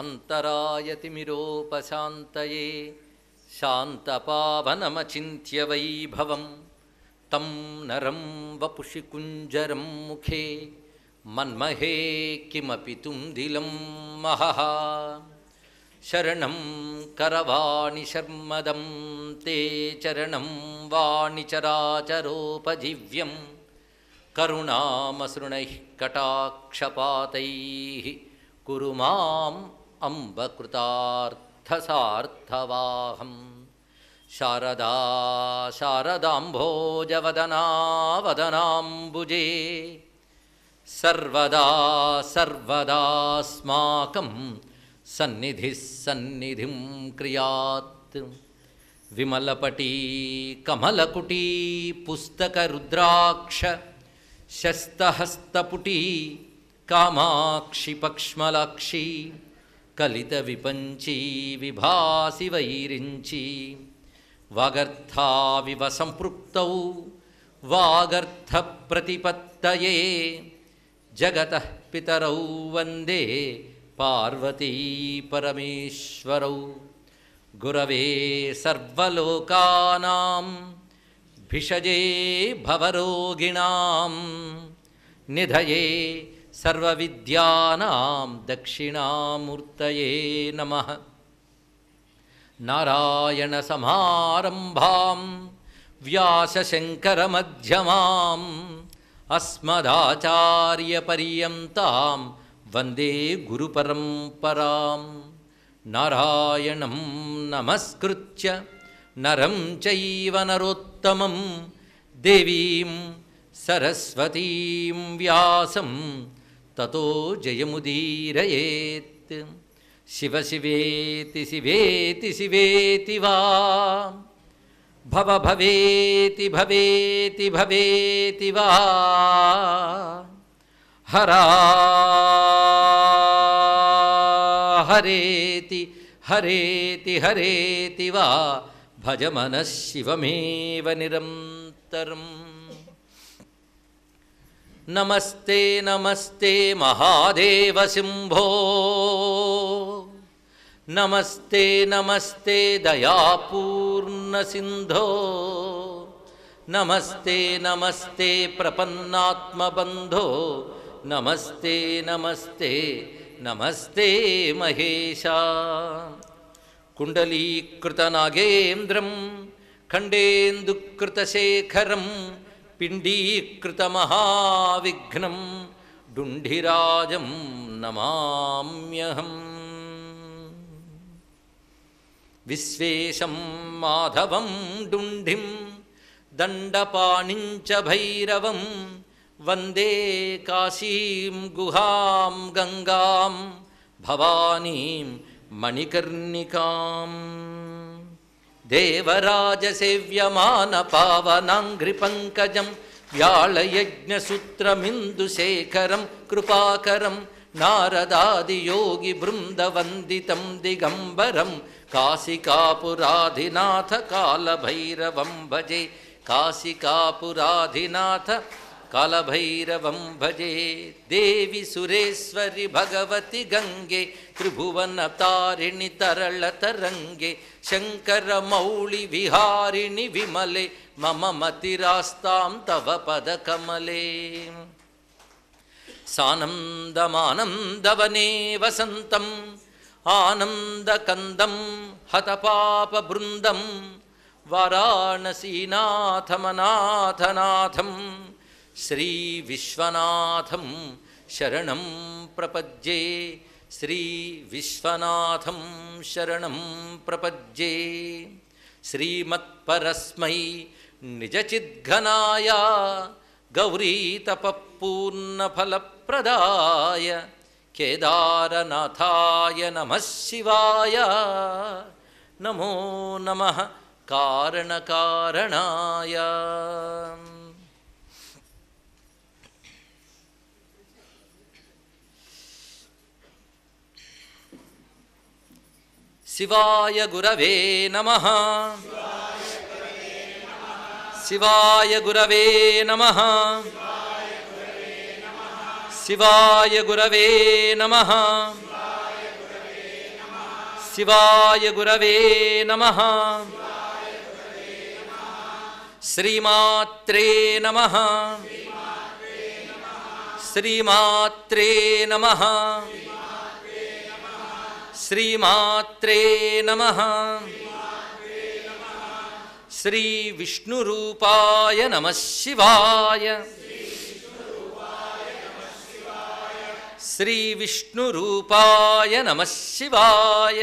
अंतरायतिमिरोपशान्तये शान्तपावनमचिन्त्य वैभवं तं नरं वपुषि कुञ्जरं मुखे मन्महे किमपि तुम्दिलं महः शरणं करवाणि शर्मदं ते चरणं वाणिचराचरोपजीव्यं करुणामसृणैः कटाक्षपातैः कुरु माम् अम्ब कृतार्थसार्थवाहं शारदा शारदाम्भोजवदना वदनाम्बुजे सर्वदा सर्वदास्माकं सन्निधिः सन्निधिं क्रियात् विमलपटी कमलकुटी पुस्तकरुद्राक्ष शस्तहस्तपुटी कामाक्षि पक्ष्मलाक्षी कलितविपञ्ची विभासि वैरिञ्ची वागर्थाविव सम्पृक्तौ वागर्थप्रतिपत्तये जगतः पितरौ वन्दे पार्वती परमेश्वरौ गुरवे सर्वलोकानां भिषजे भवरोगिणां निधये सर्वविद्यानां दक्षिणामूर्तये नमः नारायणसमारम्भां व्यासशङ्करमध्यमाम् अस्मदाचार्यपर्यन्तां वन्दे गुरुपरम्परां नारायणं नमस्कृत्य नरं चैव नरोत्तमं देवीं सरस्वतीं व्यासं ततो जयमुदीरयेत् शिव शिवेति शिवेति शिवेति वा भव भवेति भवेति भवेति वा हरा हरेति हरेति हरेति वा भज मनः शिवमेव निरन्तरम् नमस्ते नमस्ते महादेव सिंहो नमस्ते नमस्ते दयापूर्ण सिंधो नमस्ते नमस्ते प्रपन्नात्मबंधो नमस्ते नमस्ते नमस्ते महेशा कुंडलीकृतनागेन्द्रं खण्डेन्दुकृतशेखरं पिण्डीकृतमहाविघ्नं डुण्डिराजं नमाम्यहम् विश्वेशं माधवं डुण्डिं दण्डपाणिं च भैरवं वन्दे काशीं गुहां गंगां भवानीं मणिकर्णिकां देवराजसेव्यमानपावनाङ्घ्रिपङ्कजं व्याळयज्ञसूत्रमिन्दुशेखरं कृपाकरं नारदादियोगिबृन्दवन्दितं दिगम्बरं काशिकापुराधिनाथ कालभैरवं भजे काशिकापुराधिनाथ कालभैरवं भजे देवी सुरेश्वरि भगवति गंगे त्रिभुवनतारिणि तरलतरंगे शंकरमौळि विहारिणि विमले मम मतिरास्तां तव पदकमले सानन्दमानन्दवने वसन्तम् आनन्दकन्दं हतपापबृन्दं वाराणसीनाथमनाथनाथं श्रीविश्वनाथं शरणं प्रपद्ये श्रीविश्वनाथं शरणं प्रपद्ये श्रीमत्परस्मै निजचिद्घनाय गौरीतपःपूर्णफलप्रदाय केदारनाथाय नमः शिवाय नमो नमः कारणकारणाय शिवाय गुरवे नमः शिवाय गुरवे नमः शिवाय गुरवे नमः శివాయ గురవే నమః. శ్రీమాత్రే నమః. శ్రీమాత్రే నమః. శ్రీమాత్రే నమః. శ్రీ విష్ణురూపాయ నమః శివాయ. శ్రీ విష్ణురూపాయ నమః శివాయ.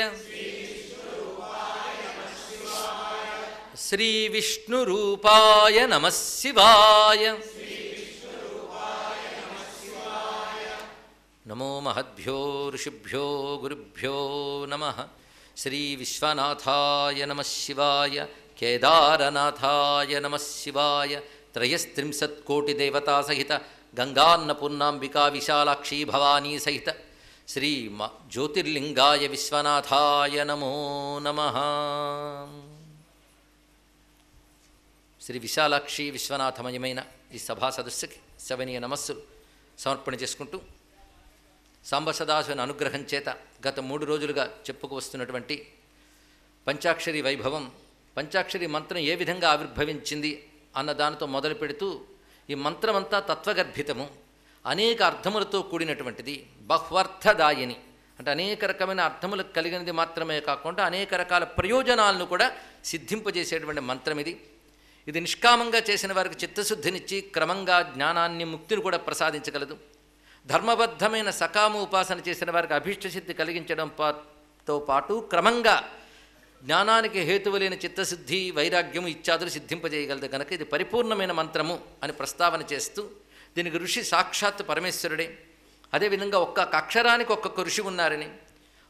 శ్రీ విష్ణురూపాయ నమః శివాయ. నమో మహద్భ్యో ఋషిభ్యో గురుభ్యో నమః. శ్రీ విశ్వనాథాయ నమః శివాయ. కేదారనాథాయ నమః శివాయ. త్రయస్త్రింశత్కోటిదేవతా సహిత గంగాన్నపూర్ణాంబికా విశాలాక్షీ భవానీ సహిత శ్రీ జ్యోతిర్లింగాయ విశ్వనాథాయ నమో నమః. శ్రీ విశాలాక్షి విశ్వనాథమయమైన ఈ సభా సదస్సుకి శవనీయ నమస్సులు సమర్పణ చేసుకుంటూ సాంబ సదాశివుని అనుగ్రహం చేత గత 3 రోజులుగా చెప్పుకు వస్తున్నటువంటి పంచాక్షరి వైభవం, పంచాక్షరి మంత్రం ఏ విధంగా ఆవిర్భవించింది అన్న దానితో మొదలు పెడుతూ ఈ మంత్రమంతా తత్వగర్భితము, అనేక అర్థములతో కూడినటువంటిది, బహ్వర్థదాయిని అంటే అనేక రకమైన అర్థములకు కలిగినది మాత్రమే కాకుండా అనేక రకాల ప్రయోజనాలను కూడా సిద్ధింపజేసేటువంటి మంత్రం ఇది. ఇది నిష్కామంగా చేసిన వారికి చిత్తశుద్ధినిచ్చి క్రమంగా జ్ఞానాన్ని, ముక్తిని కూడా ప్రసాదించగలదు. ధర్మబద్ధమైన సకామ ఉపాసన చేసిన వారికి అభీష్టసిద్ధి కలిగించడంతో పాటు క్రమంగా జ్ఞానానికి హేతువులైన చిత్తశుద్ధి, వైరాగ్యము ఇత్యాదులు సిద్ధింపజేయగలదు. కనుక ఇది పరిపూర్ణమైన మంత్రము అని ప్రస్తావన చేస్తూ దీనికి ఋషి సాక్షాత్ పరమేశ్వరుడే. అదేవిధంగా ఒక్కొక్క అక్షరానికి ఒక్కొక్క ఋషి ఉన్నారని,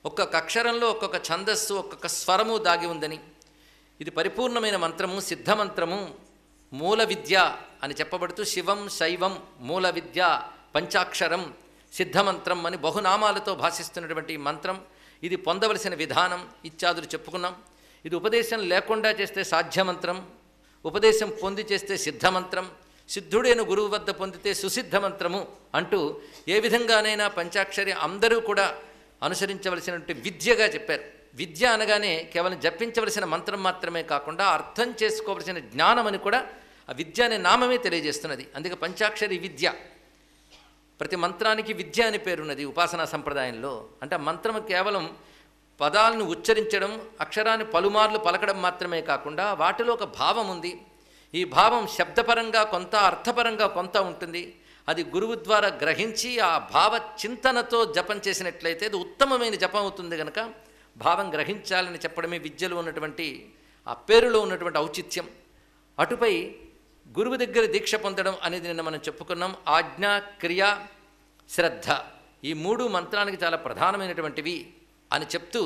ఒక్కొక్క అక్షరంలో ఒక్కొక్క ఛందస్సు, ఒక్కొక్క స్వరము దాగి ఉందని, ఇది పరిపూర్ణమైన మంత్రము, సిద్ధమంత్రము, మూల విద్య అని చెప్పబడుతూ శివం, శైవం, మూల విద్య, పంచాక్షరం, సిద్ధమంత్రం అని బహునామాలతో భాషిస్తున్నటువంటి ఈ మంత్రం, ఇది పొందవలసిన విధానం ఇత్యాదులు చెప్పుకున్నాం. ఇది ఉపదేశం లేకుండా చేస్తే సాధ్యమంత్రం, ఉపదేశం పొంది చేస్తే సిద్ధమంత్రం, సిద్ధుడైన గురువు వద్ద పొందితే సుసిద్ధమంత్రము అంటూ ఏ విధంగానైనా పంచాక్షరి అందరూ కూడా అనుసరించవలసినటువంటి విద్యగా చెప్పారు. విద్య అనగానే కేవలం జపించవలసిన మంత్రం మాత్రమే కాకుండా అర్థం చేసుకోవలసిన జ్ఞానం అని కూడా ఆ విద్య అనే నామమే తెలియజేస్తున్నది. అందుకే పంచాక్షరి విద్య. ప్రతి మంత్రానికి విద్య అని పేరున్నది ఉపాసనా సంప్రదాయంలో. అంటే మంత్రము కేవలం పదాలను ఉచ్చరించడం, అక్షరాన్ని పలుమార్లు పలకడం మాత్రమే కాకుండా వాటిలో ఒక భావం ఉంది. ఈ భావం శబ్దపరంగా కొంత, అర్థపరంగా కొంత ఉంటుంది. అది గురువు ద్వారా గ్రహించి ఆ భావ చింతనతో జపం చేసినట్లయితే అది ఉత్తమమైన జపం అవుతుంది. కనుక భావం గ్రహించాలని చెప్పడమే విద్యలో ఉన్నటువంటి ఆ పేరులో ఉన్నటువంటి ఔచిత్యం. అటుపై గురువు దగ్గర దీక్ష పొందడం అనేది నిన్న మనం చెప్పుకున్నాం. ఆజ్ఞ, క్రియ, శ్రద్ధ ఈ 3 మంత్రానికి చాలా ప్రధానమైనటువంటివి అని చెప్తూ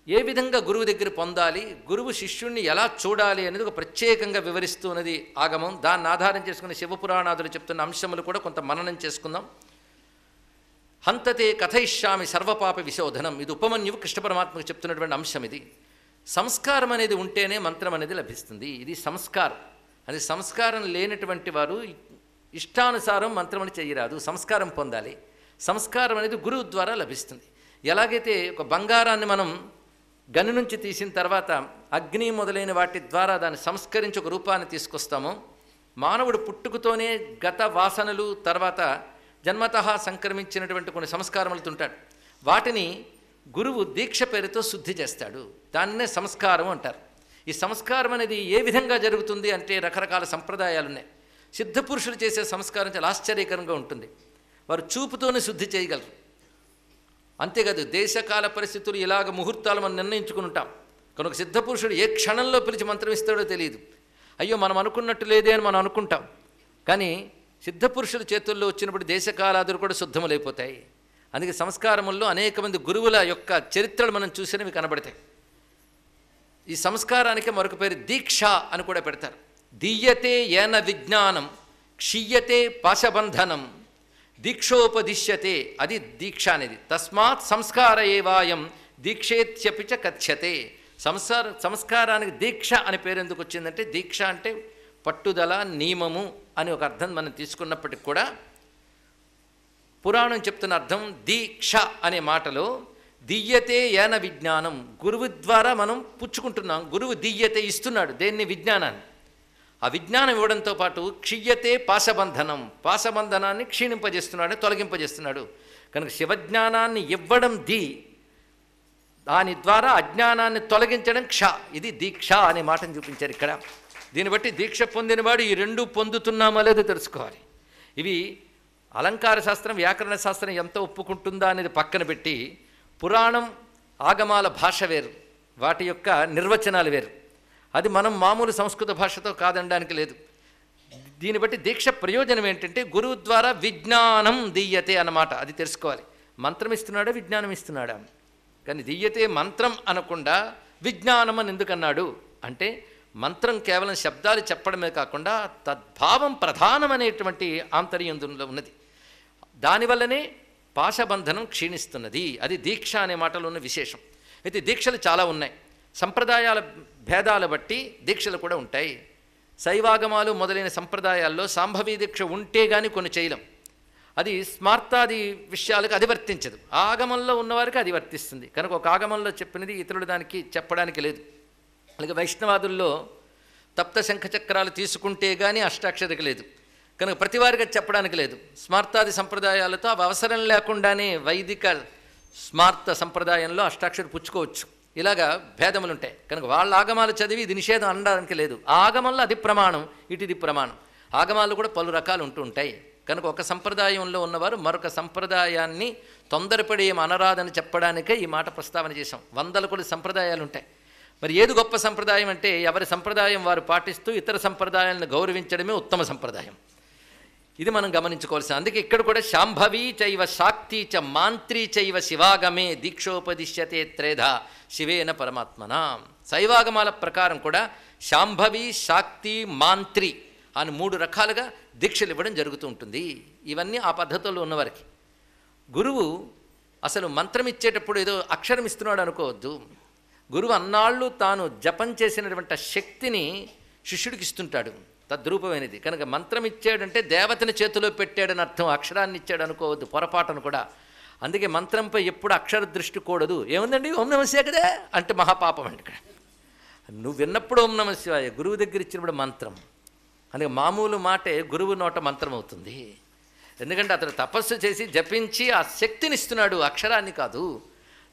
ఏ విధంగా గురువు దగ్గర పొందాలి, గురువు శిష్యుణ్ణి ఎలా చూడాలి అనేది ఒక ప్రత్యేకంగా వివరిస్తూ ఉన్నది ఆగమం. దాన్ని ఆధారం చేసుకుని శివపురాణాదులు చెప్తున్న అంశములు కూడా కొంత మననం చేసుకుందాం. హంతతే కథయిష్యామి సర్వపాప విశోధనం, ఇది ఉపమన్యువు కృష్ణ పరమాత్మకు చెప్తున్నటువంటి అంశం. ఇది సంస్కారం అనేది ఉంటేనే మంత్రం అనేది లభిస్తుంది. ఇది సంస్కారం. అది సంస్కారం లేనటువంటి వారు ఇష్టానుసారం మంత్రమని చేయరాదు, సంస్కారం పొందాలి. సంస్కారం అనేది గురువు ద్వారా లభిస్తుంది. ఎలాగైతే ఒక బంగారాన్ని మనం గని నుంచి తీసిన తర్వాత అగ్ని మొదలైన వాటి ద్వారా దాన్ని సంస్కరించి ఒక రూపాన్ని తీసుకొస్తామో, మానవుడు పుట్టుకతోనే గత వాసనలు తర్వాత జన్మతః సంక్రమించినటువంటి కొన్ని సంస్కారములతో ఉంటాడు. వాటిని గురువు దీక్ష పేరుతో శుద్ధి చేస్తాడు. దాన్నే సంస్కారం అంటారు. ఈ సంస్కారం అనేది ఏ విధంగా జరుగుతుంది అంటే రకరకాల సంప్రదాయాలు ఉన్నాయి. సిద్ధపురుషులు చేసే సంస్కారం చాలా ఆశ్చర్యకరంగా ఉంటుంది. వారు చూపుతోనే శుద్ధి చేయగలరు. అంతేకాదు దేశకాల పరిస్థితులు ఇలాగ ముహూర్తాలు మనం నిర్ణయించుకుని ఉంటాం కనుక సిద్ధపురుషుడు ఏ క్షణంలో పిలిచి మంత్రం ఇస్తాడో తెలియదు. అయ్యో మనం అనుకున్నట్టు లేదే అని మనం అనుకుంటాం. కానీ సిద్ధపురుషుల చేతుల్లో వచ్చినప్పుడు దేశకాలాదులు కూడా శుద్ధములైపోతాయి. అందుకే సంస్కారముల్లో అనేక మంది గురువుల యొక్క చరిత్రలు మనం చూసినవి కనబడతాయి. ఈ సంస్కారానికి మరొక పేరు దీక్ష అని కూడా పెడతారు. దీయతే ఏన విజ్ఞానం క్షీయతే పాశబంధనం దీక్షోపదిశ్యతే, అది దీక్ష అనేది. తస్మాత్ సంస్కార ఏవాయం దీక్షేత్యపి చ కథ్యతే. సంస్కారానికి దీక్ష అని పేరు ఎందుకు వచ్చిందంటే దీక్ష అంటే పట్టుదల, నియమము అని ఒక అర్థం మనం తీసుకున్నప్పటికి కూడా పురాణం చెప్తున్న అర్థం దీక్ష అనే మాటలో దీయతే ఏన విజ్ఞానం, గురువు ద్వారా మనం పుచ్చుకుంటున్నాం. గురువు దీయతే ఇస్తున్నాడు, దేన్ని? విజ్ఞానాన్ని. ఆ విజ్ఞానం ఇవ్వడంతో పాటు క్షియ్యతే పాశబంధనం, పాశబంధనాన్ని క్షీణింపజేస్తున్నాడు, తొలగింపజేస్తున్నాడు. కనుక శివజ్ఞానాన్ని ఇవ్వడం దాని ద్వారా అజ్ఞానాన్ని తొలగించడం క్ష. ఇది దీక్ష అనే మాటను చూపించారు ఇక్కడ. దీన్ని బట్టి దీక్ష పొందినవాడు ఈ రెండు పొందుతున్నామో లేదో తెలుసుకోవాలి. ఇవి అలంకార శాస్త్రం, వ్యాకరణ శాస్త్రం ఎంత ఒప్పుకుంటుందా అనేది పక్కన పెట్టి, పురాణం ఆగమాల భాష వేరు, వాటి యొక్క నిర్వచనాలు వేరు. అది మనం మామూలు సంస్కృత భాషతో కాదనడానికి లేదు. దీన్ని బట్టి దీక్ష ప్రయోజనం ఏంటంటే గురువు ద్వారా విజ్ఞానం దీయతే అన్నమాట. అది తెలుసుకోవాలి. మంత్రం ఇస్తున్నాడా, విజ్ఞానం ఇస్తున్నాడా? కానీ దీయతే మంత్రం అనకుండా విజ్ఞానం అని ఎందుకన్నాడు అంటే, మంత్రం కేవలం శబ్దాలు చెప్పడమే కాకుండా తద్భావం ప్రధానమనేటువంటి ఆంతర్యంలో ఉన్నది. దానివల్లనే పాశబంధనం క్షీణిస్తున్నది. అది దీక్ష అనే మాటలో ఉన్న విశేషం. అయితే దీక్షలు చాలా ఉన్నాయి. సంప్రదాయాల భేదాలు బట్టి దీక్షలు కూడా ఉంటాయి. శైవాగమాలు మొదలైన సంప్రదాయాల్లో సాంభవీ దీక్ష ఉంటే కానీ కొన్ని చేయలేం. అది స్మార్తాది విషయాలకు అది వర్తించదు. ఆగమంలో ఉన్నవారికి అది వర్తిస్తుంది. కనుక ఒక ఆగమంలో చెప్పినది ఇతరులు దానికి చెప్పడానికి లేదు. అలాగే వైష్ణవాదుల్లో తప్త శంఖచక్రాలు తీసుకుంటే కానీ అష్టాక్షరికి లేదు. కనుక ప్రతివారిగా చెప్పడానికి లేదు. స్మార్తాది సంప్రదాయాలతో అవి అవసరం లేకుండానే వైదిక స్మార్త సంప్రదాయంలో అష్టాక్షరి పుచ్చుకోవచ్చు. ఇలాగా భేదములు ఉంటాయి. కనుక వాళ్ళ ఆగమాలు చదివి ఇది నిషేధం అనడానికి లేదు. ఆ ఆగమంలో అది ప్రమాణం, ఇది ప్రమాణం. ఆగమాలు కూడా పలు రకాలు ఉంటూ ఉంటాయి. కనుక ఒక సంప్రదాయంలో ఉన్నవారు మరొక సంప్రదాయాన్ని తొందరపడి ఏం అనరాదని చెప్పడానికే ఈ మాట ప్రస్తావన చేశాం. వందల కొన్ని సంప్రదాయాలు ఉంటాయి. మరి ఏది గొప్ప సంప్రదాయం అంటే, ఎవరి సంప్రదాయం వారు పాటిస్తూ ఇతర సంప్రదాయాలను గౌరవించడమే ఉత్తమ సంప్రదాయం. ఇది మనం గమనించుకోవాల్సింది. అందుకే ఇక్కడ కూడా శాంభవీ చైవ శాక్తి చ మాంత్రీ చైవ శివాగమే దీక్షోపదిశ్యతే త్రేధ శివేన పరమాత్మన. శైవాగమాల ప్రకారం కూడా శాంభవి, శాక్తి, మాంత్రి అని 3 రకాలుగా దీక్షలు ఇవ్వడం జరుగుతూ ఉంటుంది. ఇవన్నీ ఆ పద్ధతుల్లో ఉన్నవారికి. గురువు అసలు మంత్రం ఇచ్చేటప్పుడు ఏదో అక్షరం ఇస్తున్నాడు అనుకోవద్దు. గురువు అన్నాళ్ళు తాను జపం చేసినటువంటి శక్తిని శిష్యుడికి ఇస్తుంటాడు, తద్రూపమైనది. కనుక మంత్రం ఇచ్చాడంటే దేవతని చేతిలో పెట్టాడని అర్థం. అక్షరాన్ని ఇచ్చాడు అనుకోవద్దు, పొరపాటును కూడా. అందుకే మంత్రంపై ఎప్పుడు అక్షర దృష్టి కూడదు. ఏముందండి ఓం నమః శివాయ కదా అంటే మహాపాపం అండి. ఇక్కడ నువ్వు విన్నప్పుడు ఓం నమః శివాయ, గురువు దగ్గర ఇచ్చినప్పుడు మంత్రం. అందుకే మామూలు మాటే గురువు నోట మంత్రం అవుతుంది. ఎందుకంటే అతను తపస్సు చేసి జపించి ఆ శక్తిని ఇస్తున్నాడు, అక్షరాన్ని కాదు.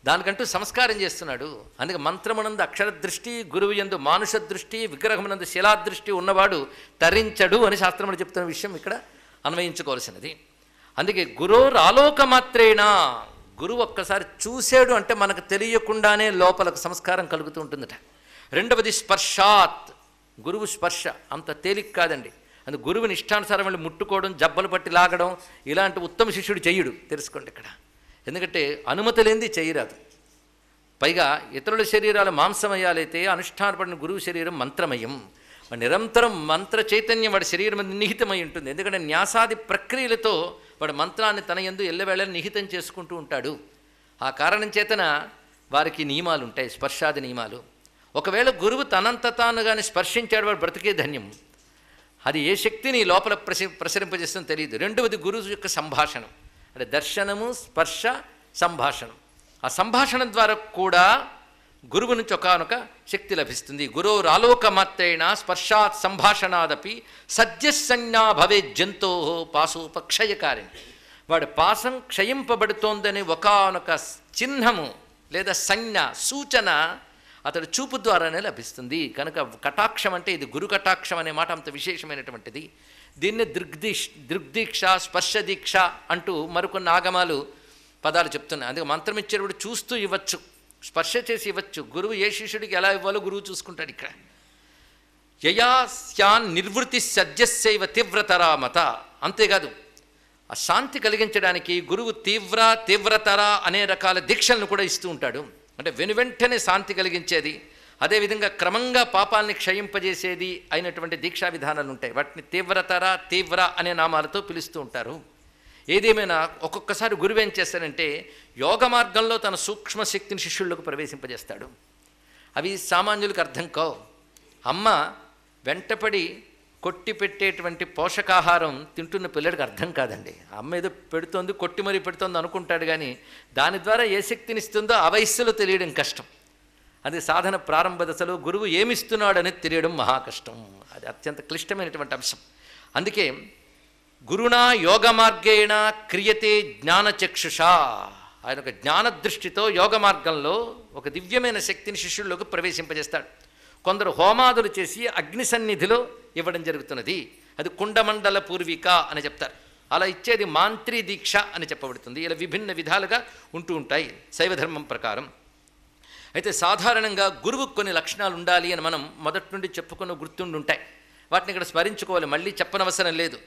దానికంటూ సంస్కారం చేస్తున్నాడు. అందుకే మంత్రమునందు అక్షర దృష్టి, గురువు యందు మానుష దృష్టి, విగ్రహమునందు శిలాదృష్టి ఉన్నవాడు తరించడు అని శాస్త్రములు చెప్తున్న విషయం ఇక్కడ అన్వయించుకోవాల్సినది. అందుకే గురోర్ ఆలోకమాత్రేణ, గురువు ఒక్కసారి చూశాడు అంటే మనకు తెలియకుండానే లోపలకు సంస్కారం కలుగుతూ ఉంటుందట. రెండవది స్పర్శాత్, గురువు స్పర్శ అంత తేలిక కాదండి. అందుకు గురువుని ఇష్టానుసారం వెళ్ళి ముట్టుకోవడం, జబ్బలు పట్టి లాగడం ఇలాంటి ఉత్తమ శిష్యుడు చెయ్యడు, తెలుసుకోండి ఇక్కడ. ఎందుకంటే అనుమతి లేనిది చేయరాదు. పైగా ఇతరుల శరీరాలు మాంసమయాలైతే అనుష్ఠానపడిన గురువు శరీరం మంత్రమయం. నిరంతరం మంత్ర చైతన్యం వాడి శరీరం మీద నిహితమై ఉంటుంది. ఎందుకంటే న్యాసాది ప్రక్రియలతో వాడు మంత్రాన్ని తన యందు ఎల్లవేళలా నిహితం చేసుకుంటూ ఉంటాడు. ఆ కారణం చేతన వారికి నియమాలు ఉంటాయి, స్పర్శాది నియమాలు. ఒకవేళ గురువు తనంత తాను కానీ స్పర్శించాడు, వాడు బ్రతికే ధన్యం. అది ఏ శక్తిని లోపల ప్రసరింపజేస్తుందో తెలియదు. రెండవది గురువు యొక్క సంభాషణం, అంటే దర్శనము, స్పర్శ, సంభాషణం. ఆ సంభాషణ ద్వారా కూడా గురువు నుంచి ఒకనొక శక్తి లభిస్తుంది. గురోర్ ఆలోకమాత్రేణ స్పర్శాత్ సంభాషణాదపి సద్యసంజ్ఞా భవే జంతో పాశోపక్షయకారిణి. వాడి పాసం క్షయింపబడుతోందని ఒకనొక చిహ్నము లేదా సంజ్ఞ, సూచన అతడు చూపు ద్వారానే లభిస్తుంది. కనుక కటాక్షం అంటే ఇది గురు కటాక్షం అనే మాట అంత విశేషమైనటువంటిది. దీన్ని దృగ్దీక్ష, స్పర్శదీక్ష అంటూ మరికొన్ని ఆగమాలు పదాలు చెప్తున్నాయి. అందుకే మంత్రం ఇచ్చేటప్పుడు చూస్తూ ఇవ్వచ్చు, స్పర్శ చేసి ఇవ్వచ్చు. గురువు ఏ శిష్యుడికి ఎలా ఇవ్వాలో గురువు చూసుకుంటాడు. ఇక్కడ యయాస్యాన్ నిర్వృతి సద్యస్యైవ తీవ్రతరామత. అంతేకాదు ఆ శాంతి కలిగించడానికి గురువు తీవ్రతర అనే రకాల దీక్షలను కూడా ఇస్తూ ఉంటాడు. అంటే వెనువెంటనే శాంతి కలిగించేది, అదేవిధంగా క్రమంగా పాపాలని క్షయింపజేసేది అయినటువంటి దీక్షా విధానాలు ఉంటాయి. వాటిని తీవ్ర అనే నామాలతో పిలుస్తూ ఉంటారు. ఏదేమైనా ఒక్కొక్కసారి గురువు ఏం చేస్తారంటే యోగ మార్గంలో తన సూక్ష్మశక్తిని శిష్యులకు ప్రవేశింపజేస్తాడు. అవి సామాన్యులకు అర్థం కావు. అమ్మ వెంటపడి కొట్టి పెట్టేటువంటి పోషకాహారం తింటున్న పిల్లడికి అర్థం కాదండి. అమ్మ ఏదో పెడుతోంది, కొట్టి మరీ పెడుతోంది అనుకుంటాడు, కానీ దాని ద్వారా ఏ శక్తినిస్తుందో ఆ వయస్సులో తెలియడం కష్టం. అది సాధన ప్రారంభ దశలో గురువు ఏమిస్తున్నాడు అనేది తెలియడం మహా కష్టం. అది అత్యంత క్లిష్టమైనటువంటి అంశం. అందుకే గురుణా యోగ మార్గేణ క్రియతే జ్ఞానచక్షుషా. ఆయన ఒక జ్ఞానదృష్టితో యోగ మార్గంలో ఒక దివ్యమైన శక్తిని శిష్యుల్లోకి ప్రవేశింపజేస్తాడు. కొందరు హోమాదులు చేసి అగ్ని సన్నిధిలో ఇవ్వడం జరుగుతున్నది. అది కుండమండల పూర్విక అని చెప్తారు. అలా ఇచ్చేది మాంత్రీ దీక్ష అని చెప్పబడుతుంది. ఇలా విభిన్న విధాలుగా ఉంటూ ఉంటాయి శైవధర్మం ప్రకారం. అయితే సాధారణంగా గురువుకు కొన్ని లక్షణాలు ఉండాలి అని మనం మొదటి నుండి చెప్పుకున్న గుర్తుండి ఉంటాయి. వాటిని ఇక్కడ స్మరించుకోవాలి, మళ్ళీ చెప్పనవసరం లేదు.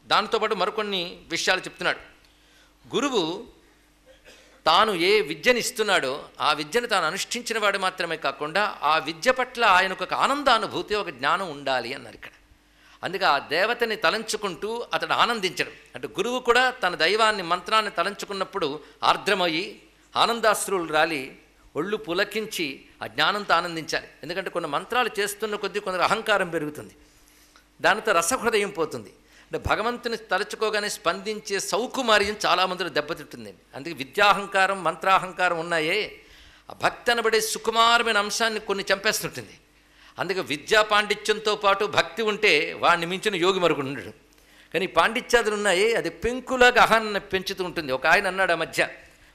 దాంతోపాటు మరికొన్ని విషయాలు చెప్తున్నాడు. గురువు తాను ఏ విద్యను ఇస్తున్నాడో ఆ విద్యను తాను అనుష్ఠించిన వాడు మాత్రమే కాకుండా ఆ విద్య పట్ల ఆయనకు ఒక ఆనందానుభూతి, ఒక జ్ఞానం ఉండాలి అన్నారు ఇక్కడ. అందుకే ఆ దేవతని తలంచుకుంటూ అతడు ఆనందించడం. అంటే గురువు కూడా తన దైవాన్ని, మంత్రాన్ని తలంచుకున్నప్పుడు ఆర్ద్రమయ్యి ఆనందాశ్రువులు రాలి ఒళ్ళు పులకించి ఆ జ్ఞానంతో ఆనందించాలి. ఎందుకంటే కొన్ని మంత్రాలు చేస్తున్న కొద్దీ కొందరు అహంకారం పెరుగుతుంది, దానితో రసహృదయం పోతుంది. అంటే భగవంతుని తలుచుకోగానే స్పందించే సౌకుమార్యం చాలామందిలో దెబ్బతింటుందండి. అందుకే విద్యాహంకారం, మంత్రాహంకారం ఉన్నాయే, ఆ భక్తి అనబడే సుకుమారమైన అంశాన్ని కొన్ని చంపేస్తుంటుంది. అందుకే విద్యా పాండిత్యంతో పాటు భక్తి ఉంటే వాడిని మించిన యోగి మరొకడు ఉండడు. కానీ పాండిత్యాదులు ఉన్నాయి, అది పెంకులాగా అహాన్ని పెంచుతూ ఉంటుంది. ఒక ఆయన అన్నాడు ఆ మధ్య,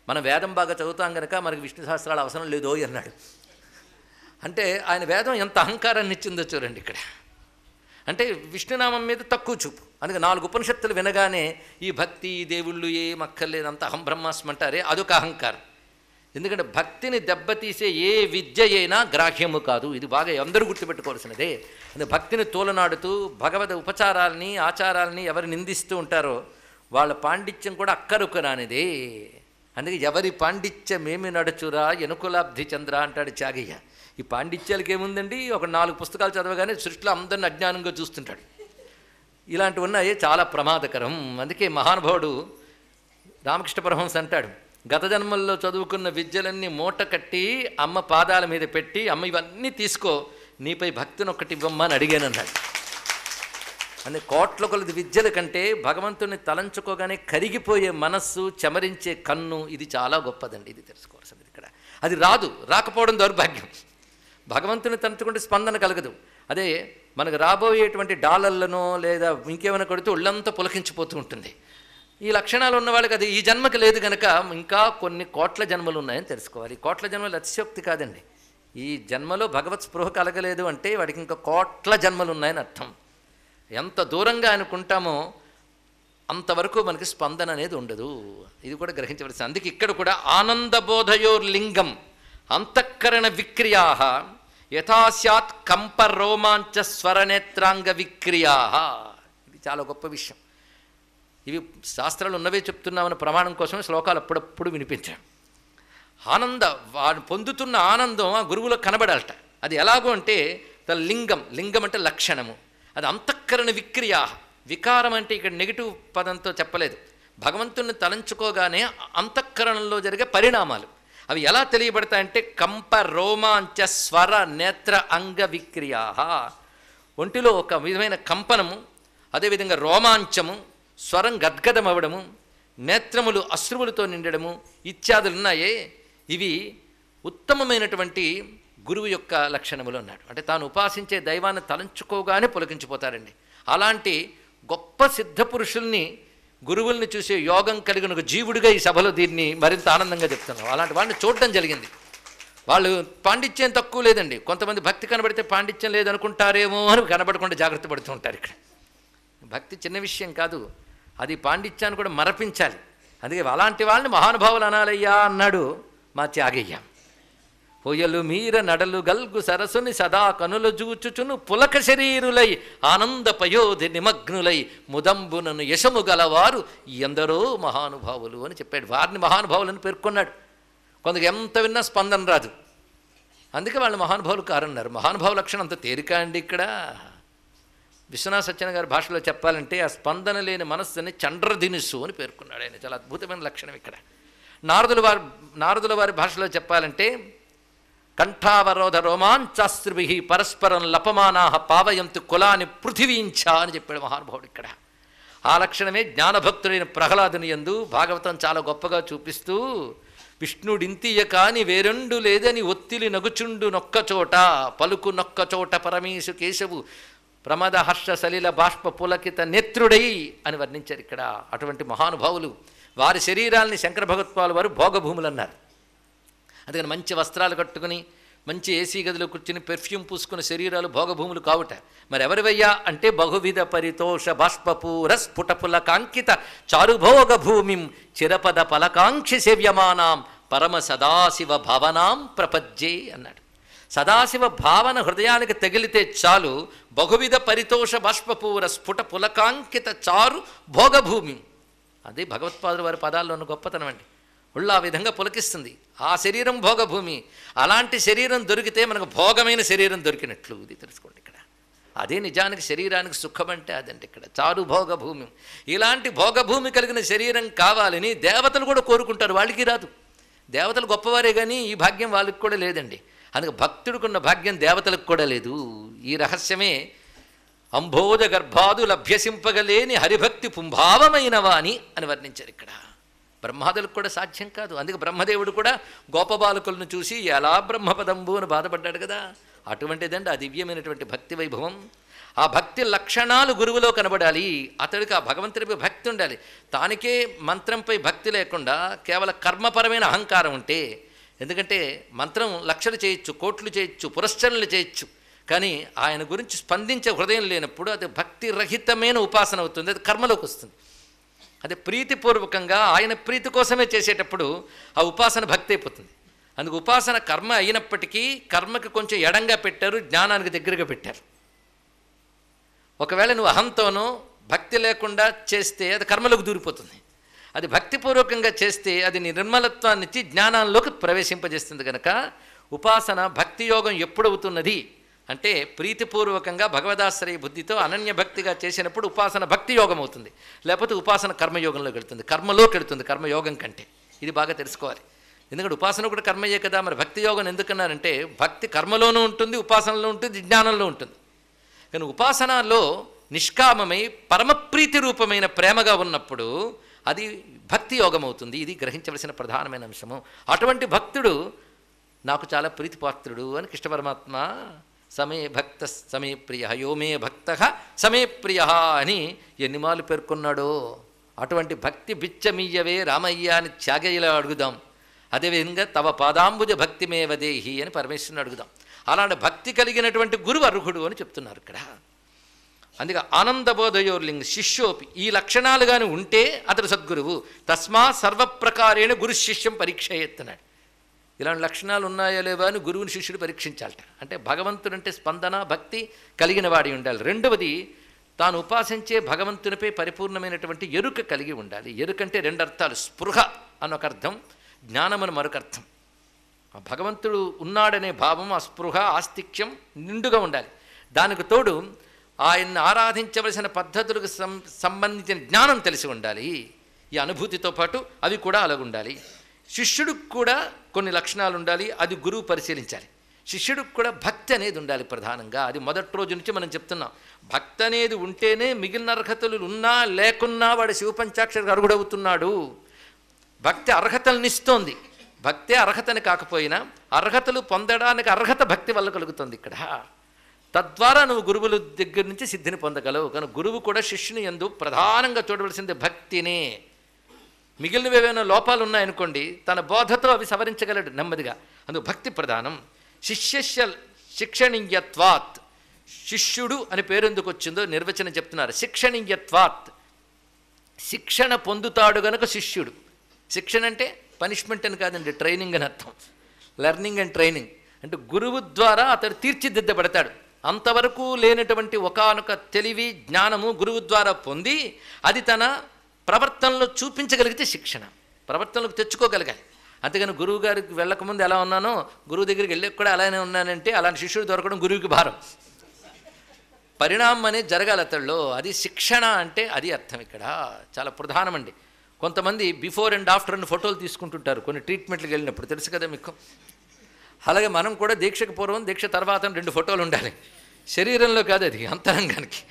మనం వేదం బాగా చదువుతాం కనుక మనకి విష్ణు సహస్రాలు అవసరం లేదో అన్నాడు. అంటే ఆయన వేదం ఎంత అహంకారాన్ని ఇచ్చిందో చూడండి ఇక్కడ. అంటే విష్ణునామం మీద తక్కువ చూపు. అందుకే 4 ఉపనిషత్తులు వినగానే ఈ భక్తి, ఈ దేవుళ్ళు ఏం అక్కర్లేదంత అహం బ్రహ్మాస్మి అంటారే, అదొక అహంకారం. ఎందుకంటే భక్తిని దెబ్బతీసే ఏ విద్య అయినా గ్రాహ్యము కాదు. ఇది బాగా అందరూ గుర్తుపెట్టుకోవాల్సినదే. అందుకే భక్తిని తోలనాడుతూ భగవద్ ఉపచారాలని, ఆచారాలని ఎవరు నిందిస్తూ ఉంటారో వాళ్ళ పాండిత్యం కూడా అక్కరుకరానిదే. అందుకే ఎవరి పాండిత్యమేమి నడుచురా ఎనుకులాబ్ధి చంద్ర అంటాడు త్యాగయ్య. ఈ పాండిత్యాలకి ఏముందండి, ఒక 4 పుస్తకాలు చదవగానే సృష్టిలో అందరిని అజ్ఞానంగా చూస్తుంటాడు. ఇలాంటివి ఉన్నాయి, చాలా ప్రమాదకరం. అందుకే మహానుభావుడు రామకృష్ణ పరమహంస అంటాడు, గత జన్మల్లో చదువుకున్న విద్యలన్నీ మూట కట్టి అమ్మ పాదాల మీద పెట్టి, అమ్మ ఇవన్నీ తీసుకో, నీపై భక్తిని ఒక్కటి ఇవ్వమ్మని అడిగానన్నాడు. అంటే కోట్ల కొలది విద్యల కంటే భగవంతుని తలంచుకోగానే కరిగిపోయే మనస్సు, చెమరించే కన్ను, ఇది చాలా గొప్పదండి. ఇది తెలుసుకోవాల్సింది ఇక్కడ. అది రాకపోవడం దౌర్భాగ్యం. భగవంతుని తలుచుకుంటే స్పందన కలగదు. అదే మనకు రాబోయేటువంటి డాలర్లను లేదా ఇంకేమైనా కొడితే ఒళ్ళంతా పులకించిపోతూ ఉంటుంది. ఈ లక్షణాలు ఉన్న వాళ్ళకి అది ఈ జన్మకి లేదు కనుక ఇంకా కొన్ని కోట్ల జన్మలు ఉన్నాయని తెలుసుకోవాలి. కోట్ల జన్మలు అతిశయోక్తి కాదండి. ఈ జన్మలో భగవత్ స్పృహ కలగలేదు అంటే వాడికి ఇంకా కోట్ల జన్మలు ఉన్నాయని అర్థం. ఎంత దూరంగా అనుకుంటామో అంతవరకు మనకి స్పందన అనేది ఉండదు. ఇది కూడా గ్రహించవలసింది. అందుకే ఇక్కడ కూడా ఆనందబోధయోర్లింగం అంతఃకరణ విక్రియా యథాస్యాత్ కంప రోమాంచ స్వరనేత్రాంగ విక్రియా. ఇది చాలా గొప్ప విషయం. ఇవి శాస్త్రాలు ఉన్నవే చెప్తున్నామని ప్రమాణం కోసమే శ్లోకాలు అప్పుడప్పుడు వినిపించాం. వాడు పొందుతున్న ఆనందం ఆ గురువులో కనబడాలట. అది ఎలాగో అంటే లింగం అంటే లక్షణము. అది అంతఃకరణ విక్రియా. వికారం అంటే ఇక్కడ నెగిటివ్ పదంతో చెప్పలేదు. భగవంతుని తలంచుకోగానే అంతఃకరణంలో జరిగే పరిణామాలు అవి ఎలా తెలియబడతాయంటే కంప రోమాంచ స్వర నేత్ర అంగ విక్రియా. ఒంటిలో ఒక విధమైన కంపనము, అదేవిధంగా రోమాంచము, స్వరం గద్గదమవడము, నేత్రములు అశ్రువులతో నిండడము ఇత్యాదులు ఉన్నాయే, ఇవి ఉత్తమమైనటువంటి గురువు యొక్క లక్షణములు అన్నాడు. అంటే తాను ఉపాసించే దైవాన్ని తలంచుకోగానే పులకించిపోతారండి. అలాంటి గొప్ప సిద్ధపురుషుల్ని, గురువుల్ని చూసే యోగం కలిగిన ఒక జీవుడిగా ఈ సభలో దీన్ని మరింత ఆనందంగా చెప్తున్నాం. అలాంటి వాళ్ళని చూడడం జరిగింది. వాళ్ళు పాండిత్యం తక్కువ లేదండి. కొంతమంది భక్తి కనబడితే పాండిత్యం లేదనుకుంటారేమో అని కనబడకుండా జాగ్రత్త పడుతూ ఉంటారు. ఇక్కడ భక్తి చిన్న విషయం కాదు, అది పాండిత్యాన్ని కూడా మరపించాలి. అందుకే అలాంటి వాళ్ళని మహానుభావులు అనాలయ్యా అన్నాడు మా త్యాగయ్య. పొయ్యలు మీర నడలు గల్గు సరసుని సదా కనులు జూచుచును పులక శరీరులై ఆనంద పయోధి నిమగ్నులై ముదంబునను యశము గలవారు ఎందరో మహానుభావులు అని చెప్పాడు. వారిని మహానుభావులను పేర్కొన్నాడు. కొందరికి ఎంత విన్నా స్పందన రాదు, అందుకే వాళ్ళు మహానుభావులు కారన్నారు. మహానుభావ లక్షణం అంత తేలిక అండి. ఇక్కడ విశ్వనాథ సత్యనారాయణ గారి భాషలో చెప్పాలంటే ఆ స్పందన లేని మనస్సుని చండ్రదినుసు అని పేర్కొన్నాడు ఆయన. చాలా అద్భుతమైన లక్షణం ఇక్కడ. నారదుల వారి భాషలో చెప్పాలంటే కంఠావరోధ రోమాంచాస్త్రుభి పరస్పరం లపమానా పావయంతు కులాని పృథివీంచ అని చెప్పాడు మహానుభావుడు ఇక్కడ. ఆ లక్షణమే జ్ఞానభక్తుడైన ప్రహ్లాదుని యందు భాగవతం చాలా గొప్పగా చూపిస్తూ, విష్ణుడింతియ కాని వేరెండు లేదని ఒత్తిలి నగుచుండు నొక్కచోట పలుకు నొక్కచోట పరమేశు కేశవు ప్రమద హర్ష సలిల బాష్ప పులకిత నేత్రుడై అని వర్ణించారు ఇక్కడ. అటువంటి మహానుభావులు వారి శరీరాల్ని శంకర భగవత్పాలు వారు భోగభూములు అన్నారు. అందుకని మంచి వస్త్రాలు కట్టుకుని మంచి ఏసీ గదిలో కూర్చుని పెర్ఫ్యూమ్ పూసుకున్న శరీరాలు భోగభూములు కావుట. మరి ఎవరివయ్యా అంటే బహువిధ పరితోష బాష్పూర స్ఫుటపుల కాంకిత చారుభోగ భూమిం చిరపద పలకాంక్షి సేవ్యమానాం పరమ సదాశివ భావనాం ప్రపజ్జే అన్నాడు. సదాశివ భావన హృదయానికి తగిలితే చాలు, బహువిధ పరితోష బాష్పూర స్ఫుట పులకాంకిత చారు భోగభూమి. అది భగవత్పాదుల వారి పదాల్లో ఉన్న గొప్పతనం అండి. ఒళ్ళు ఆ విధంగా పులకిస్తుంది. ఆ శరీరం భోగభూమి. అలాంటి శరీరం దొరికితే మనకు భోగమైన శరీరం దొరికినట్లు. ఇది తెలుసుకోండి ఇక్కడ. అదే నిజానికి శరీరానికి సుఖం అంటే అదండి ఇక్కడ. చారు భోగభూమి. ఇలాంటి భోగభూమి కలిగిన శరీరం కావాలని దేవతలు కూడా కోరుకుంటారు. వాళ్ళకి రాదు. దేవతలు గొప్పవారే కానీ ఈ భాగ్యం వాళ్ళకి కూడా లేదండి. అందుకే భక్తుడికున్న భాగ్యం దేవతలకు కూడా లేదు. ఈ రహస్యమే అంభోజ గర్భాదు లభ్యసింపగలేని హరిభక్తి పుంభావమైన వాణి అని వర్ణించారు ఇక్కడ. బ్రహ్మాదులకు కూడా సాధ్యం కాదు. అందుకే బ్రహ్మదేవుడు కూడా గోపబాలకులను చూసి ఎలా బ్రహ్మపదంబు అని బాధపడ్డాడు కదా. అటువంటిదండి ఆ దివ్యమైనటువంటి భక్తి వైభవం. ఆ భక్తి లక్షణాలు గురువులో కనబడాలి. అతడికి ఆ భగవంతుడిపై భక్తి ఉండాలి. తానికే మంత్రంపై భక్తి లేకుండా కేవలం కర్మపరమైన అహంకారం ఉంటే, ఎందుకంటే మంత్రం లక్షలు చేయొచ్చు, కోట్లు చేయొచ్చు, పురస్చరణలు చేయొచ్చు, కానీ ఆయన గురించి స్పందించే హృదయం లేనప్పుడు అది భక్తి రహితమైన ఉపాసన అవుతుంది. అది కర్మలోకి వస్తుంది. అదే ప్రీతిపూర్వకంగా ఆయన ప్రీతి కోసమే చేసేటప్పుడు ఆ ఉపాసన భక్తి అయిపోతుంది. అందుకు ఉపాసన కర్మ అయినప్పటికీ కర్మకి కొంచెం ఎడంగా పెట్టారు, జ్ఞానానికి దగ్గరగా పెట్టారు. ఒకవేళ నువ్వు అహంతోనో భక్తి లేకుండా చేస్తే అది కర్మలోకి దూరిపోతుంది. అది భక్తిపూర్వకంగా చేస్తే అది నిర్మలత్వాన్ని ఇచ్చి జ్ఞానంలోకి ప్రవేశింపజేస్తుంది. కనుక ఉపాసన భక్తి యోగం ఎప్పుడవుతున్నది అంటే ప్రీతిపూర్వకంగా భగవదాశ్రయ బుద్ధితో అనన్య భక్తిగా చేసినప్పుడు ఉపాసన భక్తి యోగం అవుతుంది. లేకపోతే ఉపాసన కర్మయోగంలోకి వెళుతుంది, కర్మలోకి వెళుతుంది, కర్మయోగం కంటే. ఇది బాగా తెలుసుకోవాలి. ఎందుకంటే ఉపాసన కూడా కర్మయ్యే కదా. మరి భక్తి యోగం ఎందుకన్నారంటే భక్తి కర్మలోనూ ఉంటుంది, ఉపాసనలో ఉంటుంది, జ్ఞానంలో ఉంటుంది. కానీ ఉపాసనలో నిష్కామమై పరమప్రీతి రూపమైన ప్రేమగా ఉన్నప్పుడు అది భక్తి యోగం అవుతుంది. ఇది గ్రహించవలసిన ప్రధానమైన అంశము. అటువంటి భక్తుడు నాకు చాలా ప్రీతిపాత్రుడు అని కృష్ణ పరమాత్మ సమే భక్త సమే ప్రియ యోమే భక్త సమే ప్రియ అని ఎన్నిమాలు పేర్కొన్నాడో. అటువంటి భక్తి బిచ్చమీయవే రామయ్య అని త్యాగయ్యలో అడుగుదాం. అదేవిధంగా తవ పాదాంబుజ భక్తిమేవదేహి అని పరమేశ్వరుని అడుగుదాం. అలాంటి భక్తి కలిగినటువంటి గురువు అర్హుడు అని చెప్తున్నారు ఇక్కడ. అందుకే ఆనందబోధయోర్లింగ శిష్యోపి ఈ లక్షణాలు కానీ ఉంటే అతడు సద్గురువు. తస్మా సర్వప్రకారేణ గురు శిష్యం పరీక్షయెత్తున్నాడు. ఇలాంటి లక్షణాలు ఉన్నాయో లేవా అని గురువుని శిష్యుడు పరీక్షించాలట. అంటే భగవంతుడంటే స్పందన భక్తి కలిగిన వాడి ఉండాలి. రెండవది తాను ఉపాసించే భగవంతునిపై పరిపూర్ణమైనటువంటి ఎరుక కలిగి ఉండాలి. ఎరుకంటే రెండు అర్థాలు, స్పృహ అనొక అర్థం, జ్ఞానమని మరొక అర్థం. ఆ భగవంతుడు ఉన్నాడనే భావం, ఆ స్పృహ ఆస్తిక్యం నిండుగా ఉండాలి. దానికి తోడు ఆయన్ని ఆరాధించవలసిన పద్ధతులకు సంబంధించిన జ్ఞానం తెలిసి ఉండాలి. ఈ అనుభూతితో పాటు అవి కూడా అలాగుండాలి. శిష్యుడికి కూడా కొన్ని లక్షణాలు ఉండాలి. అది గురువు పరిశీలించాలి. శిష్యుడికి కూడా భక్తి అనేది ఉండాలి ప్రధానంగా. అది మొదటి రోజు నుంచి మనం చెప్తున్నాం. భక్తి అనేది ఉంటేనే మిగిలిన అర్హతలు ఉన్నా లేకున్నా వాడు శివపంచాక్షరికి అర్హుడవుతున్నాడు. భక్తి అర్హతలనిస్తోంది. భక్తే అర్హతని కాకపోయినా అర్హతలు పొందడానికి అర్హత భక్తి వల్ల కలుగుతుంది ఇక్కడ. తద్వారా నువ్వు గురువుల దగ్గర నుంచి సిద్ధిని పొందగలవు. కానీ గురువు కూడా శిష్యుని యందు ప్రధానంగా చూడవలసింది భక్తినే. మిగిలినవి ఏవైనా లోపాలు ఉన్నాయనుకోండి, తన బోధతో అవి సవరించగలడు నెమ్మదిగా. అందుకు భక్తి ప్రధానం. శిష్యస్య శిక్షణీయత్వాత్, శిష్యుడు అని పేరు ఎందుకు వచ్చిందో నిర్వచనం చెప్తున్నారు. శిక్షణీయత్వాత్, శిక్షణ పొందుతాడు గనుక శిష్యుడు. శిక్షణ అంటే పనిష్మెంట్ అని కాదండి, ట్రైనింగ్ అని అర్థం. లెర్నింగ్ అండ్ ట్రైనింగ్ అంటే గురువు ద్వారా అతడు తీర్చిదిద్దబడతాడు. అంతవరకు లేనటువంటి ఒకానొక తెలివి జ్ఞానము గురువు ద్వారా పొంది అది తన ప్రవర్తనలో చూపించగలిగితే శిక్షణ. ప్రవర్తనలోకి తెచ్చుకోగలగాలి. అంతేగాని గురువు గారికి వెళ్ళకముందు ఎలా ఉన్నానో గురువు దగ్గరికి వెళ్ళక కూడా అలానే ఉన్నానంటే అలాంటి శిష్యుడు దొరకడం గురువుకి భారం. పరిణామం అనేది జరగాలి అతడిలో. అది శిక్షణ అంటే అది అర్థం ఇక్కడ. చాలా ప్రధానమండి. కొంతమంది బిఫోర్ అండ్ ఆఫ్టర్ అని ఫోటోలు తీసుకుంటుంటారు కొన్ని ట్రీట్మెంట్లకు వెళ్ళినప్పుడు, తెలుసు కదా మీకు. అలాగే మనం కూడా దీక్షకు పూర్వం దీక్ష తర్వాత 2 ఫోటోలు ఉండాలి. శరీరంలో కాదు, అది అంతరంగానికి.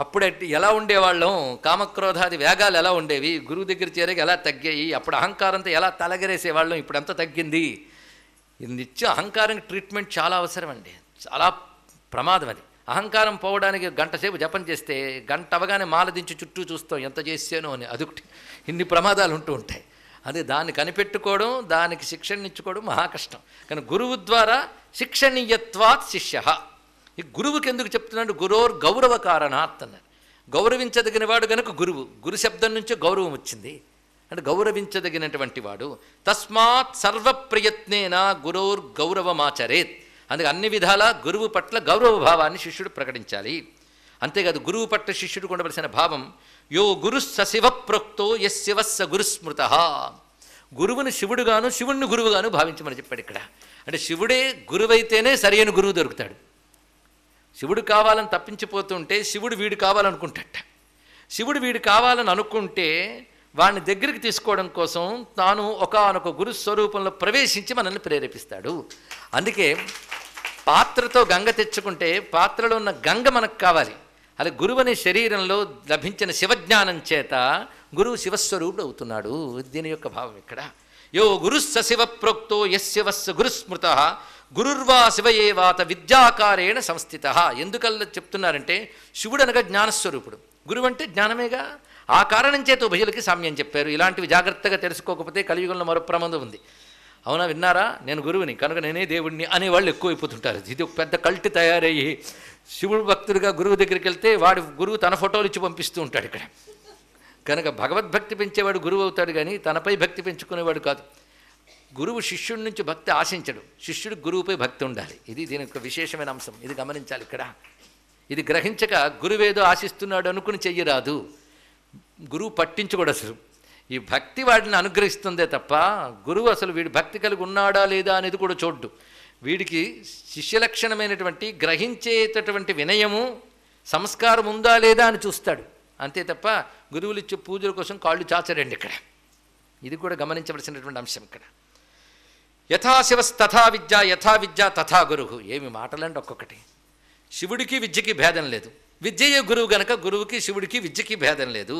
అప్పుడు ఎలా ఉండేవాళ్ళం, కామక్రోధాది వేగాలు ఎలా ఉండేవి, గురువు దగ్గర చేరగా ఎలా తగ్గాయి, అప్పుడు అహంకారంతో ఎలా తలగరేసేవాళ్ళం, ఇప్పుడు ఎంత తగ్గింది. ఇది నిత్య అహంకారానికి ట్రీట్మెంట్ చాలా అవసరం అండి, చాలా ప్రమాదం అది. అహంకారం పోవడానికి గంట సేపు జపం చేస్తే గంట అవగానే మాలదించి చుట్టూ చూస్తాం ఎంత చేసానో అని. అదొకటి, ఇన్ని ప్రమాదాలు ఉంటూ ఉంటాయి. అదే దాన్ని కనిపెట్టుకోవడం, దానికి శిక్షణ ఇచ్చుకోవడం మహా కష్టం. కానీ గురువు ద్వారా శిక్షణీయత్వాత్ శిష్య. ఈ గురువుకి ఎందుకు చెప్తున్నాడు, గురోర్ గౌరవ కారణాత్ అన్నారు. గౌరవించదగిన వాడు కనుక గురువు, గురు శబ్దం నుంచే గౌరవం వచ్చింది అంటే గౌరవించదగినటువంటి వాడు. తస్మాత్ సర్వప్రయత్నేన గురోర్ గౌరవమాచరేత్. అందుకే అన్ని విధాలా గురువు పట్ల గౌరవ భావాన్ని శిష్యుడు ప్రకటించాలి. అంతేకాదు గురువు పట్ల శిష్యుడు ఉండవలసిన భావం, యో గురు సశివ ప్రోక్తో యస్ శివస్స గురుస్మృత. గురువుని శివుడుగాను శివుణ్ణి గురువుగాను భావించమని చెప్పాడు ఇక్కడ. అంటే శివుడే గురువైతేనే సరైన గురువు దొరుకుతాడు. శివుడు కావాలని తప్పించిపోతుంటే శివుడు వీడు కావాలనుకుంటాట. శివుడు వీడు కావాలని అనుకుంటే వాడిని దగ్గరికి తీసుకోవడం కోసం తాను ఒకానొక గురుస్వరూపంలో ప్రవేశించి మనల్ని ప్రేరేపిస్తాడు. అందుకే పాత్రతో గంగ తెచ్చుకుంటే పాత్రలో ఉన్న గంగ మనకు కావాలి. అలా గురువు అనే శరీరంలో లభించిన శివజ్ఞానం చేత గురువు శివస్వరూపుడు అవుతున్నాడు. దీని యొక్క భావం ఇక్కడ. యో గురు సశివ ప్రోక్తో యశివస్స గురుస్మృత గురుర్వా శివయేవాత విద్యాకారేణ సంస్థిత. ఎందుకల్లా చెప్తున్నారంటే శివుడు అనగా జ్ఞానస్వరూపుడు, గురువు అంటే జ్ఞానమేగా. ఆ కారణం చేత ఉభయులకి సామ్యం చెప్పారు. ఇలాంటివి జాగ్రత్తగా తెలుసుకోకపోతే కలియుగంలో మరో ప్రమాదం ఉంది. అవునా, విన్నారా, నేను గురువుని కనుక నేనే దేవుడిని అనేవాళ్ళు ఎక్కువైపోతుంటారు. ఇది ఒక పెద్ద కల్ట్ తయారయ్యి శివుడు భక్తుడిగా గురువు దగ్గరికి వెళ్తే వాడు గురువు తన ఫోటోలు ఇచ్చి పంపిస్తూ ఉంటాడు ఇక్కడ. కనుక భగవద్భక్తి పెంచేవాడు గురువు అవుతాడు, కానీ తనపై భక్తి పెంచుకునేవాడు కాదు. గురువు శిష్యుడి నుంచి భక్తి ఆశించడు, శిష్యుడు గురువుపై భక్తి ఉండాలి. ఇది దీని యొక్క విశేషమైన అంశం. ఇది గమనించాలి ఇక్కడ. ఇది గ్రహించక గురువేదో ఆశిస్తున్నాడు అనుకుని చెయ్యరాదు. గురువు పట్టించుకోడు అసలు. ఈ భక్తి వాడిని అనుగ్రహిస్తుందే తప్ప గురువు అసలు వీడి భక్తి కలిగి ఉన్నాడా లేదా అనేది కూడా చూడ్డు. వీడికి శిష్యలక్షణమైనటువంటి గ్రహించేటటువంటి వినయము సంస్కారం ఉందా లేదా అని చూస్తాడు అంతే తప్ప గురువులు ఇచ్చే పూజల కోసం కాళ్ళు చాచరండి ఇక్కడ. ఇది కూడా గమనించవలసినటువంటి అంశం ఇక్కడ. యథా శివస్తథా విద్య, యథా విద్య తథా గురువు. ఏమి మాటలంటే ఒక్కొక్కటి. శివుడికి విద్యకి భేదం లేదు. విద్యయే గురువు గనక గురువుకి శివుడికి విద్యకి భేదం లేదు.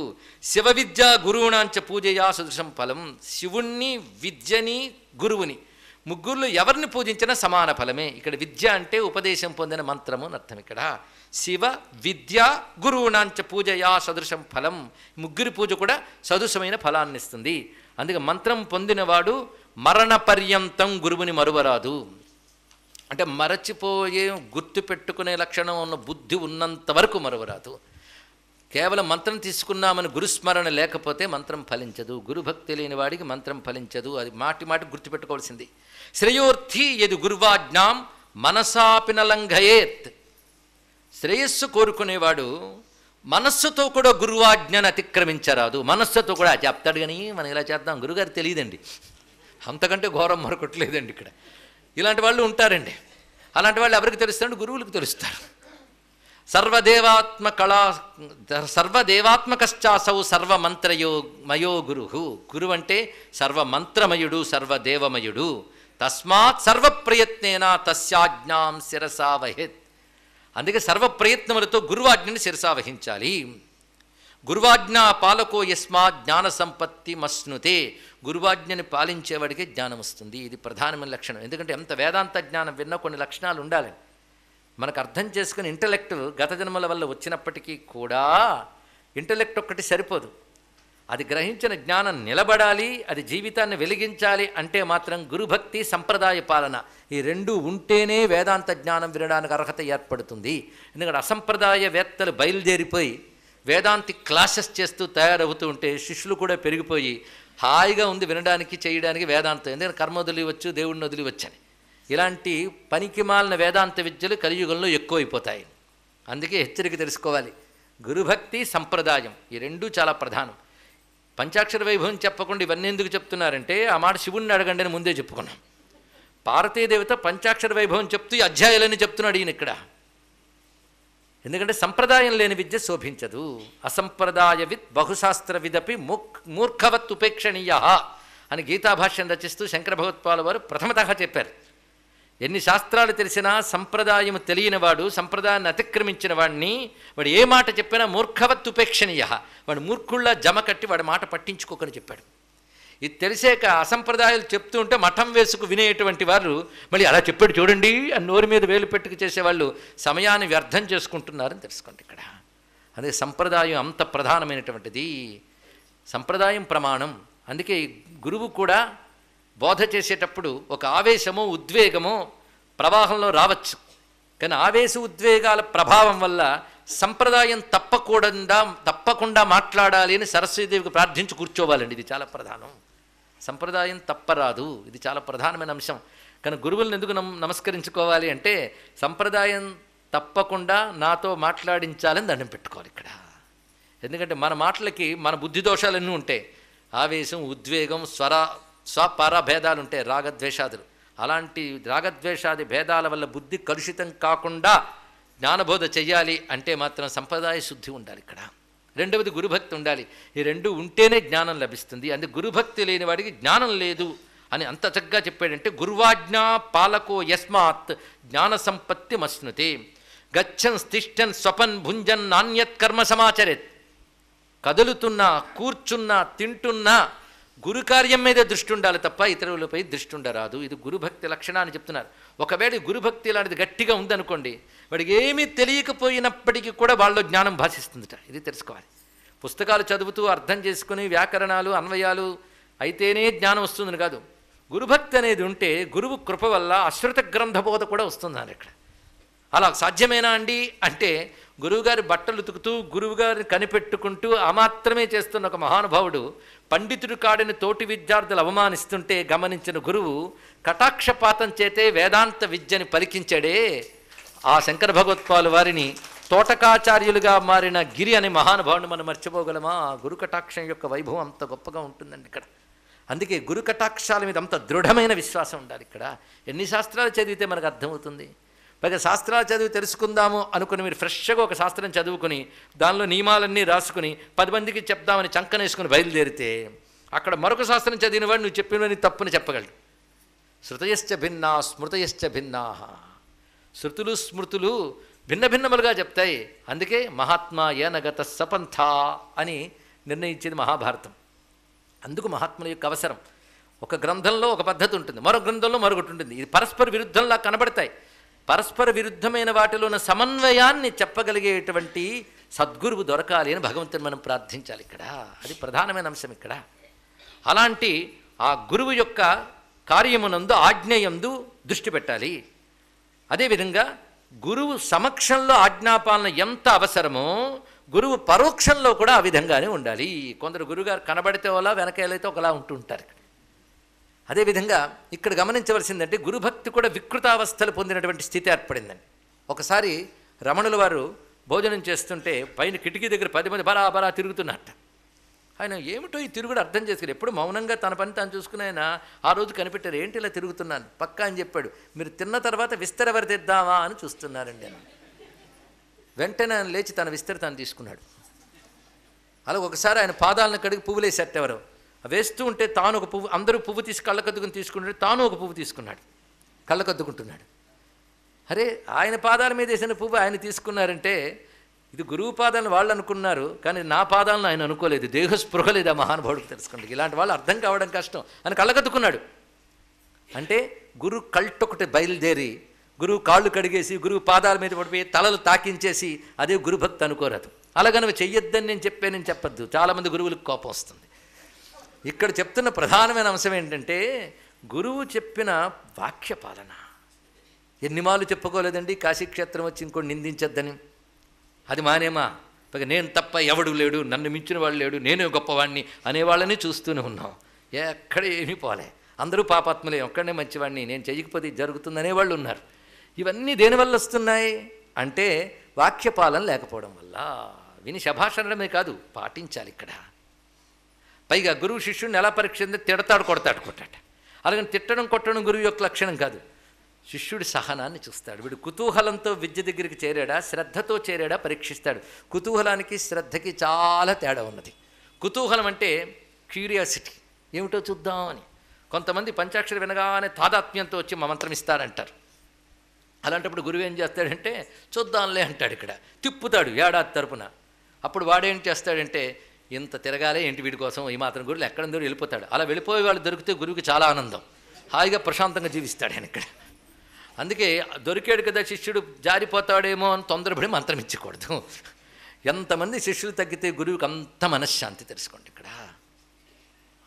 శివ విద్య గురువునాంచ పూజయా సదృశం ఫలం. శివుణ్ణి, విద్యని, గురువుని ముగ్గురులో ఎవరిని పూజించినా సమాన ఫలమే. ఇక్కడ విద్య అంటే ఉపదేశం పొందిన మంత్రము అని అర్థం. ఇక్కడ శివ విద్య గురువునాంచ పూజయా సదృశం ఫలం. ముగ్గురి పూజ కూడా సదృశమైన ఫలాన్ని ఇస్తుంది. అందుకే మంత్రం పొందినవాడు మరణ పర్యంతం గురువుని మరువరాదు. అంటే మరచిపోయే, గుర్తు పెట్టుకునే లక్షణం ఉన్న బుద్ధి ఉన్నంత వరకు మరువరాదు. కేవలం మంత్రం తీసుకున్నామని గురుస్మరణ లేకపోతే మంత్రం ఫలించదు. గురుభక్తి లేని వాడికి మంత్రం ఫలించదు. అది మాటి మాటి గుర్తుపెట్టుకోవాల్సింది. శ్రేయోర్థి యది గురువాజ్ఞాం మనసాపిన లంఘయేత్. శ్రేయస్సు కోరుకునేవాడు మనస్సుతో కూడా గురువాజ్ఞను అతిక్రమించరాదు. మనస్సుతో కూడా చెప్తాడు, కానీ మనం ఇలా చేద్దాం గురుగారు తెలియదండి, అంతకంటే ఘోరం మరొకట్లేదండి ఇక్కడ. ఇలాంటి వాళ్ళు ఉంటారండి. అలాంటి వాళ్ళు ఎవరికి తెలుస్తాడు? గురువులకు తెలుస్తారు. సర్వదేవాత్మకశ్చాసౌ సర్వమంత్రయో మయో గురు. గురువు అంటే సర్వమంత్రమయుడు, సర్వదేవమయుడు. తస్మాత్ సర్వప్రయత్నేన తస్యాజ్ఞాం శిరసా వహేత్. అందుకే సర్వప్రయత్నములతో గురువాజ్ఞని శిరసా వహించాలి. గురువాజ్ఞా పాలకో యస్మాత్ జ్ఞాన సంపత్తి మస్నుతే. గురువాజ్ఞని పాలించేవాడికి జ్ఞానం వస్తుంది. ఇది ప్రధానమైన లక్షణం. ఎందుకంటే ఎంత వేదాంత జ్ఞానం విన్నా కొన్ని లక్షణాలు ఉండాలి. మనకు అర్థం చేసుకుని ఇంటలెక్ట్ గత జన్మల వల్ల వచ్చినప్పటికీ కూడా ఇంటలెక్ట్ ఒక్కటి సరిపోదు. అది గ్రహించిన జ్ఞానం నిలబడాలి, అది జీవితాన్ని వెలిగించాలి అంటే మాత్రం గురుభక్తి, సంప్రదాయ పాలన ఈ రెండు ఉంటేనే వేదాంత జ్ఞానం వినడానికి అర్హత ఏర్పడుతుంది. ఎందుకంటే అసంప్రదాయవేత్తలు బయలుదేరిపోయి వేదాంతి క్లాసెస్ చేస్తూ తయారవుతూ ఉంటే శిష్యులు కూడా పెరిగిపోయి హాయిగా ఉంది వినడానికి, చేయడానికి వేదాంతం. ఎందుకంటే కర్మ వదిలివచ్చు, దేవుడిని వదిలివచ్చని. ఇలాంటి పనికిమాలిన వేదాంత విద్యలు కలియుగంలో ఎక్కువైపోతాయి. అందుకే హెచ్చరిక తెలుసుకోవాలి. గురుభక్తి, సంప్రదాయం ఈ రెండూ చాలా ప్రధానం. పంచాక్షర వైభవం చెప్పకుండా ఇవన్నీ ఎందుకు చెప్తున్నారంటే ఆ మాట శివుణ్ణి అడగండి అని ముందే చెప్పుకున్నాం. పార్వతీదేవత పంచాక్షర వైభవం చెప్తూ ఈ అధ్యాయాలని చెప్తున్నాడు ఈయన ఇక్కడ. ఎందుకంటే సంప్రదాయం లేని విద్య శోభించదు. అసంప్రదాయవిత్ బహుశాస్త్రవిదపి మూర్ఖవత్ ఉపేక్షణీయ అని గీతాభాష్యం రచిస్తూ శంకర భగవత్పాల వారు ప్రథమతః చెప్పారు. ఎన్ని శాస్త్రాలు తెలిసినా సంప్రదాయం తెలియనివాడు, సంప్రదాయాన్ని అతిక్రమించిన వాడిని వాడు ఏ మాట చెప్పినా మూర్ఖవత్ ఉపేక్షణీయ, వాడు మూర్ఖుళ్ళ జమ కట్టి వాడి మాట పట్టించుకోకని చెప్పాడు. ఇది తెలిసాక అసంప్రదాయాలు చెప్తూ ఉంటే మఠం వేసుకు వినేటువంటి వారు మళ్ళీ అలా చెప్పాడు చూడండి అని నోరు మీద వేలు పెట్టుకు చేసేవాళ్ళు సమయాన్ని వ్యర్థం చేసుకుంటున్నారని తెలుసుకోండి ఇక్కడ. అదే సంప్రదాయం అంత ప్రధానమైనటువంటిది. సంప్రదాయం ప్రమాణం. అందుకే గురువు కూడా బోధ చేసేటప్పుడు ఒక ఆవేశమో ఉద్వేగమో ప్రవాహంలో రావచ్చు, కానీ ఆవేశ ఉద్వేగాల ప్రభావం వల్ల సంప్రదాయం తప్పకుండా మాట్లాడాలి అని సరస్వతీదేవికి ప్రార్థించి కూర్చోవాలండి. ఇది చాలా ప్రధానం. సంప్రదాయం తప్పరాదు, ఇది చాలా ప్రధానమైన అంశం. కానీ గురువులను ఎందుకు నమస్కరించుకోవాలి అంటే సంప్రదాయం తప్పకుండా నాతో మాట్లాడించాలని దండం పెట్టుకోవాలి ఇక్కడ. ఎందుకంటే మన మాటలకి మన బుద్ధి దోషాలన్నీ ఉంటాయి. ఆవేశం, ఉద్వేగం, స్వపర భేదాలు ఉంటాయి, రాగద్వేషాదులు. అలాంటి రాగద్వేషాది భేదాల వల్ల బుద్ధి కలుషితం కాకుండా జ్ఞానబోధ చెయ్యాలి అంటే మాత్రం సంప్రదాయ శుద్ధి ఉండాలి ఇక్కడ. రెండవది గురుభక్తి ఉండాలి. ఈ రెండు ఉంటేనే జ్ఞానం లభిస్తుంది. అందుకే గురుభక్తి లేని వాడికి జ్ఞానం లేదు అని అంత చక్కగా చెప్పాడంటే గురువాజ్ఞా పాలకో యస్మాత్ జ్ఞాన సంపత్తి మశ్నుతే గచ్చన్ తిష్టన్ స్వపన్ భుంజన్ నాణ్యత్ కర్మ సమాచరేత్. కదులుతున్నా, కూర్చున్నా, తింటున్నా గురు కార్యం మీదే దృష్టి ఉండాలి తప్ప ఇతరులపై దృష్టి ఉండరాదు. ఇది గురుభక్తి లక్షణాన్ని చెప్తున్నారు. ఒకవేళ గురుభక్తి లాంటిది గట్టిగా ఉందనుకోండి, వాడికి ఏమీ తెలియకపోయినప్పటికీ కూడా వాళ్ళలో జ్ఞానం భాషిస్తుందిట. ఇది తెలుసుకోవాలి. పుస్తకాలు చదువుతూ అర్థం చేసుకుని వ్యాకరణాలు అన్వయాలు అయితేనే జ్ఞానం వస్తుందని కాదు. గురుభక్తి అనేది ఉంటే గురువు కృప వల్ల అశ్రుత గ్రంథబోధ కూడా వస్తుందని ఇక్కడ. అలా సాధ్యమేనా అండి అంటే గురువుగారి బట్టలు ఉతుకుతూ గురువుగారిని కనిపెట్టుకుంటూ ఆ మాత్రమే చేస్తున్న ఒక మహానుభావుడు పండితుడు కాడిని తోటి విద్యార్థులు అవమానిస్తుంటే గమనించిన గురువు కటాక్షపాతం చేతే వేదాంత విద్యని పలికించాడే. ఆ శంకర భగవత్పాలు వారిని తోటకాచార్యులుగా మారిన గిరి అనే మహానుభావుని మనం మర్చిపోగలమా? గురు కటాక్షం యొక్క వైభవం అంత గొప్పగా ఉంటుందండి ఇక్కడ. అందుకే గురు కటాక్షాల మీద అంత దృఢమైన విశ్వాసం ఉండాలి ఇక్కడ. ఎన్ని శాస్త్రాలు చదివితే మనకు అర్థమవుతుంది. పైగా శాస్త్రాలు చదివి తెలుసుకుందాము అనుకుని మీరు ఫ్రెష్గా ఒక శాస్త్రం చదువుకుని దానిలో నియమాలన్నీ రాసుకుని 10 మందికి చెప్దామని చంకనేసుకుని బయలుదేరితే అక్కడ మరొక శాస్త్రం చదివిన వాడు నువ్వు చెప్పినవని తప్పుని చెప్పగలడు. శృతయశ్చ భిన్నా స్మృతయశ్చ భిన్నా. శృతులు స్మృతులు భిన్న భిన్నములుగా చెప్తాయి. అందుకే మహాత్మా ఏనగత సపంథ అని నిర్ణయించేది మహాభారతం. అందుకు మహాత్ముల యొక్క అవసరం. ఒక గ్రంథంలో ఒక పద్ధతి ఉంటుంది, మరో గ్రంథంలో మరొకటి ఉంటుంది. ఇది పరస్పర విరుద్ధంలా కనబడతాయి. పరస్పర విరుద్ధమైన వాటిలో ఉన్న సమన్వయాన్ని చెప్పగలిగేటువంటి సద్గురువు దొరకాలి అని భగవంతుని మనం ప్రార్థించాలి ఇక్కడ. అది ప్రధానమైన అంశం ఇక్కడ. అలాంటి ఆ గురువు యొక్క కార్యమునందు ఆజ్ఞయందు దృష్టి పెట్టాలి. అదేవిధంగా గురువు సమక్షంలో ఆజ్ఞాపాలన ఎంత అవసరమో గురువు పరోక్షంలో కూడా ఆ విధంగానే ఉండాలి. కొందరు గురువుగారు కనబడితే ఒకలా వెనకాలైతే ఒకలా ఉంటుంటారు. అదేవిధంగా ఇక్కడ గమనించవలసిందంటే గురుభక్తి కూడా వికృతావస్థలు పొందినటువంటి స్థితి ఏర్పడిందండి. ఒకసారి రమణుల వారు భోజనం చేస్తుంటే పైన కిటికీ దగ్గర 10 మంది బరాబరా తిరుగుతున్నట్ట. ఆయన ఏమిటో ఈ తిరుగుడు అర్థం చేసుకుని ఎప్పుడు మౌనంగా తన పని తాను చూసుకుని ఆయన ఆ రోజు కనిపెట్టారు. ఏంటి ఇలా తిరుగుతున్నాను పక్కా అని చెప్పాడు. మీరు తిన్న తర్వాత విస్తరవరి తెద్దామా అని చూస్తున్నారండి అని. వెంటనే ఆయన లేచి తన విస్తర తాను తీసుకున్నాడు. అలా ఒకసారి ఆయన పాదాలను కడిగి పువ్వులు వేసేట ఎవరు వేస్తూ ఉంటే తాను ఒక పువ్వు, అందరూ పువ్వు తీసి కళ్ళకద్దుకుని తీసుకుంటే తాను ఒక పువ్వు తీసుకున్నాడు, కళ్ళకద్దుకుంటున్నాడు. అరే ఆయన పాదాల మీద వేసిన పువ్వు ఆయన తీసుకున్నారంటే ఇది గురువు పాదాలను వాళ్ళు అనుకున్నారు, కానీ నా పాదాలను ఆయన అనుకోలేదు. దేహస్పృహ లేదు ఆ మహానుభావుడికి. తెలుసుకోండి, ఇలాంటి వాళ్ళు అర్థం కావడం కష్టం అని కళ్ళకద్దుకున్నాడు. అంటే గురువు కళ్ళొకటి బయలుదేరి గురువు కాళ్ళు కడిగేసి గురువు పాదాల మీద పడిపోయి తలలు తాకించేసి అదే గురుభక్తి అనుకోరాదు. అలాగని చెయ్యొద్దని నేను చెప్పానని చెప్పద్దు. చాలామంది గురువులకు కోపం వస్తుంది. ఇక్కడ చెప్తున్న ప్రధానమైన అంశం ఏంటంటే గురువు చెప్పిన వాక్య పాలన. ఎన్ని మాలు చెప్పుకోలేదండి కాశీక్షేత్రం వచ్చి ఇంకోటి నిందించద్దని. అది మానేమా? పైగా నేను తప్ప ఎవడు లేడు, నన్ను మించిన వాళ్ళు లేడు, నేనే గొప్పవాడిని అనేవాళ్ళని చూస్తూనే ఉన్నాం. ఎక్కడ ఏమీ పోలే, అందరూ పాపాత్మలే, ఒక్కడనే మంచివాడిని, నేను చెయ్యకపోతే జరుగుతుంది అనేవాళ్ళు ఉన్నారు. ఇవన్నీ దేనివల్ల వస్తున్నాయి అంటే వాక్యపాలన లేకపోవడం వల్ల. విని శభాషణమే కాదు, పాటించాలి ఇక్కడ. పైగా గురువు శిష్యుడిని ఎలా పరీక్ష తిడతాడు, కొడతాడు. అలాగని తిట్టడం కొట్టడం గురువు యొక్క లక్షణం కాదు. శిష్యుడి సహనాన్ని చూస్తాడు. వీడు కుతూహలంతో విద్య దగ్గరికి చేరాడా, శ్రద్ధతో చేరాడా పరీక్షిస్తాడు. కుతూహలానికి శ్రద్ధకి చాలా తేడా ఉన్నది. కుతూహలం అంటే క్యూరియాసిటీ, ఏమిటో చూద్దాం అని. కొంతమంది పంచాక్షరి వినగానే తాదాత్మ్యంతో వచ్చి మా మంత్రం ఇస్తారంటారు. అలాంటప్పుడు గురువు ఏం చేస్తాడంటే చూద్దాంలే అంటాడు, ఇక్కడ తిప్పుతాడు ఏడాది తరపున. అప్పుడు వాడేం చేస్తాడంటే ఇంత తిరగాలే ఏంటి వీడి కోసం, ఈ మాత్రం గురువులు ఎక్కడ దూరం వెళ్ళిపోతాడు. అలా వెళ్ళిపోయే వాళ్ళు దొరికితే గురువుకి చాలా ఆనందం, హాయిగా ప్రశాంతంగా జీవిస్తాడు ఆయన ఇక్కడ. అందుకే దొరికాడు కదా శిష్యుడు జారిపోతాడేమో అని తొందరపడి మంత్రం ఇచ్చకూడదు. ఎంతమంది శిష్యులు తగ్గితే గురువుకి అంత మనశ్శాంతి తెలుసుకోండి ఇక్కడ.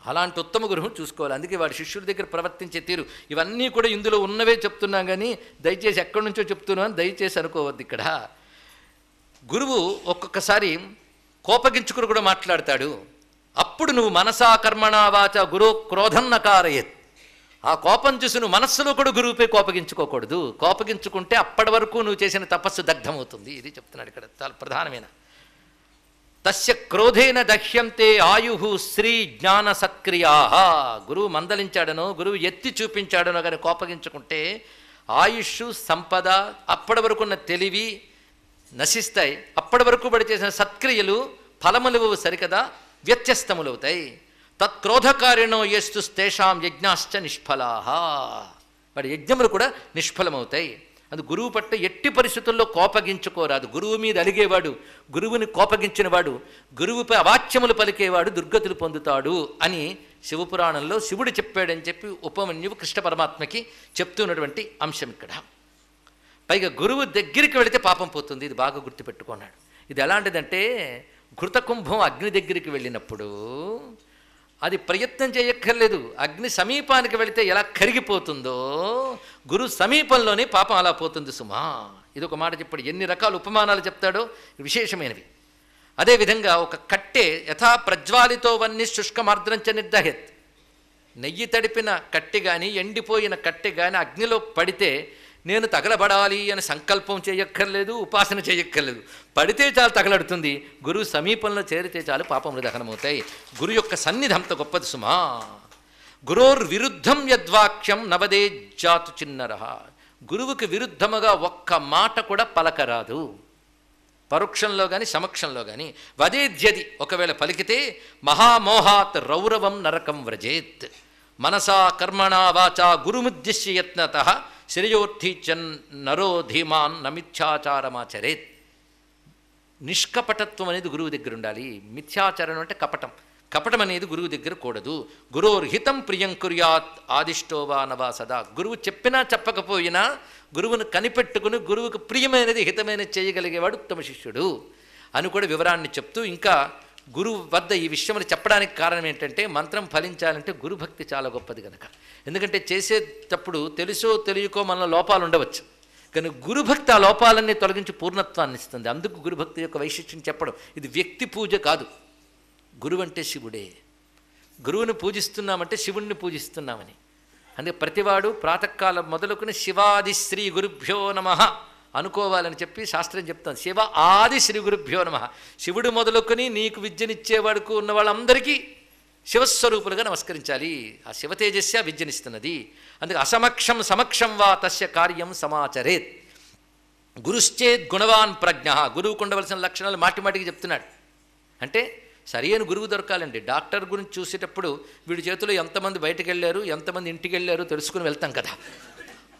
అలాంటి ఉత్తమ గురువు చూసుకోవాలి. అందుకే వాడి శిష్యుల దగ్గర ప్రవర్తించే తీరు ఇవన్నీ కూడా ఇందులో ఉన్నవే చెప్తున్నాం, కానీ దయచేసి ఎక్కడి నుంచో చెప్తున్నాను దయచేసి అనుకోవద్దు. ఇక్కడ గురువు ఒక్కొక్కసారి కోపగించుకుని కూడా మాట్లాడతాడు. అప్పుడు నువ్వు మనసా కర్మణా వాచ గురు క్రోధం నకారయత్. ఆ కోపం చూసి నువ్వు మనస్సులో కూడా గురువుపై కోపగించుకోకూడదు. కోపగించుకుంటే అప్పటి వరకు నువ్వు చేసిన తపస్సు దగ్ధమవుతుంది. ఇది చెప్తున్నాడు ఇక్కడ, చాలా ప్రధానమైన. తస్య క్రోధేన దహ్యంతే ఆయు శ్రీ జ్ఞాన సత్క్రియా. గురువు మందలించాడనో గురువు ఎత్తి చూపించాడనో కానీ కోపగించుకుంటే ఆయుష్ సంపద అప్పటి వరకున్న తెలివి నశిస్తాయి. అప్పటి వరకు బడి చేసిన సత్క్రియలు ఫలములు సరికదా వ్యత్యస్తములవుతాయి. తత్క్రోధకారిణో యేస్తు తేషాం యజ్ఞాశ్చ నిష్ఫలాహ. వాడి యజ్ఞములు కూడా నిష్ఫలమవుతాయి. అది గురువు పట్ల ఎట్టి పరిస్థితుల్లో కోపగించుకోరాదు. గురువు మీద అలిగేవాడు, గురువుని కోపగించినవాడు, గురువుపై అవాచ్యములు పలికేవాడు దుర్గతులు పొందుతాడు అని శివపురాణంలో శివుడు చెప్పాడని చెప్పి ఉపమన్యువు కృష్ణ పరమాత్మకి చెప్తున్నటువంటి అంశం ఇక్కడ. పైగా గురువు దగ్గరికి వెళితే పాపం పోతుంది, ఇది బాగా గుర్తుపెట్టుకున్నాడు. ఇది ఎలాంటిదంటే ఘృతకుంభం అగ్ని దగ్గరికి వెళ్ళినప్పుడు అది ప్రయత్నం చేయక్కర్లేదు. అగ్ని సమీపానికి వెళితే ఎలా కరిగిపోతుందో గురు సమీపంలోనే పాపం అలా పోతుంది సుమా. ఇది ఒక మాట చెప్పాడు. ఎన్ని రకాల ఉపమానాలు చెప్తాడో విశేషమైనవి. అదేవిధంగా ఒక కట్టె యథా ప్రజ్వాలితో వన్ని శుష్కమార్ద్రంచ నిర్దహెత్. నెయ్యి తడిపిన కట్టె కానీ ఎండిపోయిన కట్టె కానీ అగ్నిలో పడితే నేను తగలబడాలి అని సంకల్పం చేయక్కర్లేదు, ఉపాసన చేయక్కర్లేదు, పడితే చాలు తగలడుతుంది. గురువు సమీపంలో చేరితే చాలు పాపములు దహనమవుతాయి. గురు యొక్క సన్నిధి అంత గొప్పది సుమా. గురోర్విరుద్ధం యద్వాక్యం నవదే జాతు చిన్నరహ. గురువుకి విరుద్ధముగా ఒక్క మాట కూడా పలకరాదు, పరోక్షంలో కానీ సమక్షంలో కానీ. వదేద్యది ఒకవేళ పలికితే మహామోహాత్ రౌరవం నరకం వ్రజేత్. మనసా కర్మణా వాచా గురుముద్దిశ్య యత్నతః శ్రేయోర్థిచన్ నరో ధీమాన్ నమిథ్యాచారమాచరేత్. నిష్కపటత్వం అనేది గురువు దగ్గర ఉండాలి. మిథ్యాచరణం అంటే కపటం. కపటం అనేది గురువు దగ్గర కూడదు. గురోర్హితం ప్రియం కుర్యాత్ ఆదిష్టోవా నవా సదా. గురువు చెప్పినా చెప్పకపోయినా గురువును కనిపెట్టుకుని గురువుకు ప్రియమైనది హితమైనది చేయగలిగేవాడు ఉత్తమ శిష్యుడు అని కూడా వివరాన్ని చెప్తూ, ఇంకా గురువు వద్ద ఈ విషయములు చెప్పడానికి కారణం ఏంటంటే మంత్రం ఫలించాలంటే గురుభక్తి చాలా గొప్పది కనుక. ఎందుకంటే చేసేటప్పుడు తెలుసో తెలియకో మన లోపాలు ఉండవచ్చు, కానీ గురుభక్తి ఆ లోపాలన్నీ తొలగించి పూర్ణత్వాన్ని ఇస్తుంది. అందుకు గురుభక్తి యొక్క వైశిష్ట్యం చెప్పడం. ఇది వ్యక్తి పూజ కాదు. గురువు అంటే శివుడే. గురువుని పూజిస్తున్నామంటే శివుణ్ణి పూజిస్తున్నామని. అందుకే ప్రతివాడు ప్రాతకాలం మొదలుకుని శివాది శ్రీ గురుభ్యో నమః అనుకోవాలని చెప్పి శాస్త్రం చెప్తాను. శివ ఆది శ్రీ గురుభ్యో నమః. శివుడు మొదలుకొని నీకు విద్యనిచ్చేవాడుకు ఉన్న వాళ్ళందరికీ శివస్వరూపులుగా నమస్కరించాలి. ఆ శివతేజస్య విద్యనిస్తున్నది. అందుకే అసమక్షం సమక్షం వా తస్య కార్యం సమాచరేత్. గురుశ్చేద్ గుణవాన్ ప్రజ్ఞ. గురువుకు ఉండవలసిన లక్షణాలు మాటిమాటికి చెప్తున్నాడు. అంటే సరైన గురువు దొరకాలండి. డాక్టర్ గురించి చూసేటప్పుడు వీడి చేతిలో ఎంతమంది బయటకు వెళ్ళారు, ఎంతమంది ఇంటికి వెళ్ళారు తెలుసుకుని వెళ్తాం కదా.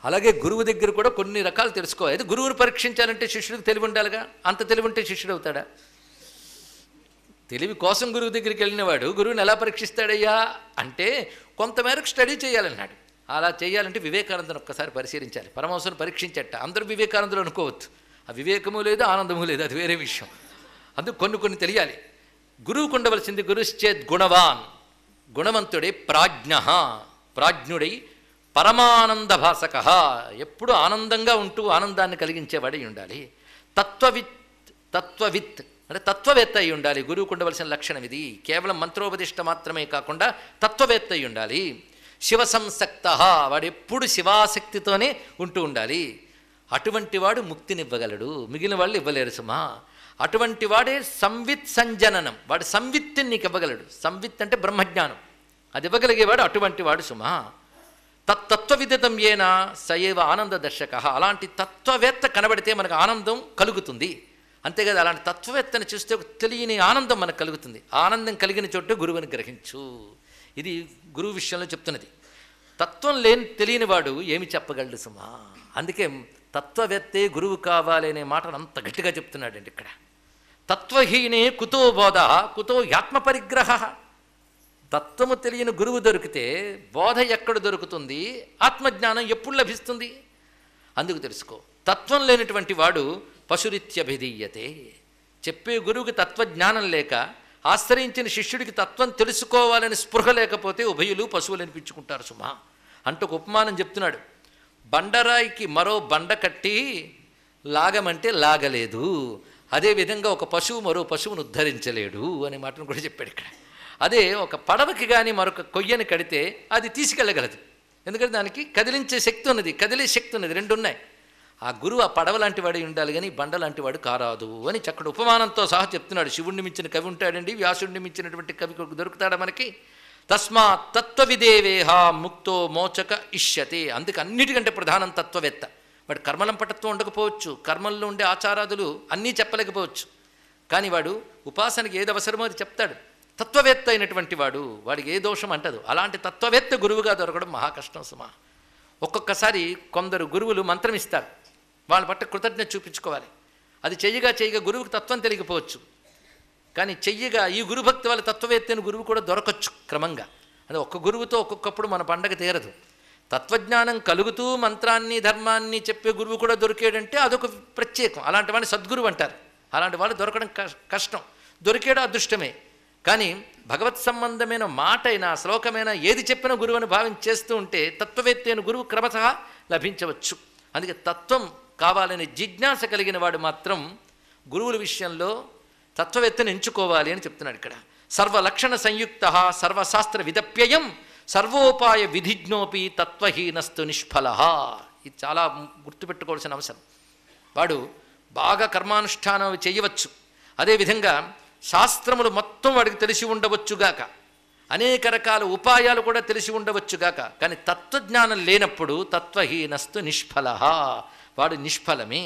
అలాగే గురువు దగ్గర కూడా కొన్ని రకాలు తెలుసుకోవాలి. అయితే గురువుని పరీక్షించాలంటే శిష్యుడికి తెలివి ఉండాలిగా. అంత తెలివి ఉంటే శిష్యుడు అవుతాడా? తెలివి కోసం గురువు దగ్గరికి వెళ్ళినవాడు గురువుని ఎలా పరీక్షిస్తాడయ్యా అంటే కొంతమేరకు స్టడీ చేయాలన్నాడు. అలా చేయాలంటే వివేకానందను ఒక్కసారి పరిశీలించాలి. పరమహంసను పరీక్షించట. అందరూ వివేకానందులు అనుకోవచ్చు. ఆ వివేకము లేదు, ఆనందము లేదు, అది వేరే విషయం. అందుకు కొన్ని తెలియాలి. గురువుకు ఉండవలసింది గురుశ్చేద్ గుణవాన్. గుణవంతుడై ప్రాజ్ఞ, ప్రాజ్ఞుడై పరమానంద భాసక, ఎప్పుడు ఆనందంగా ఉంటూ ఆనందాన్ని కలిగించేవాడై ఉండాలి. తత్వవిత్ అంటే తత్వవేత్త అయి ఉండాలి. గురువుకు ఉండవలసిన లక్షణం ఇది. కేవలం మంత్రోపదిష్ట మాత్రమే కాకుండా తత్వవేత్త అయి ఉండాలి. శివసంసక్త, వాడు ఎప్పుడు శివాసక్తితోనే ఉంటూ ఉండాలి. అటువంటి వాడు ముక్తినివ్వగలడు, మిగిలిన వాళ్ళు ఇవ్వలేరు సుమా. అటువంటి వాడే సంవిత్ సంజననం. వాడు సంవిత్తుని నీకు ఇవ్వగలడు. సంవిత్ అంటే బ్రహ్మజ్ఞానం, అది ఇవ్వగలిగేవాడు అటువంటి వాడు సుమా. తత్వవిదితం ఏనా సయేవ ఆనంద దర్శక. అలాంటి తత్వవేత్త కనబడితే మనకు ఆనందం కలుగుతుంది. అంతేకాదు, అలాంటి తత్వవేత్తని చూస్తే ఒక తెలియని ఆనందం మనకు కలుగుతుంది. ఆనందం కలిగిన చోటే గురువుని గ్రహించు. ఇది గురువు విషయంలో చెప్తున్నది. తత్వం తెలియనివాడు ఏమి చెప్పగలడు సుమా. అందుకే తత్వవేత్తే గురువు కావాలి అనే మాటను అంత గట్టిగా చెప్తున్నాడండి ఇక్కడ. తత్వహీనే కుతో బోధ కుతో ఆత్మపరిగ్రహ. తత్వము తెలియని గురువు దొరికితే బోధ ఎక్కడ దొరుకుతుంది, ఆత్మజ్ఞానం ఎప్పుడు లభిస్తుంది? అందుకు తెలుసుకో, తత్వం లేనటువంటి వాడు పశురిత్యభిధీయతే. చెప్పే గురువుకి తత్వజ్ఞానం లేక ఆశ్రయించిన శిష్యుడికి తత్వం తెలుసుకోవాలని స్పృహ లేకపోతే ఉభయులు పశువులు అనిపించుకుంటారు సుమా అంటూ ఒక ఉపమానం చెప్తున్నాడు. బండరాయికి మరో బండ కట్టి లాగమంటే లాగలేదు, అదేవిధంగా ఒక పశువు మరో పశువును ఉద్ధరించలేడు అనే మాటను కూడా చెప్పాడు ఇక్కడ. అదే ఒక పడవకి కానీ మరొక కొయ్యని కడితే అది తీసుకెళ్ళగలదు, ఎందుకంటే దానికి కదిలించే శక్తి ఉన్నది, కదిలే శక్తి ఉన్నది, రెండు ఉన్నాయి. ఆ గురువు ఆ పడవ లాంటి వాడు ఉండాలి కానీ బండ లాంటి వాడు కారాదు అని చక్కటి ఉపమానంతో సహా చెప్తున్నాడు. శివుణ్ణి మించిన కవి ఉంటాడండి, వ్యాసుడిని మించినటువంటి కవి దొరుకుతాడా మనకి? తస్మాత్ తత్వవిదేవేహ ముక్తో మోచక ఇష్యతే. అందుకు అన్నిటికంటే ప్రధానం తత్వవేత్త. వాడు కర్మలంపటత్వం ఉండకపోవచ్చు, కర్మల్లో ఉండే ఆచారాదులు అన్నీ చెప్పలేకపోవచ్చు, కానీ వాడు ఉపాసనకి ఏది అవసరమో అది చెప్తాడు. తత్వవేత్త అయినటువంటి వాడికి ఏ దోషం అంటదు. అలాంటి తత్వవేత్త గురువుగా దొరకడం మహా కష్టం సుమా. ఒక్కొక్కసారి కొందరు గురువులు మంత్రం ఇస్తారు, వాళ్ళ పట్ల కృతజ్ఞత చూపించుకోవాలి. అది చెయ్యగా గురువుకి తత్వం తెలియకపోవచ్చు, కానీ చెయ్యగా ఈ గురుభక్తి వాళ్ళ తత్వవేత్తని గురువు కూడా దొరకచ్చు క్రమంగా. అది ఒక్క గురువుతో ఒక్కొక్కప్పుడు మన పండగ తీరదు. తత్వజ్ఞానం కలుగుతూ మంత్రాన్ని ధర్మాన్ని చెప్పే గురువు కూడా దొరికాడంటే అదొక ప్రత్యేకం. అలాంటి వాడిని సద్గురువు అంటారు. అలాంటి వాళ్ళు దొరకడం కష్టం, దొరికేయడం అదృష్టమే. కానీ భగవత్ సంబంధమైన మాట అయినా శ్లోకమైనా ఏది చెప్పినా గురువు అని భావించేస్తూ ఉంటే తత్వవేత్త అయిన గురువు క్రమశః లభించవచ్చు. అందుకే తత్వం కావాలనే జిజ్ఞాస కలిగిన వాడు మాత్రం గురువుల విషయంలో తత్వవేత్తను ఎంచుకోవాలి అని చెప్తున్నాడు ఇక్కడ. సర్వలక్షణ సంయుక్త సర్వశాస్త్ర విదప్యయం సర్వోపాయ విధిజ్ఞోపి తత్వహీనస్తు నిష్ఫల. ఇది చాలా గుర్తుపెట్టుకోవాల్సిన అంశం. వాడు బాగా కర్మానుష్ఠానం చేయవచ్చు, అదేవిధంగా శాస్త్రములు మొత్తం వాడికి తెలిసి ఉండవచ్చుగాక, అనేక రకాల ఉపాయాలు కూడా తెలిసి ఉండవచ్చుగాక, కానీ తత్వజ్ఞానం లేనప్పుడు తత్వహీనస్తు నిష్ఫల, వాడు నిష్ఫలమే.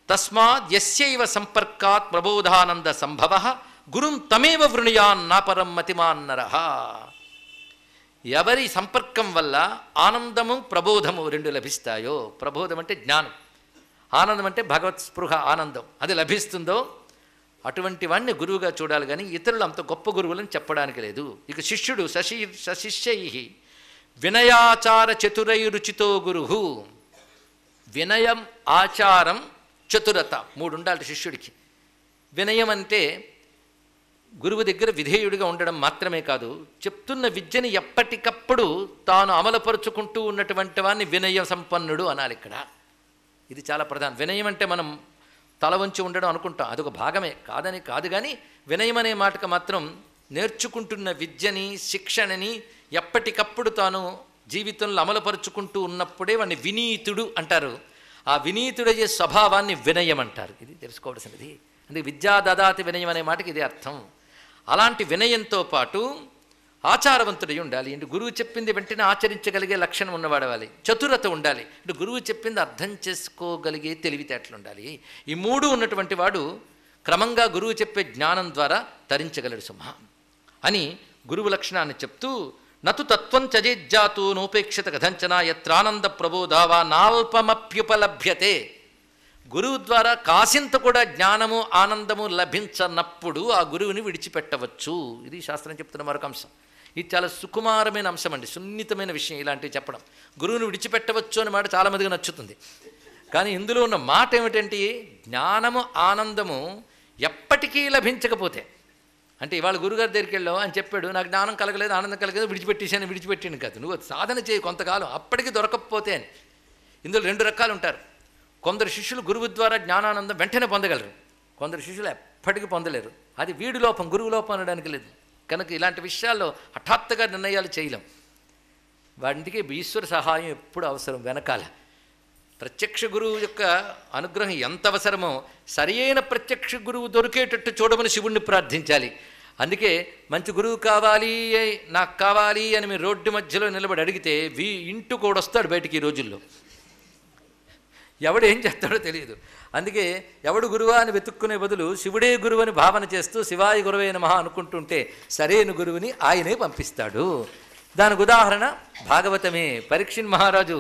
తస్మాత్ యస్యైవ సంపర్కాత్ ప్రబోధానంద సంభవ గురుం తమేవ వృణుయాన్ నాపరం మతిమాన్నరః. ఎవరి సంపర్కం వల్ల ఆనందము ప్రబోధము రెండు లభిస్తాయో, ప్రబోధం అంటే జ్ఞానం, ఆనందం అంటే భగవత్ స్పృహ ఆనందం, అది లభిస్తుందో అటువంటి వాడిని గురువుగా చూడాలి, కానీ ఇతరులు అంత గొప్ప గురువులని చెప్పడానికి లేదు. ఇక శిష్యుడు సశిష్యై వినయాచార చతురైరుచితో గురు. వినయం, ఆచారం, చతురత మూడు ఉండాలి శిష్యుడికి. వినయం అంటే గురువు దగ్గర విధేయుడిగా ఉండడం మాత్రమే కాదు, చెప్తున్న విద్యని ఎప్పటికప్పుడు తాను అమలుపరుచుకుంటూ ఉన్నటువంటి వాడిని వినయ సంపన్నుడు అనాలి ఇక్కడ. ఇది చాలా ప్రధానం. వినయం అంటే మనం తల వంచి ఉండడం అనుకుంటాం, అదొక భాగమే, కాదని కాదు, కానీ వినయం అనే మాటకు మాత్రం నేర్చుకుంటున్న విద్యని శిక్షణని ఎప్పటికప్పుడు తాను జీవితంలో అమలుపరుచుకుంటూ ఉన్నప్పుడే వాడిని వినీతుడు అంటారు. ఆ వినీతుడయ్యే స్వభావాన్ని వినయం అంటారు. ఇది తెలుసుకోవాల్సినది. అందుకే విద్యా దదాతి వినయం అనే మాటకి ఇదే అర్థం. అలాంటి వినయంతో పాటు ఆచారవంతుడై ఉండాలి. అంటే గురువు చెప్పింది వెంటనే ఆచరించగలిగే లక్షణం ఉన్నవాడవాలి. చతురత ఉండాలి, అంటే గురువు చెప్పింది అర్థం చేసుకోగలిగే తెలివితేటలు ఉండాలి. ఈ మూడు ఉన్నటువంటి వాడు క్రమంగా గురువు చెప్పే జ్ఞానం ద్వారా తరించగలడు సింహ అని గురువు లక్షణాన్ని చెప్తూ, నతు తత్వం చజేజ్జాతు నోపేక్షిత కథంచన యత్రానంద ప్రబోధావా నాల్పమప్యుపలభ్యతే. గురువు ద్వారా కాసింత కూడా జ్ఞానము ఆనందము లభించనప్పుడు ఆ గురువుని విడిచిపెట్టవచ్చు. ఇది శాస్త్రం చెప్తున్న మరొక అంశం. ఇది చాలా సుకుమారమైన అంశం అండి, సున్నితమైన విషయం ఇలాంటివి చెప్పడం. గురువుని విడిచిపెట్టవచ్చు అనే మాట చాలామందికి నచ్చుతుంది, కానీ ఇందులో ఉన్న మాట ఏమిటంటే జ్ఞానము ఆనందము ఎప్పటికీ లభించకపోతే, అంటే ఇవాళ గురుగారి దగ్గరికి వెళ్ళావు అని చెప్పాడు, నాకు జ్ఞానం కలగలేదు ఆనందం కలగలేదు విడిచిపెట్టింది కాదు, నువ్వు సాధన చేయి కొంతకాలం, అప్పటికి దొరకకపోతే అని. ఇందులో రెండు రకాలు ఉంటారు. కొందరు శిష్యులు గురువు ద్వారా జ్ఞానానందం వెంటనే పొందగలరు, కొందరు శిష్యులు ఎప్పటికీ పొందలేరు. అది వీడి లోపం, గురువు లోపం అనడానికి లేదు. కనుక ఇలాంటి విషయాల్లో హఠాత్తుగా నిర్ణయాలు చేయలేం. వాటికి ఈశ్వర సహాయం ఎప్పుడు అవసరం. వెనకాల ప్రత్యక్ష గురువు యొక్క అనుగ్రహం ఎంత అవసరమో సరియైన ప్రత్యక్ష గురువు దొరికేటట్టు చూడమని శివుణ్ణి ప్రార్థించాలి. అందుకే మంచి గురువు కావాలి, నాకు కావాలి అని మీరు రోడ్డు మధ్యలో నిలబడి అడిగితే ఇంటూ కూడా వస్తాడు బయటికి. ఈ రోజుల్లో ఎవడు ఏం చేస్తాడో తెలియదు. అందుకే ఎవడు గురువా అని వెతుక్కునే బదులు శివుడే గురువు అని భావన చేస్తూ శివాయ గురువే నమః అనుకుంటుంటే సరైన గురువుని ఆయనే పంపిస్తాడు. దానికి ఉదాహరణ భాగవతమే. పరీక్షిత్ మహారాజు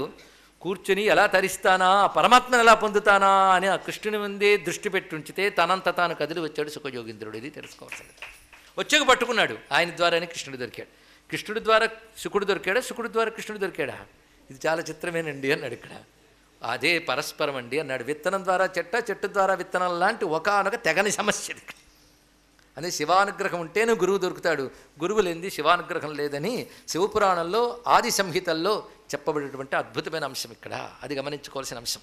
కూర్చుని ఎలా తరిస్తానా, పరమాత్మను ఎలా పొందుతానా అని ఆ కృష్ణుని ముందే దృష్టి పెట్టి ఉంచితే తనంత తాను కదిలి వచ్చాడు సుఖయోగీంద్రుడు. ఇది తెలుసుకోవాల్సింది. వచ్చాక పట్టుకున్నాడు, ఆయన ద్వారానే కృష్ణుడు దొరికాడు. కృష్ణుడి ద్వారా శుకుడు దొరికాడా, శుకుడు ద్వారా కృష్ణుడు దొరికాడా? ఇది చాలా చిత్రమేనండి అన్నాడు. ఇక్కడ అదే పరస్పరం అండి అన్నాడు. విత్తనం ద్వారా చెట్ట, చెట్టు ద్వారా విత్తనం లాంటి ఒకానొక తెగని సమస్య ఇది. అదే శివానుగ్రహం ఉంటేనే గురువు దొరుకుతాడు, గురువు లేనిది శివానుగ్రహం లేదని శివపురాణంలో ఆది సంహితల్లో చెప్పబడేటువంటి అద్భుతమైన అంశం ఇక్కడ. అది గమనించుకోవాల్సిన అంశం.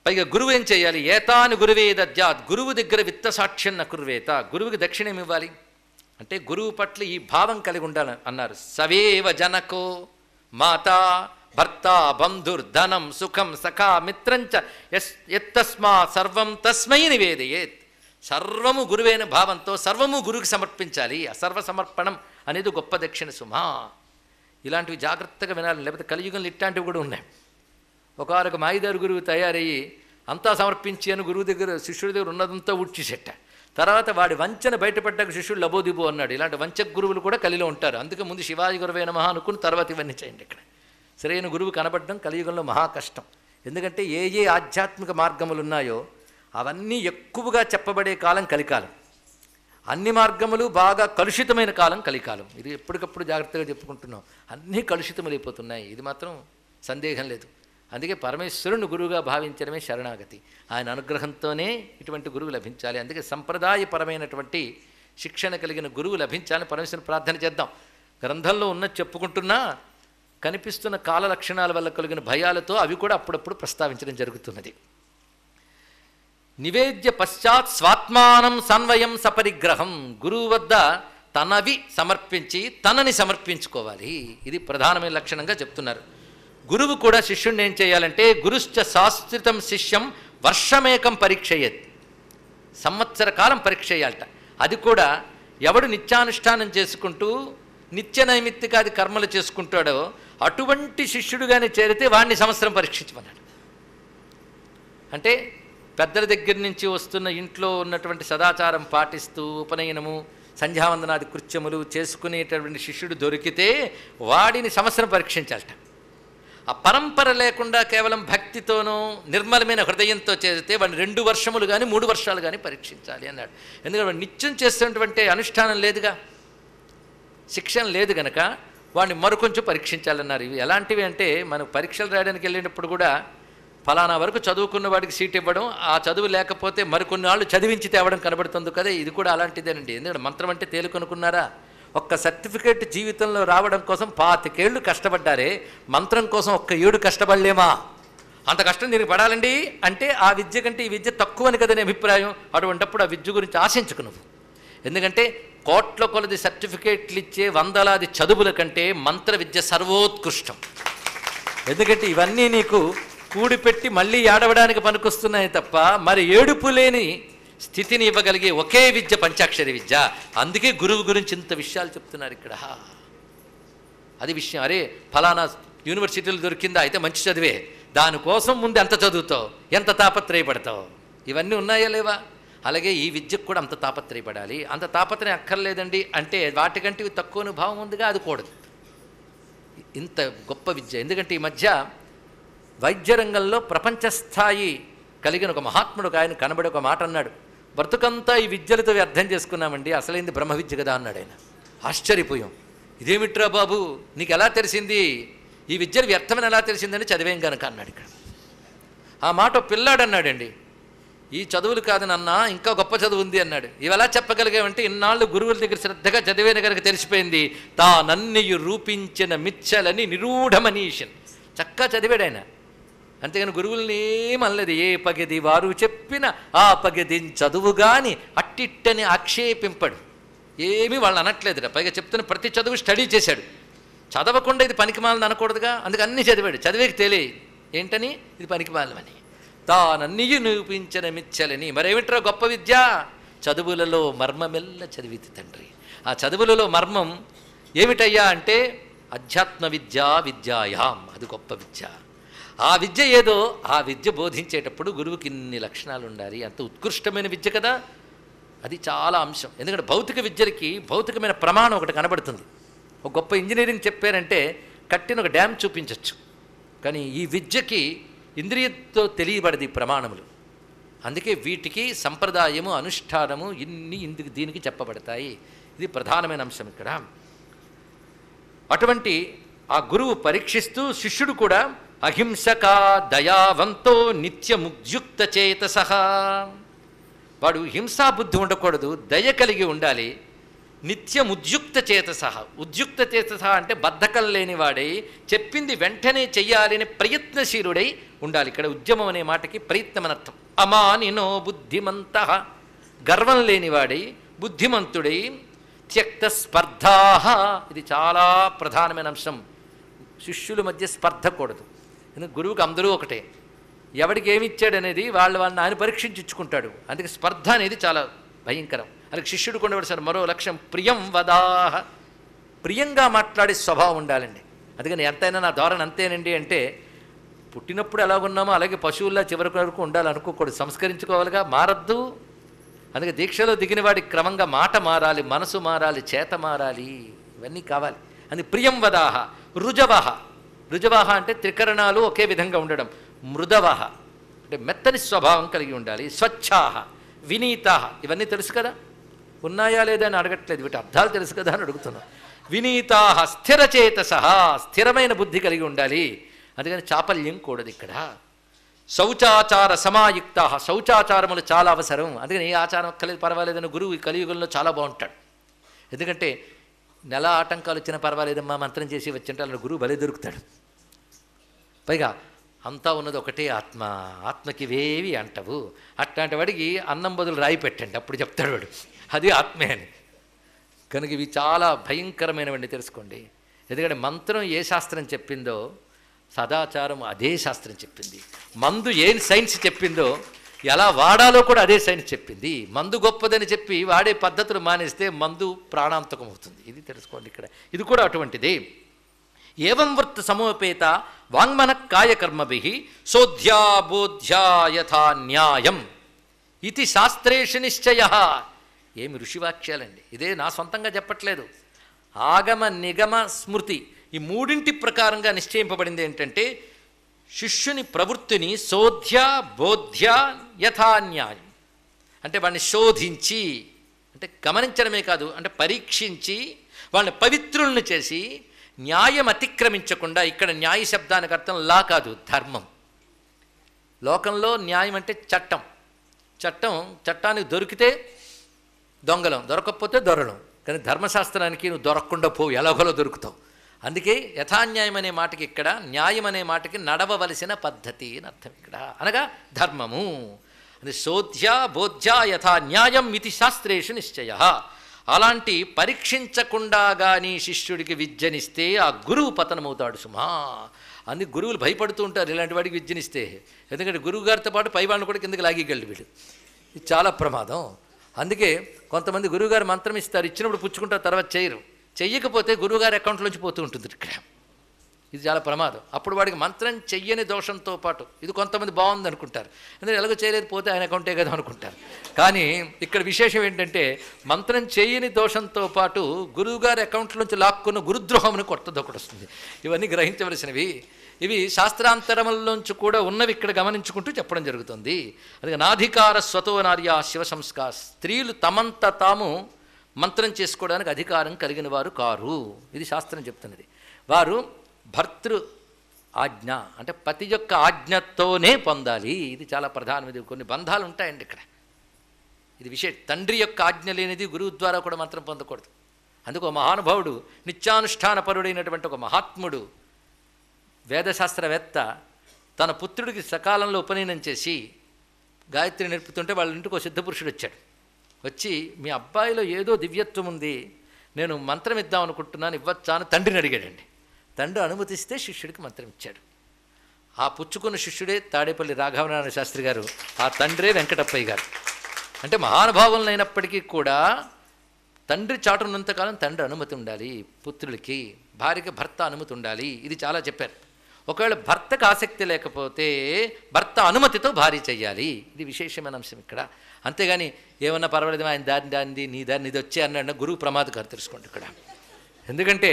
పైగా గురువు ఏం చేయాలి? ఏతాని గురువే దద్యాత్, గురువు దగ్గర విత్త సాక్ష్యం నకుర్వేత. గురువుకి దక్షిణ ఏమి ఇవ్వాలి అంటే గురువు పట్ల ఈ భావం కలిగి ఉండాలి అన్నారు. సవేవ జనకో మాత భర్త బంధుర్ధనం సుఖం సఖా మిత్రంచ ఎత్తస్మా సర్వం తస్మై నివేదయేత్. సర్వము గురువైన భావంతో సర్వము గురువుకి సమర్పించాలి. అసర్వ సమర్పణం అనేది గొప్ప దక్షిణ సుమా. ఇలాంటివి జాగ్రత్తగా వినాలి, లేకపోతే కలియుగంలో ఇట్లాంటివి కూడా ఉన్నాయి. ఒకవారొక మాయిదారు గురువు తయారయ్యి అంతా సమర్పించి అని గురువు దగ్గర శిష్యుడి దగ్గర ఉన్నదంతా ఊడ్చేసెట్ట. తర్వాత వాడి వంచన బయటపడ్డాక శిష్యుడు లబోదిబో అన్నాడు. ఇలాంటి వంచక గురువులు కూడా కలిలో ఉంటారు. అందుకే ముందు శివాజీ గురువే నమః అనుకుని తర్వాత ఇవన్నీ చేయండి. ఇక్కడ సరైన గురువు కనబడడం కలియుగంలో మహా కష్టం. ఎందుకంటే ఏ ఏ ఆధ్యాత్మిక మార్గములు ఉన్నాయో అవన్నీ ఎక్కువగా చెప్పబడే కాలం కలికాలం. అన్ని మార్గములు బాగా కలుషితమైన కాలం కలికాలం. ఇది ఎప్పటికప్పుడు జాగ్రత్తగా చెప్పుకుంటున్నాం. అన్నీ కలుషితములైపోతున్నాయి, ఇది మాత్రం సందేహం లేదు. అందుకే పరమేశ్వరుని గురువుగా భావించడమే శరణాగతి. ఆయన అనుగ్రహంతోనే ఇటువంటి గురువు లభించాలి. అందుకే సంప్రదాయపరమైనటువంటి శిక్షణ కలిగిన గురువు లభించాలని పరమేశ్వరుని ప్రార్థన చేద్దాం. గ్రంథంలో ఉన్నది చెప్పుకుంటున్నా కనిపిస్తున్న కాల లక్షణాల వల్ల కలిగిన భయాలతో అవి కూడా అప్పుడప్పుడు ప్రస్తావించడం జరుగుతున్నది. నివేద్య పశ్చాత్ స్వాత్మానం సన్వయం సపరిగ్రహం. గురువు వద్ద తనవి సమర్పించి తనని సమర్పించుకోవాలి. ఇది ప్రధానమైన లక్షణంగా చెప్తున్నారు. గురువు కూడా శిష్యుడిని ఏం చేయాలంటే గురుశ్చ శాస్త్రితం శిష్యం వర్షమేకం పరీక్షయేత్. సంవత్సర కాలం పరీక్ష చేయాలట. అది కూడా ఎవడు నిత్యానుష్ఠానం చేసుకుంటూ నిత్య నైమిత్తికాది కర్మలు చేసుకుంటాడో అటువంటి శిష్యుడుగానే చేరితే వాడిని సంవత్సరం పరీక్షించమన్నాడు. అంటే పెద్దల దగ్గర నుంచి వస్తున్న ఇంట్లో ఉన్నటువంటి సదాచారం పాటిస్తూ ఉపనయనము సంధ్యావందనాది కృత్యములు చేసుకునేటటువంటి శిష్యుడు దొరికితే వాడిని సంవత్సరం పరీక్షించాలట. ఆ పరంపర లేకుండా కేవలం భక్తితోనూ నిర్మలమైన హృదయంతో చేరితే వాడిని 2 వర్షములు కానీ 3 వర్షాలు కానీ పరీక్షించాలి అన్నాడు. ఎందుకంటే వాడు నిత్యం చేస్తున్నటువంటి అనుష్ఠానం లేదుగా, శిక్షణ లేదు గనక వాడిని మరికొంచెం పరీక్షించాలన్నారు. ఇవి ఎలాంటివి అంటే మనం పరీక్షలు రాయడానికి వెళ్ళినప్పుడు కూడా ఫలానా వరకు చదువుకున్న వాడికి సీట్ ఇవ్వడం, ఆ చదువు లేకపోతే మరికొన్ని నాళ్ళు చదివించి తేవడం కనబడుతుంది కదా. ఇది కూడా అలాంటిదేనండి. ఎందుకంటే మంత్రం అంటే తేలికనుకున్నారా? ఒక్క సర్టిఫికేట్ జీవితంలో రావడం కోసం 25 ఏళ్ళు కష్టపడ్డారే, మంత్రం కోసం ఒక్క 7 కష్టపడలేమా? అంత కష్టం దీనికి పడాలండి అంటే ఆ విద్య కంటే ఈ విద్య తక్కువని కదని అభిప్రాయం. అటువంటిప్పుడు ఆ విద్య గురించి ఆశించుకు నువ్వు. ఎందుకంటే కోట్ల కొలది సర్టిఫికేట్లు ఇచ్చే వందలాది చదువుల కంటే మంత్ర విద్య సర్వోత్కృష్టం. ఎందుకంటే ఇవన్నీ నీకు కూడిపెట్టి మళ్ళీ ఏడవడానికి పనికొస్తున్నాయి తప్ప మరి ఏడుపు లేని స్థితిని ఇవ్వగలిగే ఒకే విద్య పంచాక్షరి విద్య. అందుకే గురువు గురించి ఇంత విషయాలు చెప్తున్నారు ఇక్కడ. అది విషయం. అరే ఫలానా యూనివర్సిటీలు దొరికిందా అయితే మంచి చదివే, దానికోసం ముందు ఎంత చదువుతావు, ఎంత తాపత్రయపడతావు, ఇవన్నీ ఉన్నాయా లేవా? అలాగే ఈ విద్యకు కూడా అంత తాపత్రయపడాలి. అంత తాపత్రయం అక్కర్లేదండి అంటే వాటికంటే తక్కువ భావం ఉందిగా, అది కూడదు. ఇంత గొప్ప విద్య. ఎందుకంటే ఈ మధ్య వైద్య రంగంలో ప్రపంచ స్థాయి కలిగిన ఒక మహాత్ముడు ఆయన కనబడి ఒక మాట అన్నాడు. బ్రతుకంతా ఈ విద్యలతో అర్థం చేసుకున్నామండి, అసలైంది బ్రహ్మ విద్య కదా అన్నాడు ఆయన. ఆశ్చర్యపోయాం. ఇదేమిట్రా బాబు నీకు ఎలా తెలిసింది, ఈ విద్యలు వ్యర్థమని ఎలా తెలిసిందని చదివేం కనుక అన్నాడు. ఇక్కడ ఆ మాట పిల్లాడు అన్నాడండి. ఈ చదువులు కాదు నాన్న, ఇంకా గొప్ప చదువు ఉంది అన్నాడు. ఇవి ఎలా చెప్పగలిగామంటే ఇన్నాళ్ళు గురువుల దగ్గర శ్రద్ధగా చదివేన కనుక తెలిసిపోయింది. తానన్నయ్యు రూపించిన మిచ్చలని నిరూఢమనీషన్. చక్కగా చదివాడు ఆయన. అంతేగాని గురువుల్ని ఏమనలేదు. ఏ పగది వారు చెప్పిన ఆ పగది చదువు గాని అట్టిట్టని ఆక్షేపింపడు. ఏమీ వాళ్ళు అనట్లేదురా. పైగా చెప్తున్న ప్రతి చదువు స్టడీ చేశాడు. చదవకుండా ఇది పనికిమాలని అనకూడదుగా, అందుకు అన్నీ చదివాడు. చదివేకి తెలియ ఏంటని ఇది పనికిమాలని. తానన్నీయు నిరూపించిన మిచ్చలని. మరేమిట్రా గొప్ప విద్య? చదువులలో మర్మమెల్ల చదివితి తండ్రి. ఆ చదువులలో మర్మం ఏమిటయ్యా అంటే అధ్యాత్మ విద్యా విద్యాయాం. అది గొప్ప విద్య. ఆ విద్య ఏదో ఆ విద్య బోధించేటప్పుడు గురువుకి ఇన్ని లక్షణాలు ఉండాలి. అంత ఉత్కృష్టమైన విద్య కదా, అది చాలా అంశం. ఎందుకంటే భౌతిక విద్యలకి భౌతికమైన ప్రమాణం ఒకటి కనబడుతుంది. ఒక గొప్ప ఇంజనీరింగ్ చెప్పారంటే కట్టిన ఒక డ్యామ్ చూపించవచ్చు, కానీ ఈ విద్యకి ఇంద్రియతో తెలియబడది ప్రమాణములు. అందుకే వీటికి సంప్రదాయము అనుష్ఠానము ఇన్ని దీనికి చెప్పబడతాయి. ఇది ప్రధానమైన అంశం ఇక్కడ. అటువంటి ఆ గురువు పరీక్షిస్తూ శిష్యుడు కూడా అహింసక దయావంతో నిత్యముద్యుక్త చేతసః, వాడు హింసాబుద్ధి ఉండకూడదు, దయ కలిగి ఉండాలి. నిత్యముద్యుక్త చేతసః, ఉద్యుక్త చేతసః అంటే బద్ధకం లేనివాడై చెప్పింది వెంటనే చెయ్యాలని ప్రయత్నశీలుడై ఉండాలి. ఇక్కడ ఉద్యమం అనే మాటకి ప్రయత్నం అని అర్థం. అమానినో బుద్ధిమంతః, గర్వం లేనివాడై బుద్ధిమంతుడై. త్యక్త స్పర్ధాః, ఇది చాలా ప్రధానమైన అంశం. శిష్యుల మధ్య స్పర్ధ కూడదు. ఎందుకంటే గురువుకి అందరూ ఒకటే, ఎవడికి ఏమి ఇచ్చాడనేది వాళ్ళని ఆయన పరీక్షించుకుంటాడు. అందుకే స్పర్ధ అనేది చాలా భయంకరం. అలాగే శిష్యుడు కొండవలసిన మరో లక్ష్యం ప్రియం వదాహ, ప్రియంగా మాట్లాడే స్వభావం ఉండాలండి. అందుకని ఎంతైనా నా ధోరణి అంతేనండి అంటే పుట్టినప్పుడు ఎలాగున్నామో అలాగే పశువుల్లా చివరి వరకు ఉండాలనుకోకూడదు, సంస్కరించుకోవాలిగా, మారద్దు. అందుకే దీక్షలో దిగిన వాడికి క్రమంగా మాట మారాలి, మనసు మారాలి, చేత మారాలి, ఇవన్నీ కావాలి. అందుకే ప్రియం వదాహ. రుజవహ, రుజవహ అంటే త్రికరణాలు ఒకే విధంగా ఉండడం. మృదవహ అంటే మెత్తని స్వభావం కలిగి ఉండాలి. స్వచ్ఛాహ, వినీతాహ, ఇవన్నీ తెలుసు కదా, ఉన్నాయా లేదా అని అడగట్లేదు, వీటి అర్థాలు తెలుసు కదా అని అడుగుతున్నాం. వినీతాహ, స్థిరచేతసః, స్థిరమైన బుద్ధి కలిగి ఉండాలి. అందుకని చాపల్యం కూడదు ఇక్కడ. శౌచాచార సమాయుక్త, శౌచాచారములు చాలా అవసరం. అందుకని ఏ ఆచారం కలిగి పర్వాలేదని గురువు ఈ కలియుగంలో చాలా బాగుంటాడు. ఎందుకంటే నెల ఆటంకాలు వచ్చినా పర్వాలేదమ్మా మంత్రం చేసి వచ్చింటే అలా గురువు బలి దొరుకుతాడు. పైగా అంతా ఉన్నది ఒకటే ఆత్మ, ఆత్మకి ఇవేవి అంటవు. అట్లాంటి వాడికి అన్నం బదులు రాయి పెట్టండి, అప్పుడు చెప్తాడు వాడు అది ఆత్మే అని. కనుక ఇవి చాలా భయంకరమైనవన్నీ తెలుసుకోండి. ఎందుకంటే మంత్రం ఏ శాస్త్రం చెప్పిందో సదాచారం అదే శాస్త్రం చెప్పింది. మందు ఏ సైన్స్ చెప్పిందో ఎలా వాడాలో కూడా అదే సైన్స్ చెప్పింది. మందు గొప్పదని చెప్పి వాడే పద్ధతులు మానేస్తే మందు ప్రాణాంతకం అవుతుంది. ఇది తెలుసుకోండి ఇక్కడ. ఇది కూడా అటువంటిదే. ఏవం వృత్త సమోపేత వాంగ్మన కాయకర్మభిః సోధ్యాబోధ్యా యథా న్యాయం ఇది శాస్త్రేషు నిశ్చయః. ఏమి ఋషివాక్యాలండి, ఇదే నా సొంతంగా చెప్పట్లేదు. ఆగమ నిగమ స్మృతి ఈ మూడింటి ప్రకారంగా నిశ్చయింపబడింది ఏంటంటే శిష్యుని ప్రవృత్తిని శోధ్య బోధ్య యథాన్యాయం అంటే వాడిని శోధించి, అంటే గమనించడమే కాదు, అంటే పరీక్షించి వాళ్ళని పవిత్రులను చేసి న్యాయం అతిక్రమించకుండా. ఇక్కడ న్యాయ శబ్దానికి అర్థం లా కాదు, ధర్మం. లోకంలో న్యాయం అంటే చట్టం. చట్టానికి దొరికితే దొంగలం, దొరకకపోతే దొరలం. కానీ ధర్మశాస్త్రానికి నువ్వు దొరకకుండా పోవు, ఎలాగోలో దొరుకుతావు. అందుకే యథాన్యాయం అనే మాటకి ఇక్కడ న్యాయం అనే మాటకి నడవవలసిన పద్ధతి అని అర్థం ఇక్కడ, అనగా ధర్మము. అది శోధ్య బోధ్య యథా న్యాయం ఇది శాస్త్రేషు నిశ్చయ. అలాంటి పరీక్షించకుండా కానీ శిష్యుడికి విద్యనిస్తే ఆ గురువు పతనమవుతాడు సుమా. అందుకు గురువులు భయపడుతూ ఉంటారు ఇలాంటి వాడికి విద్యనిస్తే. ఎందుకంటే గురువు గారితో పాటు పై వాళ్ళని కూడా కిందకి లాగేయగలడు వీడు. ఇది చాలా ప్రమాదం. అందుకే కొంతమంది గురువుగారు మంత్రం ఇస్తారు, ఇచ్చినప్పుడు పుచ్చుకుంటారు, తర్వాత చేయరు. చెయ్యకపోతే గురువుగారి అకౌంట్లోంచి పోతూ ఉంటుంది ఇక్కడ. ఇది చాలా ప్రమాదం. అప్పుడు వాడికి మంత్రం చెయ్యని దోషంతో పాటు ఇది కొంతమంది బాగుంది అనుకుంటారు, ఎందుకంటే ఎలాగో చేయలేదు పోతే ఆయన అకౌంటే కదా అనుకుంటారు. కానీ ఇక్కడ విశేషం ఏంటంటే మంత్రం చెయ్యని దోషంతో పాటు గురువుగారి అకౌంట్లోంచి లాక్కున్న గురుద్రోహంని కొత్తది ఒకటి వస్తుంది. ఇవన్నీ గ్రహించవలసినవి. ఇవి శాస్త్రాంతరముల్లోంచి కూడా ఉన్నవి ఇక్కడ గమనించుకుంటూ చెప్పడం జరుగుతుంది. అందుకే నాధికార స్వతో నార్యా శివ సంస్కార, స్త్రీలు తమంత తాము మంత్రం చేసుకోవడానికి అధికారం కలిగిన వారు కారు. ఇది శాస్త్రం చెప్తున్నది. వారు భర్తృ ఆజ్ఞ అంటే పతి యొక్క ఆజ్ఞతోనే పొందాలి. ఇది చాలా ప్రధానమైనది. కొన్ని బంధాలు ఉంటాయండి ఇక్కడ. ఇది విశేషం. తండ్రి యొక్క ఆజ్ఞ లేనిది గురువు ద్వారా కూడా మంత్రం పొందకూడదు. అందుకు మహానుభావుడు నిత్యానుష్ఠానపరుడైనటువంటి ఒక మహాత్ముడు వేదశాస్త్రవేత్త తన పుత్రుడికి సకాలంలో ఉపనయనం చేసి గాయత్రి నేర్పుతుంటే వాళ్ళ ఇంటికి ఒక సిద్ధపురుషుడు వచ్చాడు. వచ్చి మీ అబ్బాయిలో ఏదో దివ్యత్వం ఉంది, నేను మంత్రం ఇద్దాం అనుకుంటున్నాను, ఇవ్వచ్చా అని తండ్రిని అడిగాడండి. తండ్రి అనుమతిస్తే శిష్యుడికి మంత్రం ఇచ్చాడు. ఆ పుచ్చుకున్న శిష్యుడే తాడేపల్లి రాఘవనారాయణ శాస్త్రి గారు, ఆ తండ్రే వెంకటప్పయ్య గారు. అంటే మహానుభావులైనప్పటికీ కూడా తండ్రి చాటున్నంతకాలం తండ్రి అనుమతి ఉండాలి పుత్రులకి, భార్యకి భర్త అనుమతి ఉండాలి. ఇది చాలా చెప్పారు. ఒకవేళ భర్తకు ఆసక్తి లేకపోతే భర్త అనుమతితో భార్య చెయ్యాలి. ఇది విశేషమైన అంశం ఇక్కడ. అంతేగాని ఏమన్నా పర్వాలేదు ఆయన దారిని నీ దారిని ఇది వచ్చే అన్న గురువు ప్రమాదకారు తెలుసుకోండి ఇక్కడ. ఎందుకంటే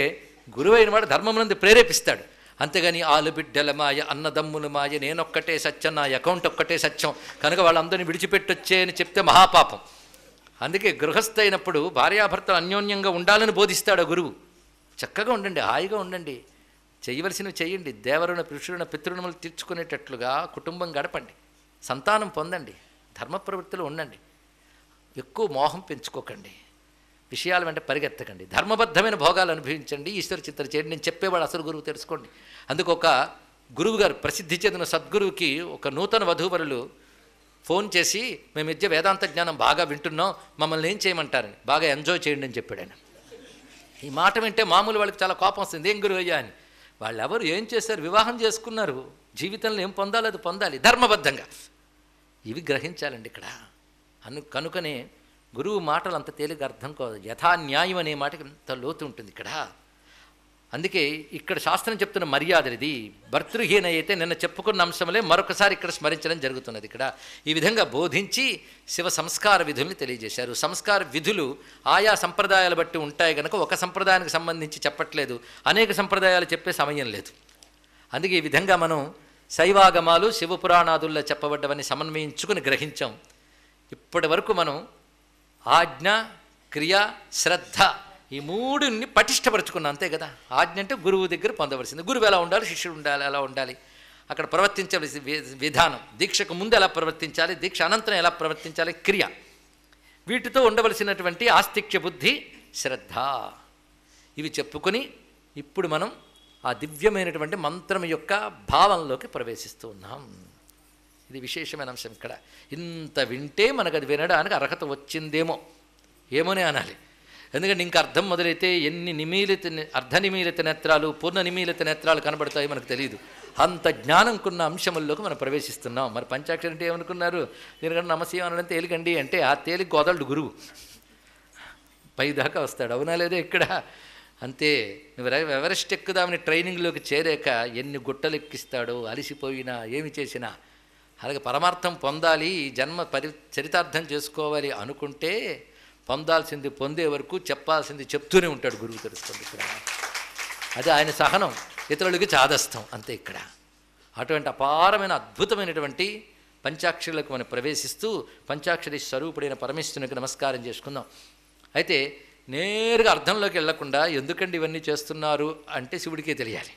గురువు అయిన వాడు ధర్మమునందు ప్రేరేపిస్తాడు. అంతేగాని ఆలుబిడ్డల మాయ, అన్నదమ్ముల మాయ, నేనొక్కటే సత్యం, నా అకౌంట్ ఒక్కటే సత్యం కనుక వాళ్ళందరినీ విడిచిపెట్టొచ్చే అని చెప్తే మహాపాపం. అందుకే గృహస్థ అయినప్పుడు భార్యాభర్తలు అన్యోన్యంగా ఉండాలని బోధిస్తాడు ఆ గురువు. చక్కగా ఉండండి, హాయిగా ఉండండి, చేయవలసినవి చేయండి, దేవరుణ పురుషురుణ పితృణములు తీర్చుకునేటట్లుగా కుటుంబం గడపండి, సంతానం పొందండి, ధర్మ ప్రవృత్తిలో ఉండండి, ఎక్కువ మోహం పెంచుకోకండి, విషయాల వెంట పరిగెత్తకండి, ధర్మబద్ధమైన భోగాలు అనుభవించండి, ఈశ్వర చిత్తం చేయండి. నేను చెప్పేవాడు అసలు గురువు తెలుసుకోండి. అందుకు ఒక గురువు గారు, ప్రసిద్ధి చెందిన సద్గురువుకి ఒక నూతన వధూవరులు ఫోన్ చేసి, మేము మధ్య వేదాంత జ్ఞానం బాగా వింటున్నాం, మమ్మల్ని ఏం చేయమంటారని, బాగా ఎంజాయ్ చేయండి అని చెప్పాడు ఆయన. ఈ మాట వింటే మామూలు వాళ్ళకి చాలా కోపం వస్తుంది, ఏం గురువు అయ్యా అని. వాళ్ళు ఎవరు ఏం చేశారు, వివాహం చేసుకున్నారు, జీవితంలో ఏం పొందాలో అది పొందాలి ధర్మబద్ధంగా. ఇవి గ్రహించాలండి ఇక్కడ. కనుకనే గురువు మాటలు అంత తేలిక అర్థం కాదు. యథాన్యాయం అనే మాటకి అంత లోతు ఉంటుంది ఇక్కడ. అందుకే ఇక్కడ శాస్త్రం చెప్తున్న మర్యాద ఇది. భర్తృహీన అయితే నిన్న చెప్పుకున్న అంశంలే మరొకసారి ఇక్కడ స్మరించడం జరుగుతున్నది. ఇక్కడ ఈ విధంగా బోధించి శివ సంస్కార విధుల్ని తెలియజేశారు. సంస్కార విధులు ఆయా సంప్రదాయాలు బట్టి ఉంటాయి కనుక ఒక సంప్రదాయానికి సంబంధించి చెప్పట్లేదు, అనేక సంప్రదాయాలు చెప్పే సమయం లేదు. అందుకే ఈ విధంగా మనం శైవాగమాలు శివపురాణాదుల్లో చెప్పబడ్డవని సమన్వయించుకుని గ్రహించాం. ఇప్పటి వరకు మనం ఆజ్ఞ, క్రియ, శ్రద్ధ ఈ మూడుని పటిష్టపరుచుకున్నాం, అంతే కదా. ఆజ్ఞ అంటే గురువు దగ్గర పొందవలసింది, గురువు ఎలా ఉండాలి, శిష్యుడు ఉండాలి, ఎలా ఉండాలి, అక్కడ ప్రవర్తించవలసిన విధానం, దీక్షకు ముందు ఎలా ప్రవర్తించాలి, దీక్ష అనంతరం ఎలా ప్రవర్తించాలి, క్రియ, వీటితో ఉండవలసినటువంటి ఆస్తిక్య బుద్ధి, శ్రద్ధ, ఇవి చెప్పుకొని ఇప్పుడు మనం ఆ దివ్యమైనటువంటి మంత్రం యొక్క భావంలోకి ప్రవేశిస్తూ ఉన్నాం. ఇది విశేషమైన అంశం. ఇక్కడ ఇంత వింటే మనకు అది వినడానికి అర్హత వచ్చిందేమో, ఏమోనే అనాలి. ఎందుకంటే ఇంక అర్థం మొదలైతే ఎన్ని అర్ధనిమీలిత నేత్రాలు, పూర్ణ నిమీలిత నేత్రాలు కనబడతాయి మనకు తెలియదు. అంత జ్ఞానంకున్న అంశముల్లోకి మనం ప్రవేశిస్తున్నాం. మరి పంచాక్షరి అంటే ఏమనుకున్నారు, దీనికంటే నమస్యం అనడం తేలికండి అంటే ఆ తేలిక వదలడు గురువు, పైదాకా వస్తాడు. అవునా లేదా? ఇక్కడ అంతే. నువ్వు ఎవరెస్ట్ ఎక్కుదామని ట్రైనింగ్లోకి చేరాక ఎన్ని గుట్టలు ఎక్కిస్తాడో, అలిసిపోయినా ఏమి చేసినా. అలాగే పరమార్థం పొందాలి, జన్మ చరితార్థం చేసుకోవాలి అనుకుంటే పొందాల్సింది పొందే వరకు చెప్పాల్సింది చెప్తూనే ఉంటాడు గురువు. తెలుస్తుంది ఇక్కడ. అది ఆయన సహనం, ఇతరులకి చాదస్తం, అంతే ఇక్కడ. అటువంటి అపారమైన అద్భుతమైనటువంటి పంచాక్షరులకు మనం ప్రవేశిస్తూ పంచాక్షరి స్వరూపుడైన పరమేశ్వరునికి నమస్కారం చేసుకుందాం. అయితే నేరుగా అర్థంలోకి వెళ్లకుండా ఎందుకండి ఇవన్నీ చేస్తున్నారు అంటే శివుడికే తెలియాలి.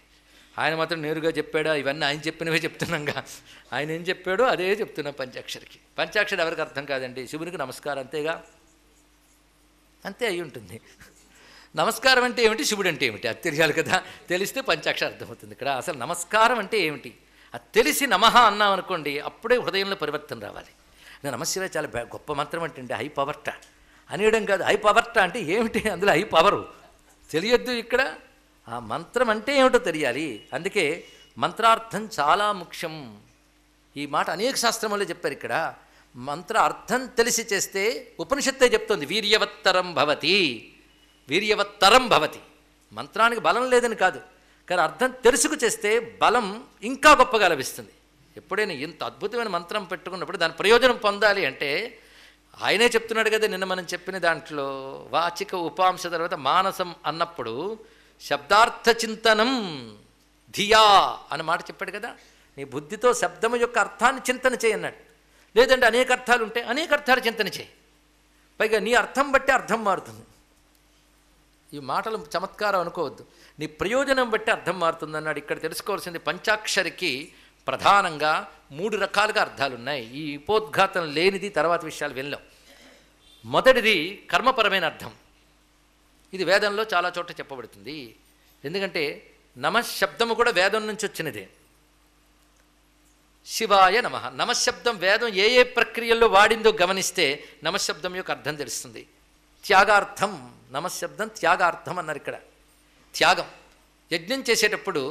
ఆయన మాత్రం నేరుగా చెప్పాడా, ఇవన్నీ ఆయన చెప్పినవే చెప్తున్నాగా. ఆయన ఏం చెప్పాడో అదే చెప్తున్నాం పంచాక్షరికి. పంచాక్షరి ఎవరికి అర్థం కాదండి, శివునికి నమస్కారం అంతేగా, అంతే అయి ఉంటుంది. నమస్కారం అంటే ఏమిటి, శివుడు అంటే ఏమిటి అది తెలియాలి కదా. తెలిస్తే పంచాక్షరి అర్థమవుతుంది. ఇక్కడ అసలు నమస్కారం అంటే ఏమిటి అది తెలిసి నమః అన్నాం అనుకోండి, అప్పుడే హృదయంలో పరివర్తన రావాలి. నమశివాయ చాలా గొప్ప మంత్రం అంటే హై పవర్ట అనేయడం కాదు. హై పవర్ట అంటే ఏమిటి, అందులో హై పవరు తెలియద్దు. ఇక్కడ ఆ మంత్రం అంటే ఏమిటో తెలియాలి. అందుకే మంత్రార్థం చాలా ముఖ్యం. ఈ మాట అనేక శాస్త్రములు చెప్పారు. ఇక్కడ మంత్ర అర్థం తెలిసి చేస్తే ఉపనిషత్తే చెప్తుంది వీర్యవత్తరం భవతి, వీర్యవత్తరం భవతి. మంత్రానికి బలం లేదని కాదు, కానీ అర్థం తెలుసుకు చేస్తే బలం ఇంకా గొప్పగా లభిస్తుంది. ఎప్పుడైనా ఇంత అద్భుతమైన మంత్రం పెట్టుకున్నప్పుడు దాని ప్రయోజనం పొందాలి అంటే ఆయనే చెప్తున్నాడు కదా. నిన్న మనం చెప్పిన దాంట్లో వాచిక ఉపాంశ తర్వాత మానసం అన్నప్పుడు శబ్దార్థ చింతనం ధియా అన్న మాట చెప్పాడు కదా. నీ బుద్ధితో శబ్దము యొక్క అర్థాన్ని చింతన చేయన్నాడు. లేదంటే అనేక అర్థాలు ఉంటే అనేక అర్థాలు చింతన చేయి. పైగా నీ అర్థం బట్టి అర్థం మారుతుంది. ఈ మాటలు చమత్కారం అనుకోవద్దు, నీ ప్రయోజనం బట్టి అర్థం మారుతుంది అన్నాడు. ఇక్కడ తెలుసుకోవాల్సింది పంచాక్షరికి ప్రధానంగా 3 రకాలుగా అర్థాలు ఉన్నాయి. ఈ ఉపోద్ఘాతం లేనిది తర్వాత విషయాలు వెళ్ళాం. మొదటిది కర్మపరమైన అర్థం. ఇది వేదంలో చాలా చోట్ల చెప్పబడుతుంది. ఎందుకంటే నమశబ్దము కూడా వేదం నుంచి వచ్చినదే. శివాయ నమః, నమశబ్దం వేదం ఏ ఏ ప్రక్రియల్లో వాడిందో గమనిస్తే నమశబ్దం యొక్క అర్థం తెలుస్తుంది. త్యాగార్థం, నమశబ్దం త్యాగార్థం అన్నారు. ఇక్కడ త్యాగం, యజ్ఞం చేసేటప్పుడు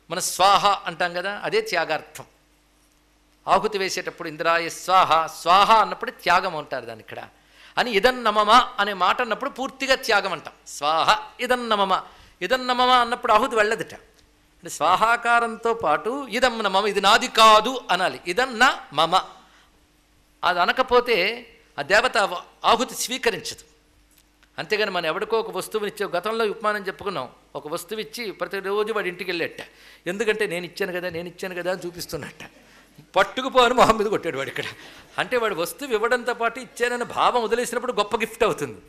మన స్వాహ అంటాం కదా, అదే త్యాగార్థం. ఆహుతి వేసేటప్పుడు ఇంద్రాయ స్వాహ, స్వాహ అన్నప్పుడు త్యాగం అంటారు దాన్ని. ఇక్కడ అని ఇదన్నమమ అనే మాట అన్నప్పుడు పూర్తిగా త్యాగం అంటాం. స్వాహ ఇదన్నమమ, ఇదన్నమమ అన్నప్పుడు ఆహుతి వెళ్ళదట. అంటే స్వాహాకారంతో పాటు ఇదన్న మమ, ఇది నాది కాదు అనాలి. ఇదన్న మమ అది అనకపోతే ఆ దేవత ఆహుతి స్వీకరించదు. అంతేగాని మనం ఎవరికో ఒక వస్తువుని ఇచ్చే, గతంలో ఉపమానం చెప్పుకున్నాం, ఒక వస్తువు ఇచ్చి ప్రతిరోజు వాడి ఇంటికి వెళ్ళేట. ఎందుకంటే నేను ఇచ్చాను కదా అని చూపిస్తున్నట్ట. పట్టుకుపోని మొహం మీద కొట్టాడు వాడు ఇక్కడ. అంటే వాడు వస్తువు ఇవ్వడంతో పాటు ఇచ్చానని భావం వదిలేసినప్పుడు గొప్ప గిఫ్ట్ అవుతుంది.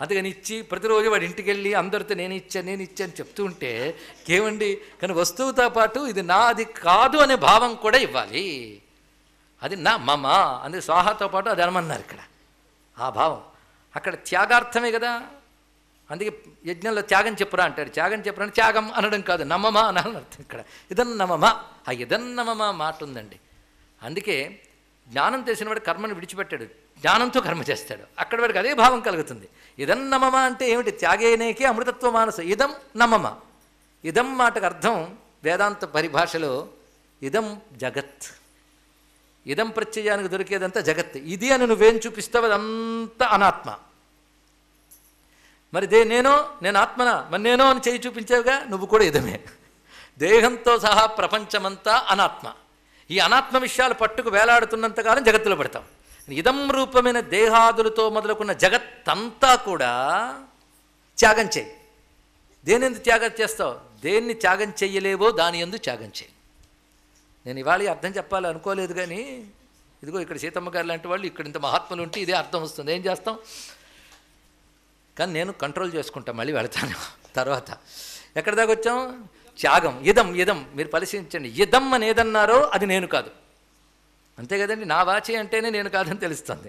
అందుకని ఇచ్చి ప్రతిరోజు వాడి ఇంటికి వెళ్ళి అందరితో నేను ఇచ్చాను చెప్తూ ఉంటే ఏమండి, కానీ వస్తువుతో పాటు ఇది నాది కాదు అనే భావం కూడా ఇవ్వాలి. అది నా మమ అందుకే స్వాహతో పాటు అది అనమన్నారు ఇక్కడ. ఆ భావం అక్కడ త్యాగార్థమే కదా. అందుకే యజ్ఞంలో త్యాగం చెప్పురా అంటాడు. త్యాగం చెప్పురా అంటే త్యాగం అనడం కాదు, నమ్మమా అనాలని అర్థం ఇక్కడ. ఇదన్నమమా, ఆ ఇదన్నమమా మాట ఉందండి. అందుకే జ్ఞానం తెలిసినవాడు కర్మను విడిచిపెట్టాడు, జ్ఞానంతో కర్మ చేస్తాడు. అక్కడ వాడికి అదే భావం కలుగుతుంది. ఇదం నమమ అంటే ఏమిటి? త్యాగేనేకే అమృతత్వ మానస. ఇదం నమమ. ఇదం మాటకు అర్థం వేదాంత పరిభాషలో ఇదం జగత్. ఇదం ప్రత్యయానికి దొరికేదంతా జగత్. ఇది అని నువ్వేం చూపిస్తావు అదంతా అనాత్మ. మరి నేను ఆత్మనా, మరి నేనో అని చేయి చూపించావుగా, నువ్వు కూడా ఇదమే. దేహంతో సహా ప్రపంచమంతా అనాత్మ. ఈ అనాత్మ విషయాలు పట్టుకు వేలాడుతున్నంతకాలం జగత్తులో పడతాం. ఇదం రూపమైన దేహాదులతో మొదలుకున్న జగత్తంతా కూడా త్యాగం చేయి. దేనిందు త్యాగం చేస్తావు? దేన్ని త్యాగం చెయ్యలేవో దాని యందు త్యాగం చేయి. నేను ఇవాళ అర్థం చెప్పాలి అనుకోలేదు, కానీ ఇదిగో ఇక్కడ సీతమ్మ గారు లాంటి వాళ్ళు ఇక్కడ ఇంత మహాత్ములు ఉంటే ఇదే అర్థం వస్తుంది. ఏం చేస్తాం? కానీ నేను కంట్రోల్ చేసుకుంటా, మళ్ళీ వెళతాను తర్వాత. ఎక్కడి దాకా వచ్చాం? త్యాగం. ఇదం మీరు పరిశీలించండి. ఇదం అని ఏదన్నారో అది నేను కాదు, అంతే కదండి. నా వాచి అంటేనే నేను కాదని తెలుస్తుంది.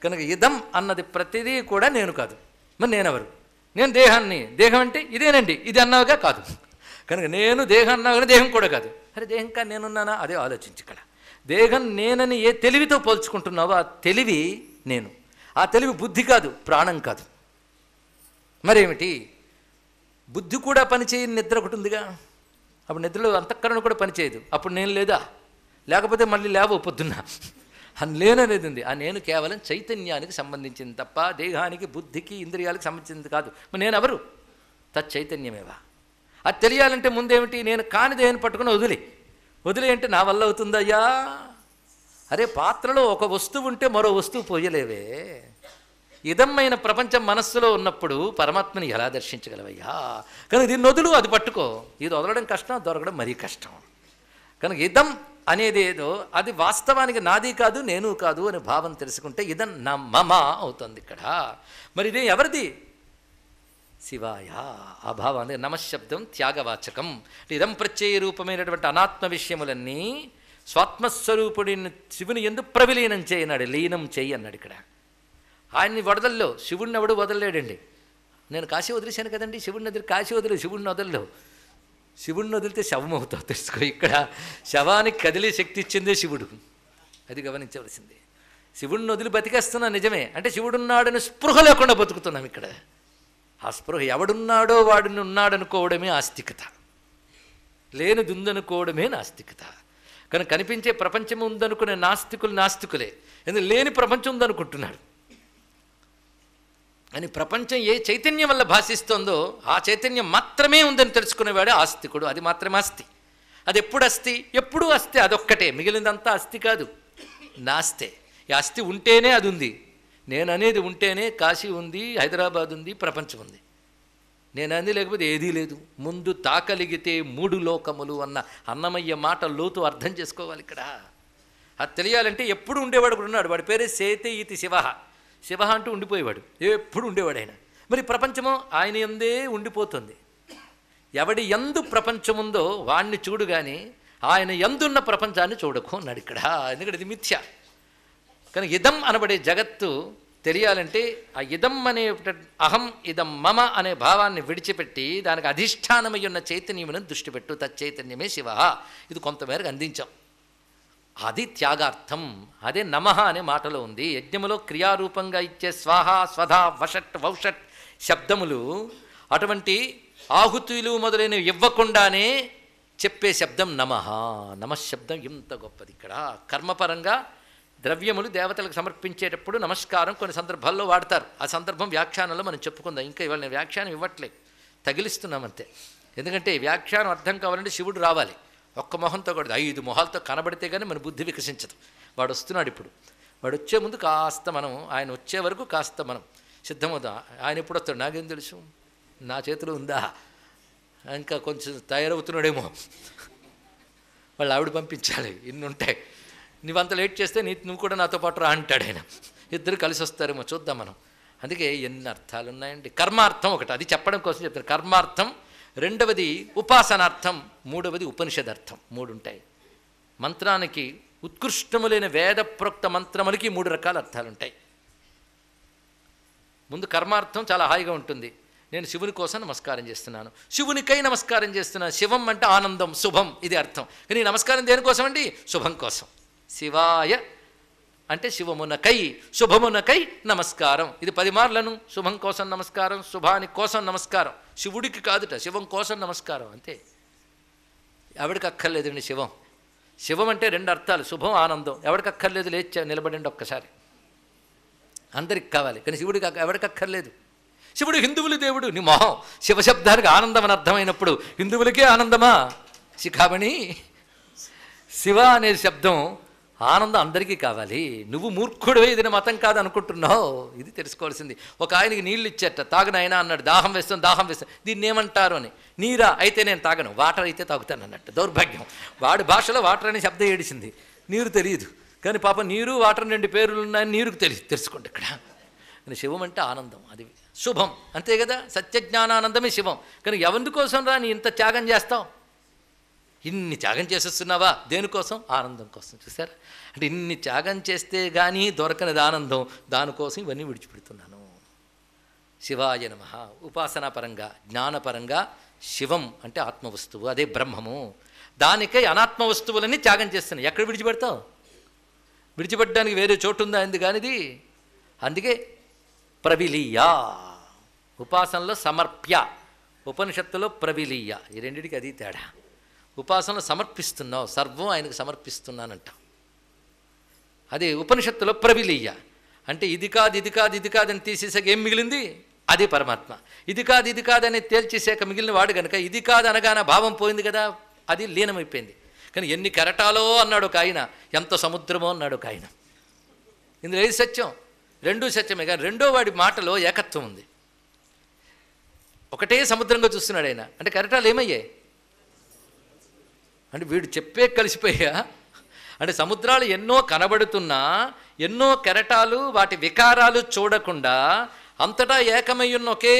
కనుక ఇదం అన్నది ప్రతిదీ కూడా నేను కాదు. మరి నేనెవరు? నేను దేహాన్ని. దేహం అంటే ఇదేనండి, ఇది అన్నావుగా, కాదు. కనుక నేను దేహం అన్నావు కానీ దేహం కూడా కాదు. అరే దేహం కానీ నేనున్నానా? అదే ఆలోచించి ఇక్కడ. దేహం నేనని ఏ తెలివితో పోల్చుకుంటున్నావో ఆ తెలివి నేను. ఆ తెలివి బుద్ధి కాదు, ప్రాణం కాదు. మరేమిటి? బుద్ధి కూడా పనిచేయని నిద్ర ఒకటి ఉందిగా. అప్పుడు నిద్రలో అంతఃకరణ కూడా పనిచేయదు. అప్పుడు నేను లేదా? లేకపోతే మళ్ళీ లేవో పొద్దున్న. ఆ నేను అనేది ఉంది. ఆ నేను కేవలం చైతన్యానికి సంబంధించింది తప్ప దేహానికి, బుద్ధికి, ఇంద్రియాలకు సంబంధించింది కాదు. మరి నేను ఎవరు? తచ్చైతన్యమేవా. అది తెలియాలంటే ముందేమిటి? నేను కాని దేహాన్ని పట్టుకుని వదిలే అంటే నా వల్ల అవుతుందయ్యా. అరే పాత్రలో ఒక వస్తువు ఉంటే మరో వస్తువు పోయలేవే. ఇదమైన ప్రపంచం మనస్సులో ఉన్నప్పుడు పరమాత్మని ఎలా దర్శించగలవయ్యా? కనుక దీన్ని వదులు, అది పట్టుకో. ఇది వదలడం కష్టం, దొరకడం మరీ కష్టం. కనుక ఇదం అనేది ఏదో అది వాస్తవానికి నాది కాదు, నేను కాదు అనే భావం తెలుసుకుంటే ఇదం నా మమ అవుతుంది ఇక్కడ. మరి ఇదే ఎవరిది? శివాయ. ఆ భావం అనేది నమశబ్దం త్యాగవాచకం. ఇదం ప్రత్యయ రూపమైనటువంటి అనాత్మ విషయములన్నీ స్వాత్మస్వరూపుడిని శివుని ఎందు ప్రవిలీనం చేయన్నాడు, లీనం చేయి అన్నాడు ఇక్కడ. ఆయన్ని వదల్లో, శివుణ్ణి ఎవడు వదలలేడండి. నేను కాశీ వదిలేశాను కదండి, శివుడిని వదిలి కాశీ వదిలే, శివుడిని వదలలేవు. శివుడిని వదిలితే శవం అవుతావు, తెలుసుకో. ఇక్కడ శవానికి కదిలే శక్తి ఇచ్చిందే శివుడు, అది గమనించవలసింది. శివుడిని వదిలి బతికేస్తున్నా నిజమే, అంటే శివుడున్నాడని స్పృహ లేకుండా బతుకుతున్నాం ఇక్కడ. ఆ స్పృహ ఎవడున్నాడో వాడిని ఉన్నాడనుకోవడమే ఆస్తికత, లేనిదుందనుకోవడమే నాస్తికత. కనుక కనిపించే ప్రపంచం ఉందనుకునే నాస్తికులే. ఎందుకు లేని ప్రపంచం ఉందనుకుంటున్నాడు. అని ప్రపంచం ఏ చైతన్యం వల్ల భాషిస్తోందో ఆ చైతన్యం మాత్రమే ఉందని తెలుసుకునేవాడే ఆస్తికుడు. అది మాత్రమే అస్థి. అది ఎప్పుడు అస్థి? ఎప్పుడూ అస్థి. అదొక్కటే, మిగిలిందంతా అస్థి కాదు, నాస్తే. ఈ అస్థి ఉంటేనే అది ఉంది. నేను అనేది ఉంటేనే కాశీ ఉంది, హైదరాబాద్ ఉంది, ప్రపంచం ఉంది. నేను అనేది లేకపోతే ఏదీ లేదు. ముందు తాకలిగితే 3 లోకములు అన్న అన్నమయ్య మాట లోతు అర్థం చేసుకోవాలి ఇక్కడ. అది తెలియాలంటే ఎప్పుడు ఉండేవాడు కూడా ఉన్నాడు. వాడి పేరే సేతే ఇతి శివ. శివ అంటూ ఉండిపోయేవాడు, ఎప్పుడు ఉండేవాడు ఆయన. మరి ప్రపంచము ఆయన యందే ఉండిపోతుంది. ఎవడి యందు ప్రపంచముందో వాణ్ణి చూడు కానీ ఆయన యందున్న ప్రపంచాన్ని చూడకు అన్నాడు ఇక్కడ. ఎందుకంటే ఇది మిథ్య. కానీ ఇదం అనబడే జగత్తు తెలియాలంటే ఆ ఇదం అనే అహం ఇదం మమ అనే భావాన్ని విడిచిపెట్టి దానికి అధిష్టానమై ఉన్న చైతన్యమును దృష్టి పెట్టు. తచ్చైతన్యమే శివ. ఇది కొంతమేరకు అందించాం. అది త్యాగార్థం. అదే నమః అనే మాటలో ఉంది. యజ్ఞములో క్రియారూపంగా ఇచ్చే స్వాహ, స్వధ, వషట్, వౌషట్ శబ్దములు అటువంటి ఆహుతులు మొదలైనవి ఇవ్వకుండానే చెప్పే శబ్దం నమః. నమశబ్దం ఎంత గొప్పది ఇక్కడ. కర్మపరంగా ద్రవ్యములు దేవతలకు సమర్పించేటప్పుడు నమస్కారం కొన్ని సందర్భాల్లో వాడతారు. ఆ సందర్భం వ్యాఖ్యానంలో మనం చెప్పుకుందాం. ఇంకా ఇవాళ నేను వ్యాఖ్యానం ఇవ్వట్లేదు, తగిలిస్తున్నామంతే. ఎందుకంటే వ్యాఖ్యానం అర్థం కావాలంటే శివుడు రావాలి. ఒక్క మొహంతో కూడా 5 మొహాలతో కనబడితే కానీ మన బుద్ధి వికసించదు. వాడు వస్తున్నాడు ఇప్పుడు. వాడు వచ్చే ముందు కాస్త మనం, ఆయన వచ్చే వరకు కాస్త మనం సిద్ధమవుతా. ఆయన ఎప్పుడు వస్తాడు నాకేం తెలుసు, నా చేతిలో ఉందా, ఇంకా కొంచెం తయారవుతున్నాడేమో, వాళ్ళు ఆవిడ పంపించాలి, ఇన్ని ఉంటాయి, నువ్వంత లేట్ చేస్తే నువ్వు కూడా నాతో పాటు రా అంటాడు ఆయన. ఇద్దరు కలిసి వస్తారేమో, చూద్దాం మనం. అందుకే ఎన్ని అర్థాలు ఉన్నాయండి. కర్మార్థం ఒకటి, అది చెప్పడం కోసం చెప్తారు. కర్మార్థం, రెండవది ఉపాసనార్థం, మూడవది ఉపనిషదర్థం. మూడు ఉంటాయి. మంత్రానికి ఉత్కృష్టములైన వేద ప్రోక్త మంత్రములకి 3 రకాల అర్థాలు ఉంటాయి. ముందు కర్మార్థం చాలా హాయిగా ఉంటుంది. నేను శివుని కోసం నమస్కారం చేస్తున్నాను, శివునికై నమస్కారం చేస్తున్నాను. శివం అంటే ఆనందం, శుభం, ఇది అర్థం. కానీ నమస్కారం దేనికోసం అండి? శుభం కోసం. శివాయ అంటే శివమునకై, శుభమునకై నమస్కారం. ఇది 10 మార్లను. శుభం కోసం నమస్కారం, శుభాని కోసం నమస్కారం. శివుడికి కాదుట, శివం కోసం నమస్కారం అంతే. ఎవడికి అక్కర్లేదండి శివం. శివం అంటే 2 అర్థాలు, శుభం, ఆనందం. ఎవడికి అక్కర్లేదు, లేచి నిలబడండి ఒక్కసారి. అందరికి కావాలి, కానీ శివుడికి ఎవరికి అక్కర్లేదు. శివుడు హిందువులు దేవుడు, నీ మొహం. శివశబ్దానికి ఆనందం అని అర్థమైనప్పుడు హిందువులకే ఆనందమా? శిఖామణి, శివ అనే శబ్దం ఆనందం అందరికీ కావాలి. నువ్వు మూర్ఖుడివే, ఇది మతం కాదు అనుకుంటున్నావు. ఇది తెలుసుకోవాల్సింది. ఒక ఆయనకి నీళ్ళు ఇచ్చేట, తాగునైనా అన్నాడు. దాహం వేస్తాను. దీన్ని ఏమంటారు అని. నీరా అయితే నేను తాగను, వాటర్ అయితే తాగుతాను అన్నట్టు. దౌర్భాగ్యం. వాడి భాషలో వాటర్ అనే శబ్దం ఏడిసింది, నీరు తెలియదు. కానీ పాప నీరు, వాటర్ 2 పేర్లు ఉన్నాయని నీరుకు తెలుసుకోండి ఇక్కడ. కానీ శివం అంటే ఆనందం, అది శుభం, అంతే కదా. సత్యజ్ఞానానందమే శివం. కానీ ఎవరికోసం రా నీ ఇంత త్యాగం చేస్తావు? ఇన్ని త్యాగం చేసేస్తున్నావా? దేనికోసం? ఆనందం కోసం. చూసారా? అంటే ఇన్ని త్యాగం చేస్తే కానీ దొరకనిది ఆనందం, దానికోసం ఇవన్నీ విడిచిపెడుతున్నాను. శివాయ నమః. ఉపాసనాపరంగా, జ్ఞానపరంగా శివం అంటే ఆత్మవస్తువు, అదే బ్రహ్మము. దానికై అనాత్మ వస్తువులని త్యాగం చేస్తున్నాయి. ఎక్కడ విడిచిపెడతావు? విడిచిపెట్టడానికి వేరే చోటు ఉందా? ఎందుకు కానిది. అందుకే ప్రవిలీయ, ఉపాసనలో సమర్ప్య, ఉపనిషత్తులో ప్రవిలీయ. ఈ రెండింటికి అది తేడా. ఉపాసనలో సమర్పిస్తున్నావు, సర్వం ఆయనకు సమర్పిస్తున్నానంట. అదే ఉపనిషత్తులో ప్రవిలీయ అంటే ఇది కాదని తీసేసాక ఏం మిగిలింది? అది పరమాత్మ. ఇది కాదని తేల్చేసాక మిగిలిన వాడు కనుక ఇది కాదు అనగానే భావం పోయింది కదా, అది లీనమైపోయింది. కానీ ఎన్ని కెరటాలో అన్నాడు ఒక ఆయన, ఎంత సముద్రమో అన్నాడు ఒక ఆయన. ఇందులో ఏది సత్యం? 2 సత్యమే. కానీ రెండో వాడి మాటలో ఏకత్వం ఉంది. ఒకటే సముద్రంగా చూస్తున్నాడు ఆయన. అంటే కెరటాలు ఏమయ్యాయి? అంటే వీడు చెప్పే కలిసిపోయా. అంటే సముద్రాలు ఎన్నో కనబడుతున్నా, ఎన్నో కెరటాలు, వాటి వికారాలు చూడకుండా అంతటా ఏకమై ఉన్న ఒకే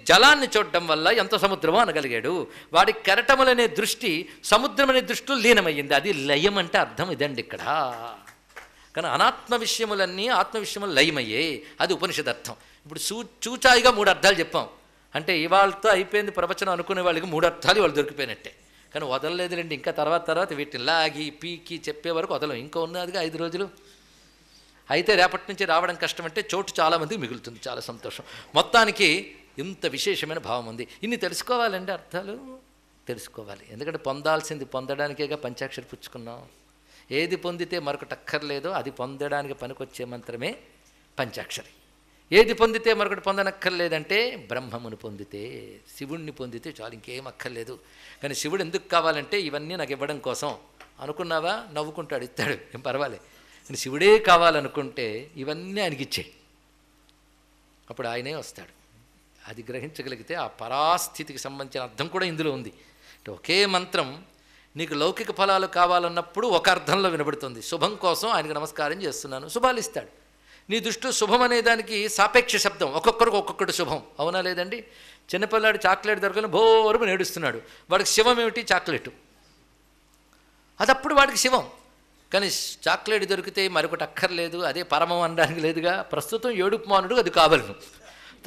జలాన్ని చూడటం వల్ల ఎంత సముద్రమో అనగలిగాడు. వాడి కెరటములనే దృష్టి సముద్రం అనే దృష్టిలో లీనమయ్యింది. అది లయం అంటే అర్థం ఇదండి ఇక్కడ. కానీ అనాత్మ విషయములన్నీ ఆత్మ విషయములు లయమయ్యే, అది ఉపనిషదర్థం. ఇప్పుడు చూచాయిగా 3 అర్థాలు చెప్పాం. అంటే ఇవాళతో అయిపోయింది ప్రవచనం అనుకునే వాళ్ళకి 3 అర్థాలు వాళ్ళు దొరికిపోయినట్టే. కానీ వదలలేదులేండి, ఇంకా తర్వాత వీటిని లాగి పీకి చెప్పే వరకు వదలం. ఇంకా ఉన్నదిగా 5 రోజులు. అయితే రేపటి నుంచి రావడం కష్టం అంటే చోటు చాలామందికి మిగులుతుంది. చాలా సంతోషం. మొత్తానికి ఇంత విశేషమైన భావం ఉంది. ఇన్ని తెలుసుకోవాలండి, అర్థాలు తెలుసుకోవాలి. ఎందుకంటే పొందాల్సింది పొందడానికేగా పంచాక్షరి పుచ్చుకున్నాం. ఏది పొందితే మరొకటి అక్కర్లేదో అది పొందడానికి పనికొచ్చే మంత్రమే పంచాక్షరి. ఏది పొందితే మరొకటి పొందనక్కర్లేదంటే బ్రహ్మమును పొందితే, శివుణ్ణి పొందితే చాలు, ఇంకేం అక్కర్లేదు. కానీ శివుడు ఎందుకు కావాలంటే ఇవన్నీ నాకు ఇవ్వడం కోసం. అనుకున్నావా? నవ్వుకుంటాడు, ఇస్తాడు, ఏం పర్వాలేదు. కానీ శివుడే కావాలనుకుంటే ఇవన్నీ ఆయనకి ఇచ్చేయి, అప్పుడు ఆయనే వస్తాడు. అది గ్రహించగలిగితే ఆ పరాస్థితికి సంబంధించిన అర్థం కూడా ఇందులో ఉంది. అంటే ఒకే మంత్రం నీకు లౌకిక ఫలాలు కావాలన్నప్పుడు ఒక అర్థంలో వినబడుతుంది. శుభం కోసం ఆయనకు నమస్కారం చేస్తున్నాను, శుభాలు ఇస్తాడు. నీ దృష్టిలో శుభం అనే దానికి సాపేక్ష శబ్దం, ఒక్కొక్కరికి ఒక్కొక్కటి శుభం, అవునా లేదండి? చిన్నపిల్లాడు చాక్లెట్ దొరకని బోరుము నేడుస్తున్నాడు, వాడికి శివం ఏమిటి? చాక్లెట్. అదప్పుడు వాడికి శివం. కానీ చాక్లెట్ దొరికితే మరొకటి అక్కర్లేదు, అదే పరమం అనడానికి లేదుగా. ప్రస్తుతం ఏడుపు మానుడు అది కావాలను,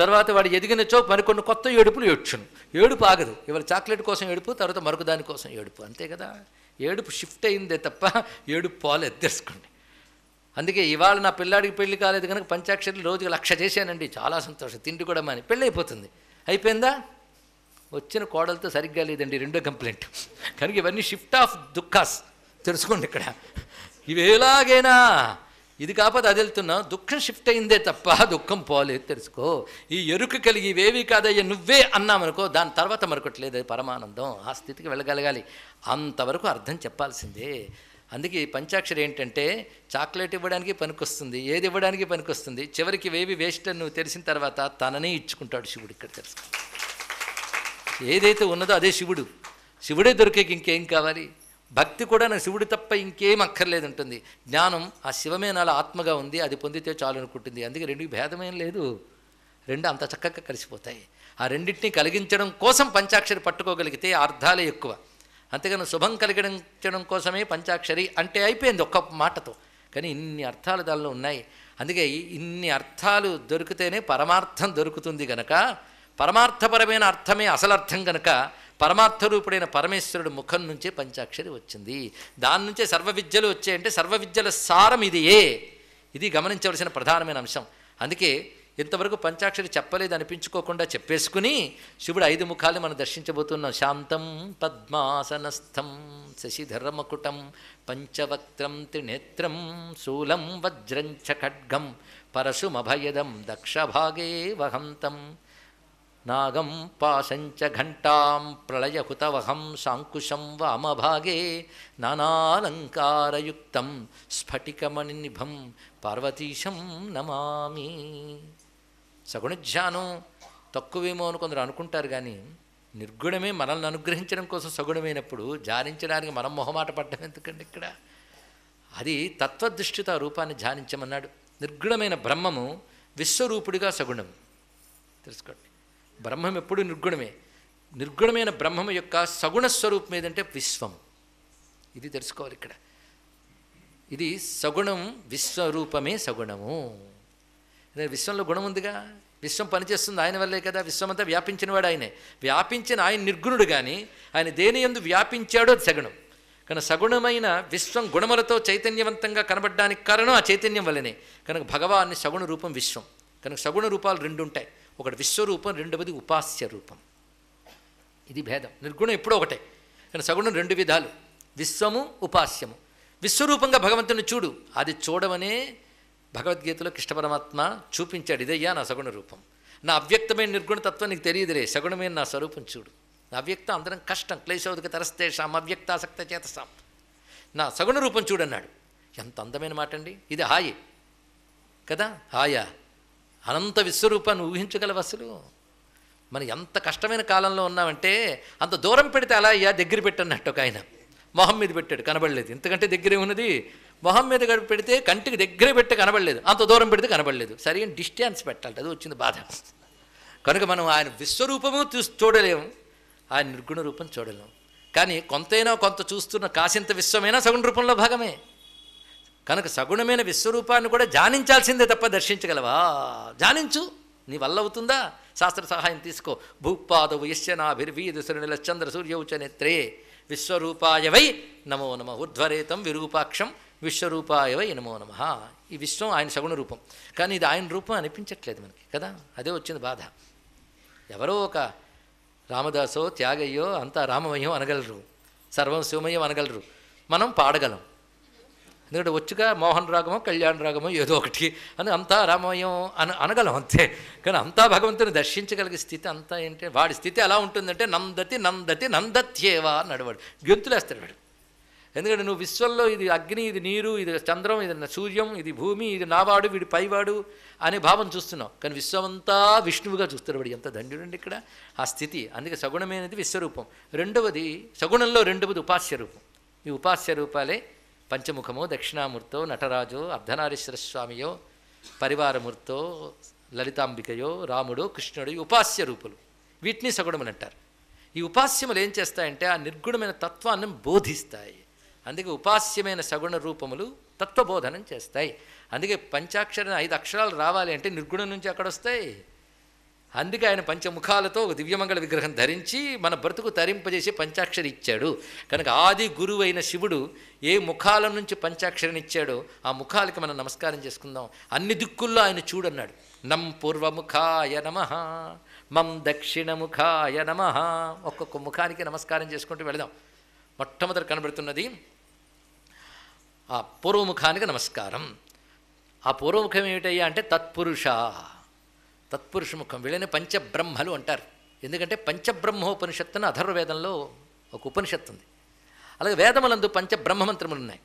తర్వాత వాడు ఎదిగినచో మరికొన్ని కొత్త ఏడుపులు ఏడ్చును. ఏడుపు ఆగదు. ఇవాళ చాక్లెట్ కోసం ఏడుపు, తర్వాత మరొక దానికోసం ఏడుపు, అంతే కదా. ఏడుపు షిఫ్ట్ అయిందే తప్ప ఏడుపు పోలేదు, తెలుసుకోండి. అందుకే ఇవాళ నా పిల్లాడికి పెళ్లి కాలేదు కనుక పంచాక్షరి రోజుకి 1,00,000 చేశానండి, చాలా సంతోషం. తిండి కూడా మాని పెళ్ళి అయిపోతుంది. అయిపోయిందా? వచ్చిన కోడలతో సరిగ్గా లేదండి, రెండో కంప్లైంట్. కనుక ఇవన్నీ షిఫ్ట్ ఆఫ్ దుఃఖాస్, తెలుసుకోండి ఇక్కడ. ఇవి ఎలాగైనా ఇది కాకపోతే అది వెళ్తున్నా, దుఃఖం షిఫ్ట్ అయిందే తప్ప దుఃఖం పోలేదు, తెలుసుకో. ఈ ఎరుక కలిగి ఇవేవి కాదయ్యా నువ్వే అన్నామనుకో, దాని తర్వాత మరొకట్లేదు, అది పరమానందం. ఆ స్థితికి వెళ్ళగలగాలి. అంతవరకు అర్థం చెప్పాల్సిందే. అందుకే పంచాక్షరి ఏంటంటే చాక్లెట్ ఇవ్వడానికి పనికొస్తుంది, ఏది ఇవ్వడానికి పనికొస్తుంది, చివరికి వేవి వేస్ట్ అని నువ్వు తెలిసిన తర్వాత తననే ఇచ్చుకుంటాడు శివుడు. ఇక్కడ తెలుసుకో, ఏదైతే ఉన్నదో అదే శివుడు. శివుడే దొరికేకి ఇంకేం కావాలి? భక్తి కూడా నాకు శివుడు తప్ప ఇంకేం అక్కర్లేదు ఉంటుంది. జ్ఞానం ఆ శివమే నాలో ఆత్మగా ఉంది, అది పొందితే చాలు అనుకుంటుంది. అందుకే రెండుకి భేదమేం లేదు, రెండు అంత చక్కగా కలిసిపోతాయి. ఆ రెండింటినీ కలిగించడం కోసం పంచాక్షరి పట్టుకోగలిగితే అర్థాలే ఎక్కువ. అంతేగాని శుభం కలిగించడం కోసమే పంచాక్షరి అంటే అయిపోయింది ఒక్క మాటతో. కానీ ఇన్ని అర్థాలు దానిలో ఉన్నాయి. అందుకే ఇన్ని అర్థాలు దొరికితేనే పరమార్థం దొరుకుతుంది గనక, పరమార్థపరమైన అర్థమే అసలు అర్థం గనక పరమార్థరూపుడైన పరమేశ్వరుడు ముఖం నుంచే పంచాక్షరి వచ్చింది. దాని నుంచే సర్వ విద్యలు వచ్చాయంటే సర్వ విద్యల సారం ఇది గమనించవలసిన ప్రధానమైన అంశం. అందుకే ఇంతవరకు పంచాక్షరి చెప్పలేదు అనిపించుకోకుండా చెప్పేసుకుని శివుడు 5 ముఖాలు మనం దర్శించబోతున్నాం. శాంతం పద్మాసనస్థం శశిధరమకుటం పంచవక్త్రం త్రినేత్రం శూలం వజ్రంచ ఖడ్గం పరశుమభయదం దక్షభాగే వహంతం నాగం పాశంచ ఘంటాం ప్రళయహుతవహం శాంకుశం వామభాగే నానాలంకారయుక్తం స్ఫటికమణినిభం పార్వతీశం నమామి. సగుణధ్యానం తక్కువేమో అని కొందరు అనుకుంటారు, కానీ నిర్గుణమే మనల్ని అనుగ్రహించడం కోసం సగుణమైనప్పుడు ధ్యానించడానికి మనం మొహమాట పడ్డం ఎందుకండి? ఇక్కడ అది తత్వదృష్టితో ఆ రూపాన్ని ధ్యానించమన్నాడు. నిర్గుణమైన బ్రహ్మము విశ్వరూపుడిగా సగుణం తెలుసుకోండి. బ్రహ్మం ఎప్పుడు నిర్గుణమే. నిర్గుణమైన బ్రహ్మము యొక్క సగుణ స్వరూపం ఏదంటే విశ్వం. ఇది తెలుసుకోవాలి ఇక్కడ. ఇది సగుణం, విశ్వరూపమే సగుణము. విశ్వంలో గుణం ఉందిగా, విశ్వం పనిచేస్తుంది ఆయన వల్లే కదా. విశ్వమంతా వ్యాపించినవాడు ఆయనే. వ్యాపించిన ఆయన నిర్గుణుడు, కానీ ఆయన దేని యందు వ్యాపించాడో అది సగుణం. కనుక సగుణమైన విశ్వం గుణములతో చైతన్యవంతంగా కనబడడానికి కారణం ఆ చైతన్యం వల్లనే. కనుక భగవాన్ని సగుణ రూపం విశ్వం. కనుక సగుణ రూపాలు 2 ఉంటాయి. ఒకటి విశ్వరూపం, రెండవది ఉపాస్య రూపం. ఇది భేదం. నిర్గుణం ఎప్పుడో ఒకటే, కానీ సగుణం 2 విధాలు, విశ్వము ఉపాస్యము. విశ్వరూపంగా భగవంతుని చూడు, అది చూడమనే భగవద్గీతలో కృష్ణ పరమాత్మ చూపించాడు. ఇదయ్యా నా సగుణ రూపం. నా అవ్యక్తమైన నిర్గుణతత్వం నీకు తెలియదులే, సగుణమైన నా స్వరూపం చూడు. నా అవ్యక్తం అందరం కష్టం, క్లేశోదక తరస్తేషాం అవ్యక్తాసక్త చేతసాం. నా సగుణ రూపం చూడన్నాడు. ఎంత అందమైన మాట అండి ఇది. హాయి కదా, హాయా. అనంత విశ్వరూపాన్ని ఊహించగలవు అసలు? మనం ఎంత కష్టమైన కాలంలో ఉన్నామంటే అంత దూరం పెడితే అలా అయ్యా దగ్గర పెట్టన్నట్టు ఒక ఆయన మొహం మీద పెట్టాడు, కనబడలేదు. ఇంతకంటే దగ్గరే ఉన్నది. మొహం మీద పెడితే కంటికి దగ్గరే పెట్టి కనబడలేదు, అంత దూరం పెడితే కనబడలేదు. సరైన డిస్టెన్స్ పెట్టాలి, అది వచ్చింది బాధ. కనుక మనం ఆయన విశ్వరూపము చూడలేము, ఆయన నిర్గుణ రూపం చూడలేము. కానీ కొంతైనా కొంత చూస్తున్న కాసింత విశ్వమైనా సగుణ రూపంలో భాగమే. కనుక సగుణమైన విశ్వరూపాన్ని కూడా ధ్యానించాల్సిందే తప్ప దర్శించగలవా? ధ్యానించు, నీ వల్ల అవుతుందా? శాస్త్ర సహాయం తీసుకో. భూపాదవు యశ్యనాభిర్వీదుసునిల చంద్ర సూర్యౌచ నేత్రే విశ్వరూపాయ వై నమో నమ ఊర్ధ్వరేతం విరూపాక్షం విశ్వరూపాయ వై నమో నమ. ఈ విశ్వం ఆయన సగుణ రూపం, కానీ ఇది ఆయన రూపం అనిపించట్లేదు మనకి కదా. అదే వచ్చింది బాధ. ఎవరో ఒక రామదాసో త్యాగయ్యో అంతా రామమయం అనగలరు, సర్వం శివమయం అనగలరు, మనం పాడగలం. ఎందుకంటే వచ్చుగా మోహన్ రాగమో కళ్యాణ రాగమో ఏదో ఒకటి అని అంతా రామమయం అనగలం అంతే. కానీ అంతా భగవంతుని దర్శించగలిగే స్థితి అంతా ఏంటి? వాడి స్థితి ఎలా ఉంటుందంటే నందతి నందతి నందత్యేవా అన్నాడు వాడు. గెంతులేస్తాడు వాడు. ఎందుకంటే నువ్వు విశ్వంలో ఇది అగ్ని, ఇది నీరు, ఇది చంద్రం, ఇది సూర్యం, ఇది భూమి, ఇది నావాడు, వీడి పైవాడు అనే భావం చూస్తున్నావు. కానీ విశ్వమంతా విష్ణువుగా చూస్తాడు వాడు. ఎంత దండ్యుడండి ఇక్కడ ఆ స్థితి. అందుకే సగుణమైనది విశ్వరూపం. రెండవది సగుణంలో రెండవది ఉపాస్య రూపం. ఈ ఉపాస్య రూపాలే పంచముఖమో, దక్షిణామూర్తో, నటరాజో, అర్ధనారీశ్వర స్వామియో, పరివారమూర్తో, లలితాంబికయో, రాముడో, కృష్ణుడు, ఈ ఉపాస్య రూపులు. వీటిని సగుణములు అంటారు. ఈ ఉపాస్యములు ఏం చేస్తాయంటే ఆ నిర్గుణమైన తత్వాన్ని బోధిస్తాయి. అందుకే ఉపాస్యమైన సగుణ రూపములు తత్వబోధనం చేస్తాయి. అందుకే పంచాక్షర 5 అక్షరాలు రావాలి అంటే నిర్గుణం నుంచి అక్కడ వస్తాయి. అందుకే ఆయన పంచముఖాలతో ఒక దివ్యమంగళ విగ్రహం ధరించి మన బ్రతుకు తరింపజేసి పంచాక్షరి ఇచ్చాడు. కనుక ఆది గురువు అయిన శివుడు ఏ ముఖాల నుంచి పంచాక్షరిని ఇచ్చాడో ఆ ముఖాలకి మనం నమస్కారం చేసుకుందాం. అన్ని దిక్కుల్లో ఆయన చూడన్నాడు. నం పూర్వముఖాయ నమః, మం దక్షిణముఖాయ నమః. ఒక్కొక్క ముఖానికి నమస్కారం చేసుకుంటూ వెళదాం. మొట్టమొదటి కనబడుతున్నది ఆ పూర్వముఖానికి నమస్కారం. ఆ పూర్వముఖం ఏమిటయ్యా అంటే తత్పురుష, తత్పురుష ముఖం. వీళ్ళని పంచబ్రహ్మలు అంటారు. ఎందుకంటే పంచబ్రహ్మోపనిషత్తు అని అథర్వవేదంలో ఒక ఉపనిషత్తు ఉంది. అలాగే వేదములందు పంచబ్రహ్మమంత్రములు ఉన్నాయి.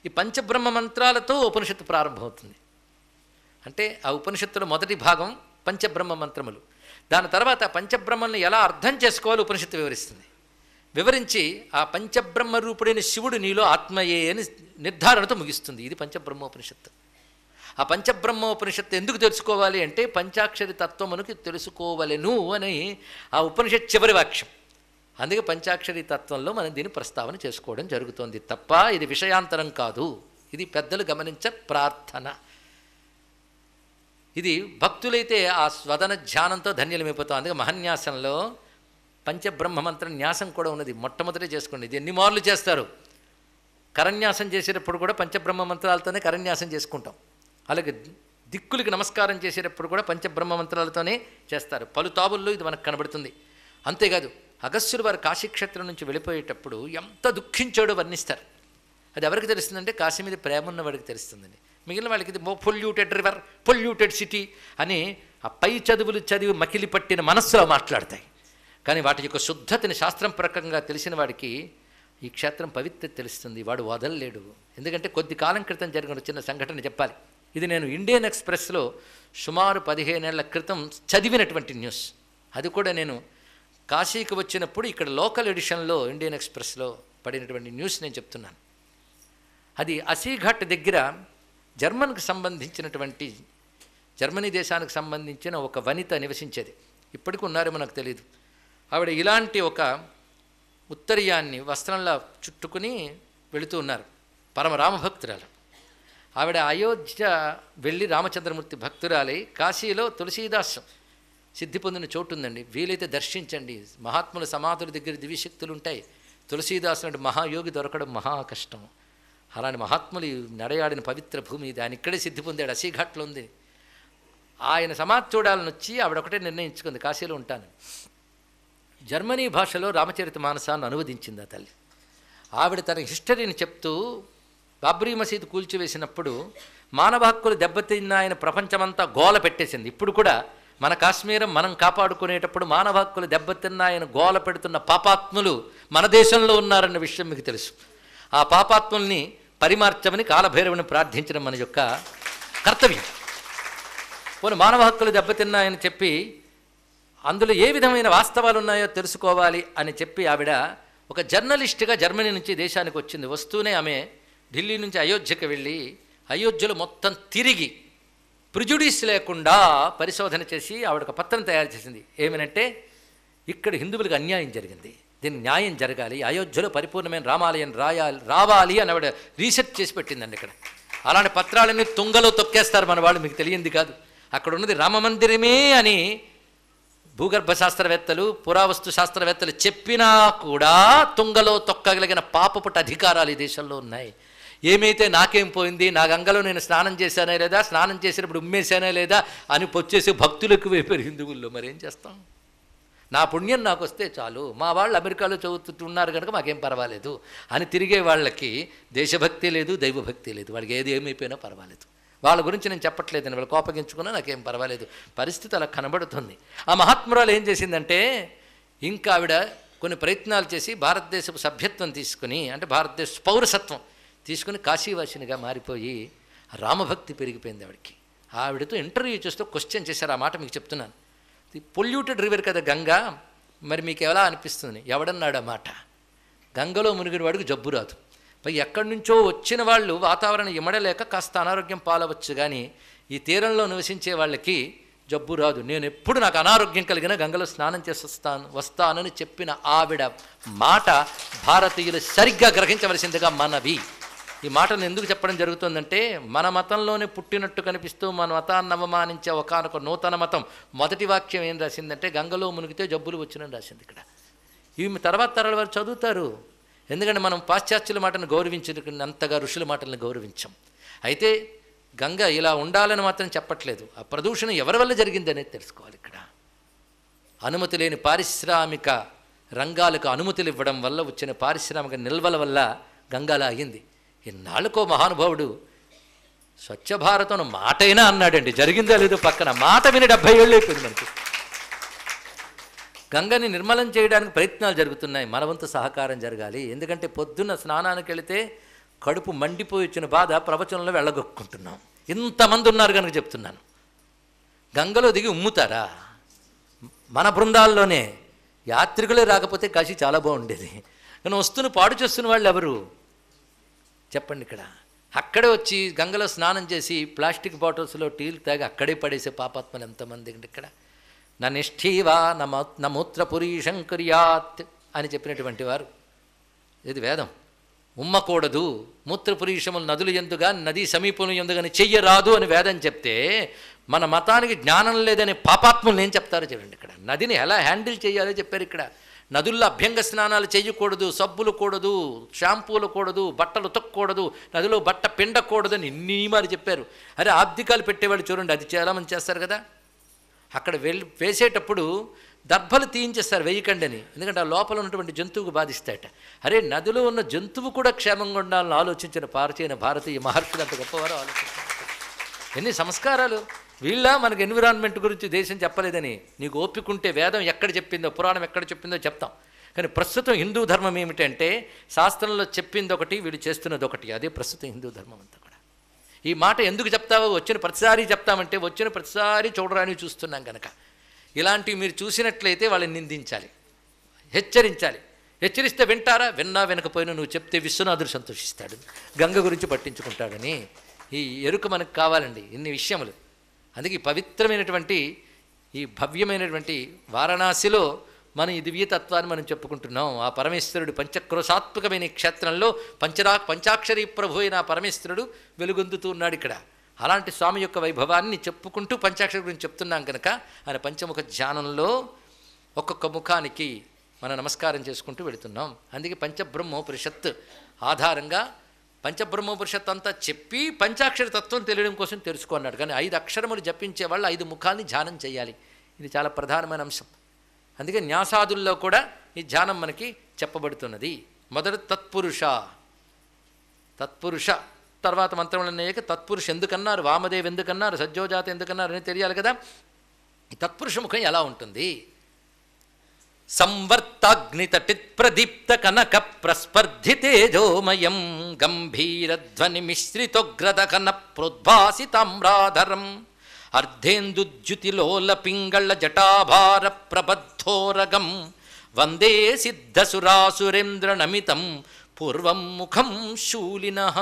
ఈ పంచబ్రహ్మ మంత్రాలతో ఉపనిషత్తు ప్రారంభమవుతుంది. అంటే ఆ ఉపనిషత్తులో మొదటి భాగం పంచబ్రహ్మ మంత్రములు. దాని తర్వాత పంచబ్రహ్మల్ని ఎలా అర్థం చేసుకోవాలో ఉపనిషత్తు వివరిస్తుంది. వివరించి ఆ పంచబ్రహ్మ రూపుడైన శివుడు నీలో ఆత్మయే అని నిర్ధారణతో ముగిస్తుంది. ఇది పంచబ్రహ్మోపనిషత్తు. ఆ పంచబ్రహ్మోపనిషత్తు ఎందుకు తెలుసుకోవాలి అంటే పంచాక్షరి తత్వమునికి తెలుసుకోవలెను అని ఆ ఉపనిషత్ చివరి వాక్యం. అందుకే పంచాక్షరి తత్వంలో మనం దీన్ని ప్రస్తావన చేసుకోవడం జరుగుతోంది తప్ప ఇది విషయాంతరం కాదు. ఇది పెద్దలు గమనించ ప్రార్థన. ఇది భక్తులైతే ఆ స్వదన ధ్యానంతో ధన్యులమైపోతాం. అందుకే మహన్యాసంలో పంచబ్రహ్మ మంత్ర న్యాసం కూడా ఉన్నది. మొట్టమొదటి చేసుకోండి. ఇది ఎన్ని మార్లు చేస్తారు. కరన్యాసం చేసేటప్పుడు కూడా పంచబ్రహ్మ మంత్రాలతోనే కరన్యాసం చేసుకుంటాం. అలాగే దిక్కులకి నమస్కారం చేసేటప్పుడు కూడా పంచబ్రహ్మ మంత్రాలతోనే చేస్తారు. పలు తాబుల్లో ఇది మనకు కనబడుతుంది. అంతేకాదు అగస్త్యులు వారు కాశీక్షేత్రం నుంచి వెళ్ళిపోయేటప్పుడు ఎంత దుఃఖించాడో వర్ణిస్తారు. అది ఎవరికి తెలుస్తుందంటే కాశీ మీద ప్రేమ ఉన్న వాడికి తెలుస్తుందండి. మిగిలిన వాళ్ళకి ఇది పొల్యూటెడ్ రివర్, పొల్యూటెడ్ సిటీ అని ఆ పై చదువులు చదివి మకిలి పట్టిన మనస్సులో మాట్లాడతాయి. కానీ వాటి యొక్క శుద్ధతని శాస్త్రం ప్రకంగా తెలిసిన వాడికి ఈ క్షేత్రం పవిత్రత తెలుస్తుంది. వాడు వదలలేడు. ఎందుకంటే కొద్ది కాలం క్రితం జరిగిన చిన్న సంఘటన చెప్పాలి. ఇది నేను ఇండియన్ ఎక్స్ప్రెస్లో సుమారు 15 ఏళ్ల క్రితం చదివినటువంటి న్యూస్. అది కూడా నేను కాశీకి వచ్చినప్పుడు ఇక్కడ లోకల్ ఎడిషన్లో ఇండియన్ ఎక్స్ప్రెస్లో పడినటువంటి న్యూస్ నేను చెప్తున్నాను. అది అసీఘాట్ దగ్గర జర్మనీ దేశానికి సంబంధించిన ఒక వనిత నివసించేది. ఇప్పటికీ ఉన్నారేమో నాకు తెలియదు. ఆవిడ ఇలాంటి ఒక ఉత్తరీయాన్ని వస్త్రంలా చుట్టుకుని వెళుతూ ఉన్నారు. పరమ రామభక్తురాలు ఆవిడ. అయోధ్య వెళ్ళి రామచంద్రమూర్తి భక్తురాలై కాశీలో తులసీదాస్ సిద్ధి పొందిన చోటు ఉందండి. వీలైతే దర్శించండి. మహాత్ముల సమాధుల దగ్గర దివ్యశక్తులు ఉంటాయి. తులసీదాస్ అంటే మహాయోగి దొరకడం మహా కష్టం. అలాంటి మహాత్ములు నడయాడిన పవిత్ర భూమి ఇది. ఆయన ఇక్కడే సిద్ధి పొందాడు. అసీఘాట్లో ఉంది. ఆయన సమాధి చూడాలని వచ్చి ఆవిడ ఒకటే నిర్ణయించుకుంది, కాశీలో ఉంటాను. జర్మనీ భాషలో రామచరిత మానసాన్ని అనువదించింది ఆ తల్లి. ఆవిడ తన హిస్టరీని చెప్తూ బాబ్రీ మసీదు కూల్చివేసినప్పుడు మానవ హక్కులు దెబ్బతిన్నాయన ప్రపంచమంతా గోల పెట్టేసింది. ఇప్పుడు కూడా మన కాశ్మీరం మనం కాపాడుకునేటప్పుడు మానవ హక్కులు దెబ్బతిన్నాయన గోల పెడుతున్న పాపాత్ములు మన దేశంలో ఉన్నారన్న విషయం మీకు తెలుసు. ఆ పాపాత్ముల్ని పరిమార్చమని కాలభైరవుని ప్రార్థించడం మన యొక్క కర్తవ్యం. పోనీ మానవ హక్కులు దెబ్బతిన్నాయని చెప్పి అందులో ఏ విధమైన వాస్తవాలు ఉన్నాయో తెలుసుకోవాలి అని చెప్పి ఆవిడ ఒక జర్నలిస్ట్గా జర్మనీ నుంచి దేశానికి వచ్చింది. వస్తూనే ఆమె ఢిల్లీ నుంచి అయోధ్యకు వెళ్ళి అయోధ్యలో మొత్తం తిరిగి ప్రిజుడిస్ లేకుండా పరిశోధన చేసి ఆవిడ ఒక పత్రం తయారు చేసింది. ఏమనంటే ఇక్కడ హిందువులకు అన్యాయం జరిగింది, దీనికి న్యాయం జరగాలి, అయోధ్యలో పరిపూర్ణమైన రామాలయం రావాలి అని ఆవిడ రీసెర్చ్ చేసి పెట్టిందండి. ఇక్కడ అలాంటి పత్రాలన్నీ తుంగలో తొక్కేస్తారు మన వాళ్ళు, మీకు తెలియంది కాదు. అక్కడ ఉన్నది రామమందిరమే అని భూగర్భ శాస్త్రవేత్తలు పురావస్తు శాస్త్రవేత్తలు చెప్పినా కూడా తుంగలో తొక్కగలిగిన పాపపుట అధికారాలు ఈ దేశంలో ఉన్నాయి. ఏమైతే నాకేం పోయింది, నా గంగలో నేను స్నానం చేశానా లేదా, స్నానం చేసినప్పుడు ఉమ్మేశానా లేదా అని పొచ్చేసి భక్తులకు వేపారు హిందువుల్లో. మరేం చేస్తాం? నా పుణ్యం నాకు వస్తే చాలు, మా వాళ్ళు అమెరికాలో చదువుతున్నారు కనుక మాకేం పర్వాలేదు అని తిరిగే వాళ్ళకి దేశభక్తి లేదు, దైవభక్తి లేదు. వాడికి ఏది ఏమైపోయినా పర్వాలేదు. వాళ్ళ గురించి నేను చెప్పట్లేదని, వాళ్ళు కోపగించుకున్నా నాకేం పర్వాలేదు. పరిస్థితి అలా కనబడుతుంది. ఆ మహాత్మురాలు ఏం చేసిందంటే ఇంకా ఆవిడ కొన్ని ప్రయత్నాలు చేసి భారతదేశపు సభ్యత్వం తీసుకుని, అంటే భారతదేశ పౌరసత్వం తీసుకుని కాశీవాసినిగా మారిపోయి రామభక్తి పెరిగిపోయింది ఆవిడకి. ఆవిడతో ఇంటర్వ్యూ చేస్తూ క్వశ్చన్ చేశారు. ఆ మాట మీకు చెప్తున్నాను. పొల్యూటెడ్ రివర్ కదా గంగా, మరి మీకు ఎలా అనిపిస్తుంది? ఎవడన్నాడు ఆ మాట? గంగలో మునిగిన వాడికి జబ్బు రాదు. పై ఎక్కడి నుంచో వచ్చిన వాళ్ళు వాతావరణం ఇమడలేక కాస్త అనారోగ్యం పాలవచ్చు, కానీ ఈ తీరంలో నివసించే వాళ్ళకి జబ్బు రాదు. నేను ఎప్పుడు నాకు అనారోగ్యం కలిగినా గంగలో స్నానం చేసి వస్తానని చెప్పిన ఆవిడ మాట భారతీయులు సరిగ్గా గ్రహించవలసిందిగా మనవి. ఈ మాటను ఎందుకు చెప్పడం జరుగుతుందంటే మన మతంలోనే పుట్టినట్టు కనిపిస్తూ మన మతాన్ని అవమానించే ఒకనొక నూతన మతం మొదటి వాక్యం ఏం రాసిందంటే గంగలో మునిగితే జబ్బులు వచ్చినని రాసింది. ఇక్కడ ఇవి తర్వాత తరాల వారు చదువుతారు. ఎందుకంటే మనం పాశ్చాత్యుల మాటను గౌరవించినంతగా ఋషుల మాటలను గౌరవించాం. అయితే గంగ ఇలా ఉండాలని మాత్రం చెప్పట్లేదు. ఆ ప్రదూషణ ఎవరి వల్ల జరిగింది అనేది తెలుసుకోవాలి. ఇక్కడ అనుమతి లేని పారిశ్రామిక రంగాలకు అనుమతులు ఇవ్వడం వల్ల వచ్చిన పారిశ్రామిక నిల్వల వల్ల గంగాలా అయ్యింది. ఇన్నాళ్ళకో మహానుభావుడు స్వచ్ఛ భారతం మాటైనా అన్నాడండి. జరిగిందా లేదో పక్కన మాట విని 70 ఏళ్ళు అయిపోయింది మనకి. గంగని నిర్మలం చేయడానికి ప్రయత్నాలు జరుగుతున్నాయి. మన వంతు సహకారం జరగాలి. ఎందుకంటే పొద్దున్న స్నానానికి వెళితే కడుపు మండిపోయి వచ్చిన బాధ ప్రవచనంలో వెళ్ళగొక్కుంటున్నాం. ఇంతమంది ఉన్నారు కనుక చెప్తున్నాను. గంగలో దిగి ఉమ్ముతారా? మన బృందాల్లోనే యాత్రికులే రాకపోతే కాశీ చాలా బాగుండేది. కానీ వస్తున్న పాడు చేస్తున్న వాళ్ళు ఎవరు చెప్పండి? ఇక్కడ అక్కడే వచ్చి గంగలో స్నానం చేసి ప్లాస్టిక్ బాటిల్స్లో టీలు తాగి అక్కడే పడేసే పాపాత్మలు ఎంతమంది అండి ఇక్కడ. నా నిష్ఠీవా నమూత్రపురీషం కుర్యాత్ అని చెప్పినటువంటి వారు. ఇది వేదం. ఉమ్మకూడదు, మూత్రపురీషములు నదులు ఎందుగా నదీ సమీపంలో ఎందుకని చెయ్యరాదు అని వేదం చెప్తే మన మతానికి జ్ఞానం లేదనే పాపాత్ములు ఏం చెప్తారో చూడండి. ఇక్కడ నదిని ఎలా హ్యాండిల్ చేయాలో చెప్పారు. ఇక్కడ నదుల్లో అభ్యంగ స్నానాలు చేయకూడదు, సబ్బులు కూడదు, షాంపూలు కూడదు, బట్టలు ఉతకూడదు, నదిలో బట్ట పిండకూడదు అని ఇన్ని నియమాలు చెప్పారు. అరే ఆబ్దికాలు పెట్టేవాళ్ళు చూడండి, అది చాలామంది చేస్తారు కదా. అక్కడ వేసేటప్పుడు దర్భలు తీయించేస్తారు వేయకండి అని, ఎందుకంటే ఆ లోపల ఉన్నటువంటి జంతువుకు బాధిస్తాయట. అరే నదిలో ఉన్న జంతువు కూడా క్షేమంగా ఉండాలని ఆలోచించిన పారచైన భారతీయ మహర్షులు అంత గొప్పవారు ఆలోచించారు. ఎన్ని సంస్కారాలు! వీళ్ళ మనకు ఎన్విరాన్మెంట్ గురించి దేశం చెప్పలేదని. నీకు ఓపికంటే వేదం ఎక్కడ చెప్పిందో, పురాణం ఎక్కడ చెప్పిందో చెప్తాం. కానీ ప్రస్తుతం హిందూ ధర్మం ఏమిటంటే శాస్త్రంలో చెప్పింది ఒకటి, వీళ్ళు చేస్తున్నది ఒకటి. అదే ప్రస్తుతం హిందూ ధర్మం అంతా కూడా. ఈ మాట ఎందుకు చెప్తావో వచ్చిన ప్రతిసారి చెప్తామంటే వచ్చిన ప్రతిసారి చూడరాని చూస్తున్నాం కనుక. ఇలాంటివి మీరు చూసినట్లయితే వాళ్ళని నిందించాలి, హెచ్చరించాలి. హెచ్చరిస్తే వింటారా? విన్నా వినకపోయినా నువ్వు చెప్తే విశ్వనాథుడు సంతోషిస్తాడు, గంగ గురించి పట్టించుకుంటాడని. ఈ ఎరుక మనకు కావాలండి, ఇన్ని విషయములు. అందుకే ఈ పవిత్రమైనటువంటి ఈ భవ్యమైనటువంటి వారణాసిలో మనం ఈ దివ్యతత్వాన్ని మనం చెప్పుకుంటున్నాం. ఆ పరమేశ్వరుడు పంచక్రోశాత్మకమైన క్షేత్రంలో పంచాక్షరీ ప్రభు అయిన ఆ పరమేశ్వరుడు వెలుగొందుతూ ఉన్నాడు ఇక్కడ. అలాంటి స్వామి యొక్క వైభవాన్ని చెప్పుకుంటూ పంచాక్షరి గురించి చెప్తున్నాం కనుక ఆయన పంచముఖ ధ్యానంలో ఒక్కొక్క ముఖానికి మనం నమస్కారం చేసుకుంటూ వెళుతున్నాం. అందుకే పంచబ్రహ్మోపనిషత్ ఆధారంగా పంచబ్రహ్మోపనిషత్ అంతా చెప్పి పంచాక్షరి తత్వం తెలియడం కోసం తెలుసుకున్నాడు. కానీ 5 అక్షరములు జపించే వాళ్ళు 5 ముఖాల్ని ధ్యానం చేయాలి. ఇది చాలా ప్రధానమైన అంశం. అందుకే న్యాసాదుల్లో కూడా ఈ ధ్యానం మనకి చెప్పబడుతున్నది. మొదట తత్పురుష తర్వాత మంత్రములు అన్నాక తత్పురుష ఎందుకన్నారు, వామదేవ్ ఎందుకన్నారు, సజ్జోజాత ఎందుకన్నారు అని తెలియాలి కదా. ఈ తత్పురుష ముఖం ఎలా ఉంటుంది? సంవర్తాగ్నితటిత్ ప్రదీప్త కనక ప్రస్పర్ధితేజోమయం గంభీరధ్వని మిశ్రితోగ్రదకన ప్రోద్భాసితామ్రాధరం అర్ధేందుజ్యుతిలోల పింగళ జటాభార ప్రబద్ధోరగం వందే సిద్ధసురాసురేంద్ర నమితం పూర్వం ముఖం శూలినః.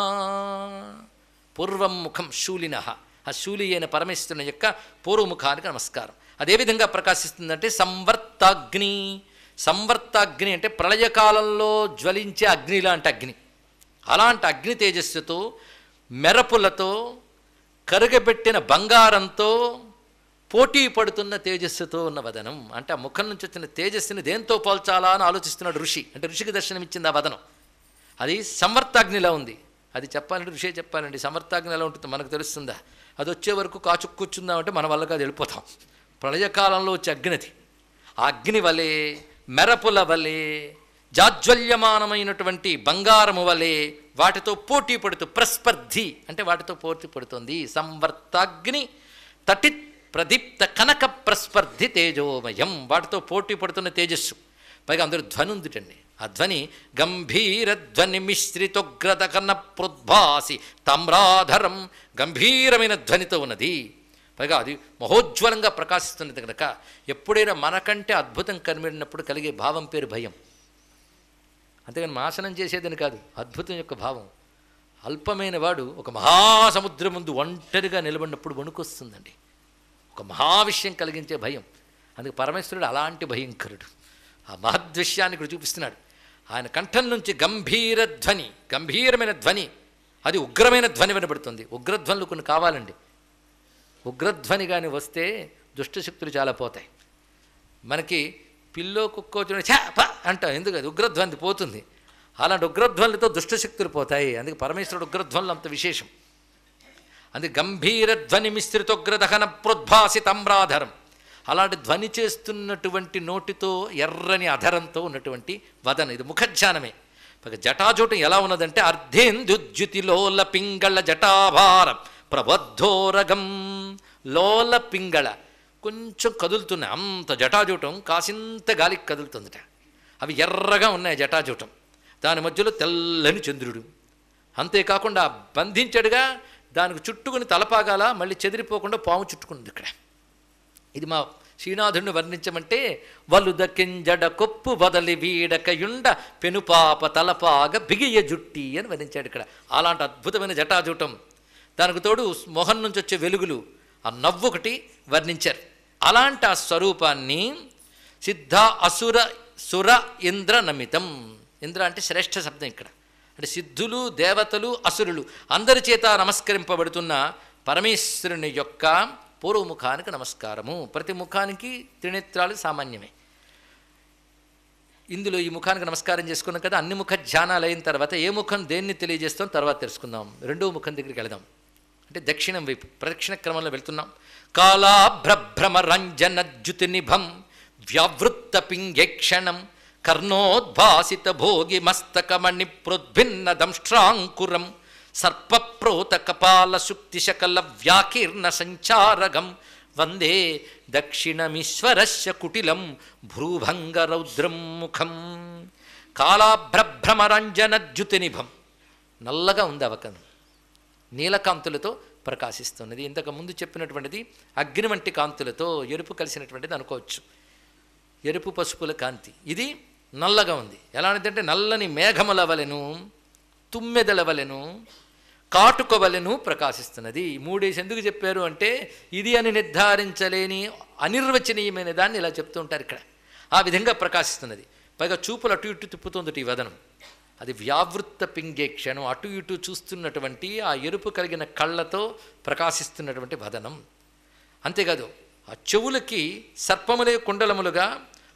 పూర్వం ముఖం శూలినః. ఆ శూలి అయిన పరమేశ్వరుని యొక్క పూర్వముఖానికి నమస్కారం. అదేవిధంగా ప్రకాశిస్తుందంటే సంవర్తాగ్ని. సంవర్తాగ్ని అంటే ప్రళయకాలంలో జ్వలించే అగ్ని లాంటి అగ్ని. అలాంటి అగ్ని తేజస్సుతో, మెరపులతో, కరుగబెట్టిన బంగారంతో పోటీ పడుతున్న తేజస్సుతో ఉన్న వదనం. అంటే ఆ ముఖం నుంచి వచ్చిన తేజస్సుని దేంతో పోల్చాలా అని ఆలోచిస్తున్నాడు ఋషి. అంటే ఋషికి దర్శనమిచ్చింది ఆ వదనం. అది సంవర్తాగ్నిలా ఉంది. అది చెప్పాలంటే ఋషి చెప్పాలండి. సంవర్తాగ్ని ఎలా ఉంటుందో మనకు తెలుస్తుందా? అది వచ్చే వరకు కాచు కూర్చుందామంటే మన వల్ల కాదు, వెళ్ళిపోతాం. ప్రళయకాలంలో వచ్చే అగ్నిది. ఆ అగ్ని వలె, మెరపుల వలె, జాజ్వల్యమానమైనటువంటి బంగారము వలె వాటితో పోటీ పడుతూ, ప్రస్పర్ధి అంటే వాటితో పోటీ పడుతుంది. సంవర్తాగ్ని తటిత్ ప్రదీప్త కనక ప్రస్పర్ధి తేజోమయం. వాటితో పోటీ పడుతున్న తేజస్సు. పైగా అందరూ ధ్వని ఉందిటండి. ఆ ధ్వని గంభీర ధ్వని మిశ్రితోగ్రత కన్న ప్రోద్భాసి తామ్రాధరం. గంభీరమైన ధ్వనితో ఉన్నది. పైగా అది మహోజ్వలంగా ప్రకాశిస్తున్నది కనుక ఎప్పుడైనా మనకంటే అద్భుతం కనిపెడినప్పుడు కలిగే భావం పేరు భయం. అంతేగాని నాశనం చేసేదని కాదు, అద్భుతం యొక్క భావం. అల్పమైన వాడు ఒక మహాసముద్రం ముందు ఒంటరిగా నిలబడినప్పుడు వణుకొస్తుందండి. ఒక మహావిషయం కలిగించే భయం. అందుకే పరమేశ్వరుడు అలాంటి భయంకరుడు. ఆ మహద్విషయాన్ని ఇక్కడ చూపిస్తున్నాడు. ఆయన కంఠం నుంచి గంభీర ధ్వని, గంభీరమైన ధ్వని, అది ఉగ్రమైన ధ్వని వినబడుతుంది. ఉగ్రధ్వనులు కొన్ని కావాలండి. ఉగ్రధ్వని కానీ వస్తే దుష్టశక్తులు చాలా పోతాయి. మనకి పిల్లో కుక్కో చాప అంటాం, ఎందుకు? అది ఉగ్రధ్వని పోతుంది. అలాంటి ఉగ్రధ్వనులతో దుష్టశక్తులు పోతాయి. అందుకే పరమేశ్వరుడు ఉగ్రధ్వనులు అంత విశేషం. అందుకే గంభీర ధ్వని మిశ్రితోగ్రదహన ప్రోద్భాసి తామ్రాధరం. అలాంటి ధ్వని చేస్తున్నటువంటి నోటితో, ఎర్రని అధరంతో ఉన్నటువంటి వదన. ఇది ముఖధ్యానమే. జటాజూటం ఎలా ఉన్నదంటే అర్ధేందుజ్యుతిలోల పింగళ జటాభారం ప్రబద్ధోరగం. లోల పింగళ కొంచెం కదులుతున్నాయి. అంత జటాజూటం కాసింత గాలికి కదులుతుందట. అవి ఎర్రగా ఉన్నాయి జటాజూటం. దాని మధ్యలో తెల్లని చంద్రుడు, అంతేకాకుండా బంధించాడుగా, దానికి చుట్టుకుని తలపాగాల మళ్ళీ చెదిరిపోకుండా పాము చుట్టుకుంది ఇక్కడ. ఇది మా శ్రీనాథుడిని వర్ణించమంటే వలు దక్కింజడ కొప్పు వదలి వీడకయుండ పెనుపాప తలపాగ బిగియ జుట్టి అని వర్ణించాడు ఇక్కడ. అలాంటి అద్భుతమైన జటాజూటం, దానికి తోడు మొహం నుంచి వచ్చే వెలుగులు, ఆ నవ్వు ఒకటి వర్ణించారు. అలాంటి ఆ స్వరూపాన్ని సిద్ధ అసుర సుర ఇంద్ర నమితం. ఇంద్ర అంటే శ్రేష్ఠ శబ్దం ఇక్కడ. అంటే సిద్ధులు, దేవతలు, అసురులు అందరి చేత నమస్కరింపబడుతున్న పరమేశ్వరుని యొక్క పూర్వముఖానికి నమస్కారము. ప్రతి ముఖానికి త్రినేత్రాలు సామాన్యమే. ఇందులో ఈ ముఖానికి నమస్కారం చేసుకున్నాం కదా, అన్ని ముఖ ధ్యానాలు అయిన తర్వాత ఏ ముఖం దేన్ని తెలియజేస్తాం తర్వాత తెలుసుకుందాం. రెండో ముఖం దగ్గరికి వెళదాం. అంటే దక్షిణం వైపు ప్రదక్షిణ క్రమంలో వెళ్తున్నాం. కాళాభ్రభ్రమ రంజన జ్యుతి నిభం వ్యావృత్త పింగేక్షణం కర్ణోద్భాసిత భోగి మస్తకమణి ప్రోద్భిన్న దంష్ట్రాంకురం సర్పప్రోత కపాల శుక్తి శకల వ్యాకీర్ణ సంచారగం వందే దక్షిణమీశ్వరస్య కుటిలం భ్రూభంగ రౌద్రం ముఖం. కాళాభ్రభ్రమరంజన జ్యుతినిభం, నల్లగా ఉంది అవకం, నీలకాంతులతో ప్రకాశిస్తున్నది. ఇంతకు ముందు చెప్పినటువంటిది అగ్ని వంటి కాంతులతో ఎరుపు కలిసినటువంటిది అనుకోవచ్చు, ఎరుపు పసుపుల కాంతి. ఇది నల్లగా ఉంది. ఎలాంటిదంటే నల్లని మేఘముల వలెను, తుమ్మెదల వలెను, కాటుకవలెను ప్రకాశిస్తున్నది. మూడేసి ఎందుకు చెప్పారు అంటే ఇది అని నిర్ధారించలేని అనిర్వచనీయమైన దాన్ని ఇలా చెప్తూ ఉంటారు ఇక్కడ. ఆ విధంగా ప్రకాశిస్తున్నది. పైగా చూపులు అటు ఇటు తిప్పుతుంది ఈ వదనం. అది వ్యావృత్త పింగేక్షణం, అటు ఇటు చూస్తున్నటువంటి ఆ ఎరుపు కలిగిన కళ్ళతో ప్రకాశిస్తున్నటువంటి వదనం. అంతేకాదు ఆ చెవులకి సర్పములే కుండలములుగా,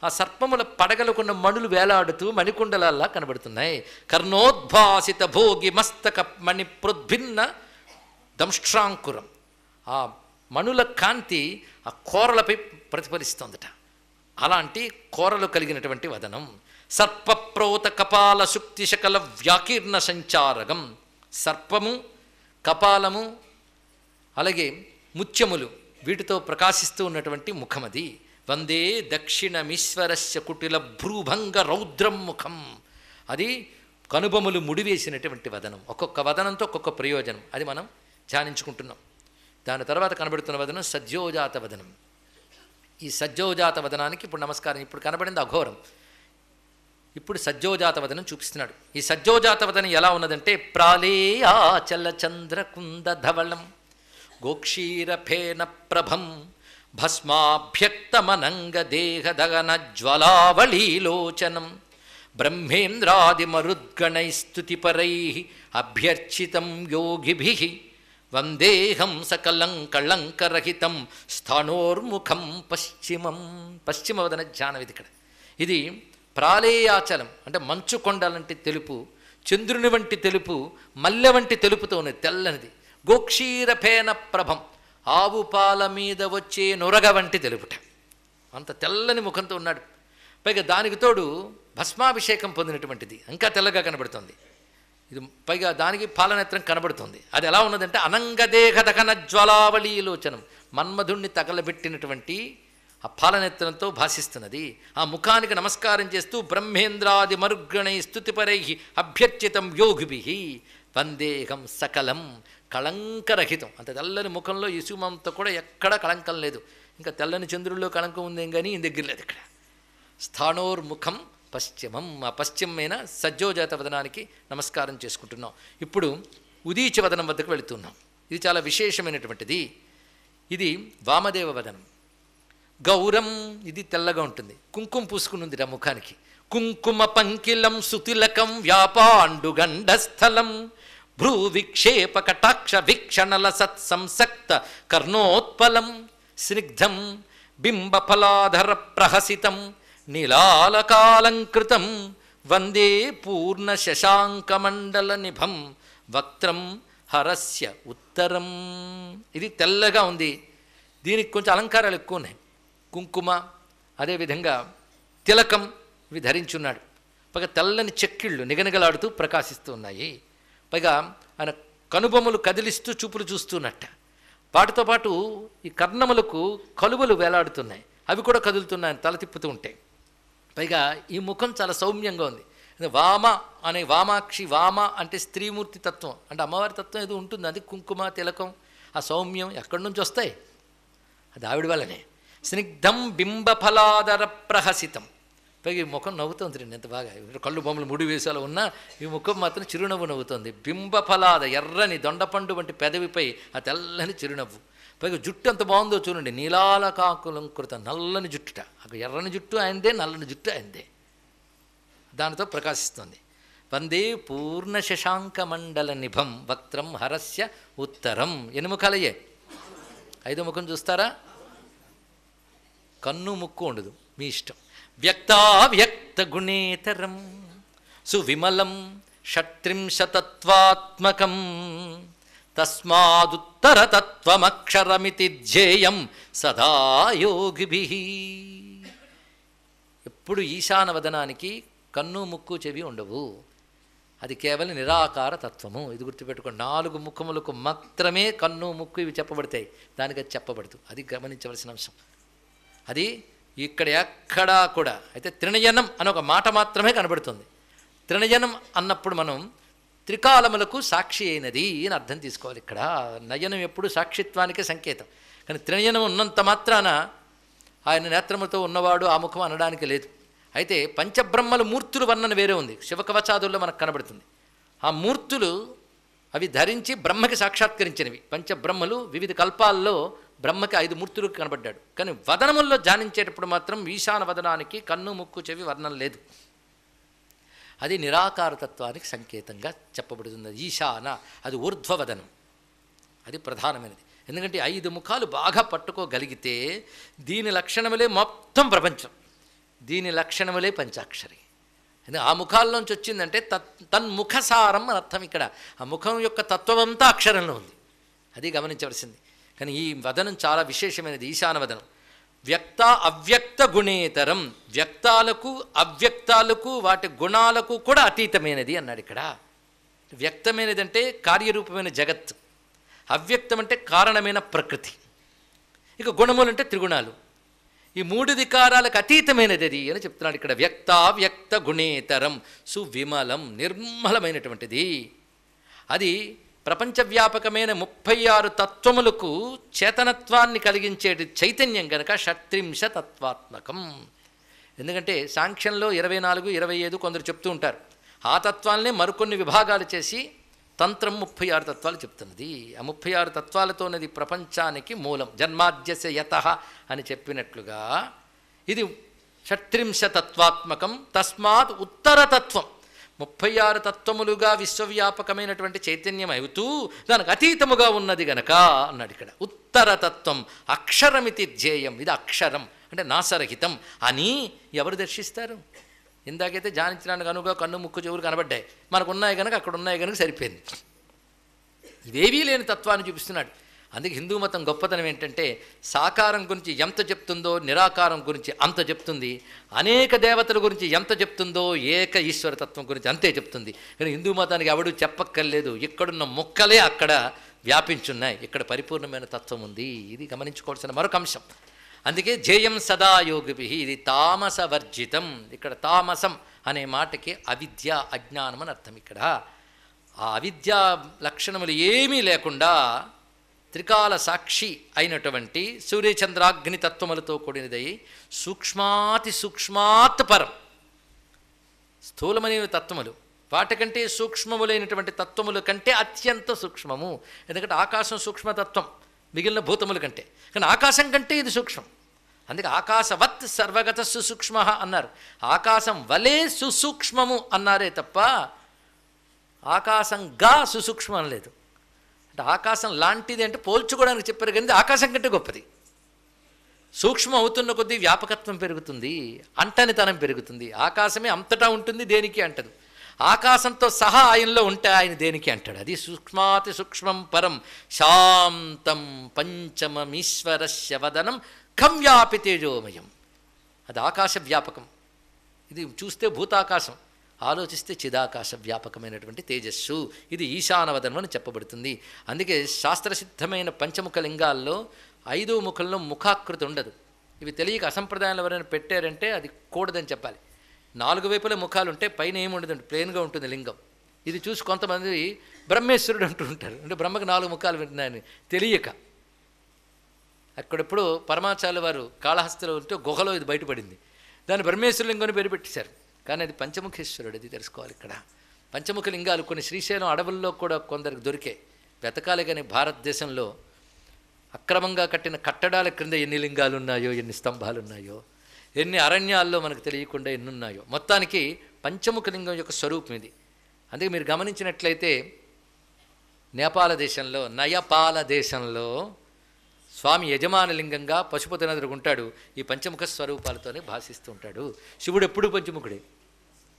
ఆ సర్పముల పడగలకున్న మణులు వేలాడుతూ మణికుండలల్లా కనబడుతున్నాయి. కర్ణోద్భాసిత భోగి మస్తక మణి ప్రోద్భిన్న దంష్ట్రాంకురం, ఆ మణుల కాంతి ఆ కోరలపై ప్రతిఫలిస్తోందట. అలాంటి కోరలు కలిగినటువంటి వదనం. సర్పప్రోత కపాల శుక్తి శకల వ్యాకీర్ణ సంచారగం, సర్పము, కపాలము, అలాగే ముత్యములు, వీటితో ప్రకాశిస్తూ ఉన్నటువంటి ముఖమది. వందే దక్షిణమీశ్వరస్య కుటిల భ్రూభంగ రౌద్రం ముఖం. అది కనుబొమ్మలు ముడివేసినటువంటి వదనం. ఒక్కొక్క వదనంతో ఒక్కొక్క ప్రయోజనం, అది మనం ధ్యానించుకుంటున్నాం. దాని తర్వాత కనబడుతున్న వదనం సజ్జోజాత వదనం. ఈ సజ్జోజాత వదనానికి ఇప్పుడు నమస్కారం. ఇప్పుడు కనబడింది అఘోరం, ఇప్పుడు సజ్జోజాత వదనం చూపిస్తున్నాడు. ఈ సజ్జోజాత వదనం ఎలా ఉన్నదంటే ప్రాళేయాచల చంద్రకుంద ధవళం గోక్షీరఫేన ప్రభం భస్మాభ్యక్తమనంగ దేహదగన జ్వలావళీలోచనం బ్రహ్మేంద్రాదిమరుద్గణైస్తుతిపరై అభ్యర్చితం యోగిభిః వందేహం సకలం కళంకరహితం స్థానోర్ముఖం పశ్చిమం. పశ్చిమవదన ధ్యానం ఇది ఇక్కడ. ఇది ప్రాళేయాచలం అంటే మంచు కొండలంటి తెలుపు, చంద్రుని వంటి తెలుపు, మల్లె వంటి తెలుపుతో ఉన్నది, తెల్లనిది. గోక్షీరఫేన ప్రభం, ఆవు పాల మీద వచ్చే నొరగ వంటి తెలుపుట, అంత తెల్లని ముఖంతో ఉన్నాడు. పైగా దానికి తోడు భస్మాభిషేకం పొందినటువంటిది, ఇంకా తెల్లగా కనబడుతుంది. ఇది పైగా దానికి పాలనేత్రం కనబడుతుంది. అది ఎలా ఉన్నదంటే అనంగదేహదకన జ్వలావళీలోచనం, మన్మధుణ్ణి తగలబెట్టినటువంటి ఆ పాలనేత్రంతో భాషిస్తున్నది. ఆ ముఖానికి నమస్కారం చేస్తూ బ్రహ్మేంద్రాది మరుగణై స్తుతిపరై అభ్యర్చితం యోగిభిః వందేహం సకలం కళంకరహితం. అంత తెల్లని ముఖంలో ఇసుమంతా కూడా ఎక్కడ కళంకం లేదు. ఇంకా తెల్లని చంద్రుల్లో కళంకం ఉందేం కానీ ఈయన దగ్గర లేదు ఇక్కడ. స్థానోర్ముఖం పశ్చిమం, ఆ పశ్చిమైన సజ్జోజాత వదనానికి నమస్కారం చేసుకుంటున్నాం. ఇప్పుడు ఉదీచ వదనం వద్దకు వెళుతున్నాం. ఇది చాలా విశేషమైనటువంటిది. ఇది వామదేవ వదనం. గౌరం, ఇది తెల్లగా ఉంటుంది, కుంకుమ పూసుకుని ఉంది ఆ ముఖానికి. కుంకుమ పంకిలం సుతిలకం వ్యాపాండుగండస్థలం భ్రూ విక్షేప కటాక్ష వీక్షణల సత్సంసక్త కర్ణోత్పలం స్నిగ్ధం బింబఫలాధర ప్రహసితం నీలాలకాలంకృతం వందే పూర్ణ శశాంకమండల నిభం వక్త్రం హరస్య ఉత్తరం. ఇది తెల్లగా ఉంది, దీనికి కొంచెం అలంకారాలు ఎక్కువ ఉన్నాయి. కుంకుమ, అదేవిధంగా తిలకం ఇవి ధరించున్నాడు. పైగా తెల్లని చెక్కిళ్ళు నిగనిగలాడుతూ ప్రకాశిస్తూ ఉన్నాయి. పైగా ఆయన కనుబొమ్మలు కదిలిస్తూ చూపులు చూస్తున్నట్ట. వాటితో పాటు ఈ కర్ణములకు కలువలు వేలాడుతున్నాయి, అవి కూడా కదులుతున్నాయి తల తిప్పుతూ ఉంటాయి. పైగా ఈ ముఖం చాలా సౌమ్యంగా ఉంది, వామ అనే వామాక్షి, వామ అంటే స్త్రీమూర్తి తత్వం, అంటే అమ్మవారి తత్వం ఏదో ఉంటుంది. అది కుంకుమ తిలకం ఆ సౌమ్యం ఎక్కడి నుంచి వస్తాయి? అది ఆవిడ వల్లనే. స్నిగ్ధం బింబఫలాదర ప్రహసితం, పైగా ఈ ముఖం నవ్వుతుంది రండి ఎంత బాగా. కళ్ళు బొమ్మలు ముడి వేసాలో ఉన్నా ఈ ముఖం మాత్రం చిరునవ్వు నవ్వుతుంది. బింబఫలాద ఎర్రని దొండపండు వంటి పెదవిపై ఆ తెల్లని చిరునవ్వు, పైగా జుట్టు ఎంత బాగుందో చూడండి. నీలాలకాకులంకృత నల్లని జుట్టుట, అక్కడ ఎర్రని జుట్టు ఆయనదే, నల్లని జుట్టు ఆయనదే, దానితో ప్రకాశిస్తుంది. వందే పూర్ణ శశాంక మండల నిభం వక్త్రం హరస్య ఉత్తరం. ఎన్ని ముఖాలయ్యే? 5 ముఖం చూస్తారా? కన్ను ముక్కు ఉండదు, మీ ఇష్టం. వ్యక్తావ్యక్త గుణేతరం సువిమలం షట్త్రింశతత్వాత్మకం తస్మాదుత్తరతత్వమక్షరమితి ధ్యేయం సదా యోగిభిః. ఎప్పుడు ఈశానవదనానికి కన్ను ముక్కు చెవి ఉండవు, అది కేవలం నిరాకార తత్వము. ఇది గుర్తుపెట్టుకోండి. 4 ముఖములకు మాత్రమే కన్ను ముక్కు ఇవి చెప్పబడతాయి, దానికి అది చెప్పబడదు. అది గమనించవలసిన అంశం. అది ఇక్కడ ఎక్కడా కూడా అయితే త్రినయనం అని ఒక మాట మాత్రమే కనబడుతుంది. త్రినయనం అన్నప్పుడు మనం త్రికాలములకు సాక్షి అయినది అని అర్థం తీసుకోవాలి. ఇక్కడ నయనం ఎప్పుడు సాక్షిత్వానికే సంకేతం, కానీ త్రినయనం ఉన్నంత మాత్రాన ఆయన నేత్రముతో ఉన్నవాడు ఆ ముఖం అనడానికి లేదు. అయితే పంచబ్రహ్మల మూర్తులు వర్ణన వేరే ఉంది, శివకవచాదుల్లో మనకు కనబడుతుంది. ఆ మూర్తులు అవి ధరించి బ్రహ్మకి సాక్షాత్కరించినవి. పంచబ్రహ్మలు వివిధ కల్పాల్లో బ్రహ్మకి 5 మూర్తులకు కనబడ్డాడు, కానీ వదనముల్లో ధ్యానించేటప్పుడు మాత్రం ఈశాన వదనానికి కన్ను ముక్కు చెవి వర్ణన లేదు. అది నిరాకారతత్వానికి సంకేతంగా చెప్పబడుతుంది. ఈశాన అది ఊర్ధ్వవదనం, అది ప్రధానమైనది. ఎందుకంటే 5 ముఖాలు బాగా పట్టుకోగలిగితే దీని లక్షణములే మొత్తం ప్రపంచం, దీని లక్షణములే పంచాక్షరి. ఆ ముఖాల్లోంచి వచ్చిందంటే తన్ముఖసారం అని అర్థం. ఇక్కడ ఆ ముఖం యొక్క తత్వమంతా అక్షరంలో ఉంది, అది గమనించవలసింది. కానీ ఈ వదనం చాలా విశేషమైనది. ఈశానవదనం వ్యక్త అవ్యక్త గుణేతరం, వ్యక్తాలకు అవ్యక్తాలకు వాటి గుణాలకు కూడా అతీతమైనది అన్నాడు. ఇక్కడ వ్యక్తమైనది అంటే కార్యరూపమైన జగత్తు, అవ్యక్తం అంటే కారణమైన ప్రకృతి, ఇక గుణములు అంటే త్రిగుణాలు. ఈ 3 వికారాలకు అతీతమైనది అది అని చెప్తున్నాడు ఇక్కడ. వ్యక్తావ్యక్త గుణేతరం సువిమలం, నిర్మలమైనటువంటిది. అది ప్రపంచవ్యాపకమైన 36 తత్వములకు చేతనత్వాన్ని కలిగించేటి చైతన్యం గనక షట్త్రింశతత్వాత్మకం. ఎందుకంటే సాంఖ్యంలో 24, 25 కొందరు చెప్తూ ఉంటారు. ఆ తత్వాలనే మరికొన్ని విభాగాలు చేసి తంత్రం 36 తత్వాలు చెప్తున్నది. ఆ 36 తత్వాలతోనది ప్రపంచానికి మూలం. జన్మాద్యస్య యతః అని చెప్పినట్లుగా ఇది షట్త్రింశతత్వాత్మకం. తస్మాత్ ఉత్తరతత్వం, 36 తత్వములుగా విశ్వవ్యాపకమైనటువంటి చైతన్యం అవుతూ దానికి అతీతముగా ఉన్నది గనక అన్నాడు ఇక్కడ. ఉత్తరతత్వం అక్షరమితి ధ్యేయం, ఇది అక్షరం అంటే నాసరహితం అని ఎవరు దర్శిస్తారు? ఇందాకైతే ధ్యానించడానికి అనుగా కన్ను ముక్కు చెవులు కనబడ్డాయి, మనకు ఉన్నాయి కనుక అక్కడ ఉన్నాయి కనుక సరిపోయింది. ఇవేవీ లేని తత్వాన్ని చూపిస్తున్నాడు. అందుకే హిందూ మతం గొప్పతనం ఏంటంటే సాకారం గురించి ఎంత చెప్తుందో నిరాకారం గురించి అంత చెప్తుంది, అనేక దేవతల గురించి ఎంత చెప్తుందో ఏక ఈశ్వరతత్వం గురించి అంతే చెప్తుంది. కానీ హిందూ మతానికి ఎవడూ చెప్పక్కర్లేదు, ఇక్కడున్న మొక్కలే అక్కడ వ్యాపించున్నాయి, ఇక్కడ పరిపూర్ణమైన తత్వం ఉంది. ఇది గమనించుకోవాల్సిన మరొక అంశం. అందుకే జేయం సదా యోగిభి, ఇది తామసవర్జితం. ఇక్కడ తామసం అనే మాటకి అవిద్య అజ్ఞానం అని అర్థం. ఇక్కడ ఆ అవిద్యా లక్షణములు ఏమీ లేకుండా త్రికాల సాక్షి అయినటువంటి సూర్యచంద్రాగ్ని తత్వములతో కూడినదై సూక్ష్మాతి సూక్ష్మాత్ పరం, స్థూలమైన తత్వములు వాటికంటే సూక్ష్మములైనటువంటి తత్వముల కంటే అత్యంత సూక్ష్మము. ఎందుకంటే ఆకాశం సూక్ష్మతత్వం మిగిలిన భూతముల కంటే, కానీ ఆకాశం కంటే ఇది సూక్ష్మం. అందుకే ఆకాశవత్ సర్వగత సుసూక్ష్మ అన్నారు. ఆకాశం వలే సుసూక్ష్మము అన్నారే తప్ప ఆకాశంగా సుసూక్ష్మం లేదు. అంటే ఆకాశం లాంటిది అంటే పోల్చుకోవడానికి చెప్పారు, కానీ ఆకాశం కంటే గొప్పది. సూక్ష్మం అవుతున్న కొద్దీ వ్యాపకత్వం పెరుగుతుంది, అంటనితనం పెరుగుతుంది. ఆకాశమే అంతటా ఉంటుంది, దేనికి అంటదు. ఆకాశంతో సహా ఆయనలో ఉంటే ఆయన దేనికి అంటాడు. అది సూక్ష్మాతి సూక్ష్మం పరం శాంతం పంచమమీశ్వరస్య వదనం ఖం వ్యాపి తేజోమయం. అది ఆకాశ వ్యాపకం. ఇది చూస్తే భూతాకాశం, ఆలోచిస్తే చిదాకాశ వ్యాపకమైనటువంటి తేజస్సు. ఇది ఈశానవదనం అని చెప్పబడుతుంది. అందుకే శాస్త్రసిద్ధమైన పంచముఖ లింగాల్లో 5వ ముఖంలో ముఖాకృతి ఉండదు. ఇవి తెలియక అసంప్రదాయంలో ఎవరైనా పెట్టారంటే అది కూడదని చెప్పాలి. 4 వైపుల ముఖాలు ఉంటాయి, పైన ఏమి ఉండదండి, ప్లెయిన్గా ఉంటుంది లింగం. ఇది చూసి కొంతమంది బ్రహ్మేశ్వరుడు అంటూ ఉంటారు, అంటే బ్రహ్మకు 4 ముఖాలు వింటున్నాయని తెలియక. అక్కడెప్పుడు పరమాచార్యుల వారు కాళహస్తిలో ఉంటే గుహలో ఇది బయటపడింది, దాన్ని బ్రహ్మేశ్వర లింగం పేరు పెట్టేశారు. కానీ అది పంచముఖేశ్వరుడు, అది తెలుసుకోవాలి ఇక్కడ. పంచముఖ లింగాలు కొన్ని శ్రీశైలం అడవుల్లో కూడా కొందరికి దొరికే వెతకాలి. కానీ భారతదేశంలో అక్రమంగా కట్టిన కట్టడాల క్రింద ఎన్ని లింగాలు ఉన్నాయో, ఎన్ని స్తంభాలు ఉన్నాయో, ఎన్ని అరణ్యాల్లో మనకు తెలియకుండా ఎన్ని ఉన్నాయో. మొత్తానికి పంచముఖ లింగం యొక్క స్వరూపం ఇది. అందుకే మీరు గమనించినట్లయితే నేపాల దేశంలో, నయపాల దేశంలో స్వామి యజమాన లింగంగా పశుపతినాథుడు ఉంటాడు. ఈ పంచముఖ స్వరూపాలతోనే భాషిస్తూ ఉంటాడు. శివుడు ఎప్పుడూ పంచముఖుడే.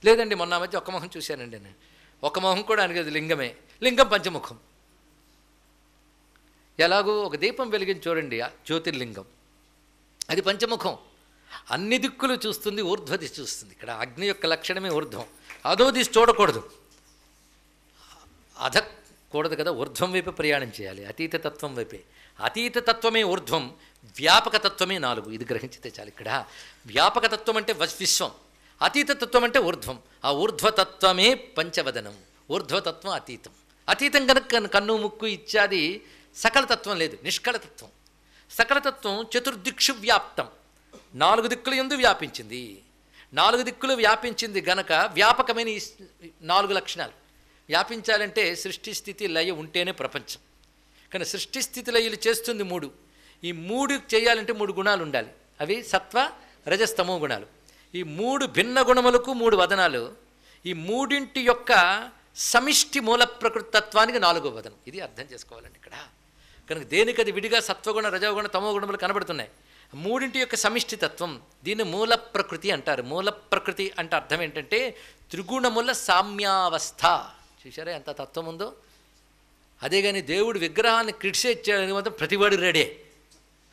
లేదండి, మొన్న మధ్య ఒక్క మొహం చూశానండి నేను, ఒక మొహం కూడా అనేది లింగమే, లింగం పంచముఖం. ఎలాగో ఒక దీపం వెలిగించి చూడండి, జ్యోతిర్లింగం అది పంచముఖం. అన్ని దిక్కులు చూస్తుంది, ఊర్ధ్వది చూస్తుంది. ఇక్కడ అగ్ని యొక్క లక్షణమే ఊర్ధ్వం. అదో దిశ చూడకూడదు, అధకూడదు కదా, ఊర్ధ్వం వైపు ప్రయాణం చేయాలి, అతీత తత్వం వైపే. అతీత తత్వమే ఊర్ధ్వం, వ్యాపక తత్వమే 4. ఇది గ్రహించితే చాలు. ఇక్కడ వ్యాపక తత్వం అంటే విశ్వం, అతీత తత్వం అంటే ఊర్ధ్వం. ఆ ఊర్ధ్వతత్వమే పంచవదనం. ఊర్ధ్వతత్వం అతీతం. అతీతం కనుక కన్ను ముక్కు ఇత్యాది సకలతత్వం లేదు, నిష్కళతత్వం. సకలతత్వం చతుర్దిక్షు వ్యాప్తం, 4 దిక్కుల యందు వ్యాపించింది. 4 దిక్కులు వ్యాపించింది గనక వ్యాపకమైన 4 లక్షణాలు. వ్యాపించాలంటే సృష్టి స్థితి లయ ఉంటేనే ప్రపంచం. కానీ సృష్టి స్థితి లయలు చేస్తుంది 3. ఈ 3 చేయాలంటే 3 గుణాలు ఉండాలి. అవి సత్వ రజస్తమో గుణాలు. ఈ 3 భిన్న గుణములకు 3 వదనాలు. ఈ 3 యొక్క సమిష్టి మూల ప్రకృతి తత్వానికి 4వ వదనం. ఇది అర్థం చేసుకోవాలండి ఇక్కడ. కనుక దేనికది విడిగా సత్వగుణ రజోగుణ తమో గుణములు కనబడుతున్నాయి. 3 యొక్క సమిష్టి తత్వం, దీన్ని మూల ప్రకృతి అంటారు. మూల ప్రకృతి అంటే అర్థం ఏంటంటే త్రిగుణముల సామ్యావస్థ. చూసారా ఎంత తత్వం ఉందో. అదే కానీ దేవుడు విగ్రహాన్ని క్రిటిసైజ్ చేయడానికి మాత్రం ప్రతివాడు రెడే.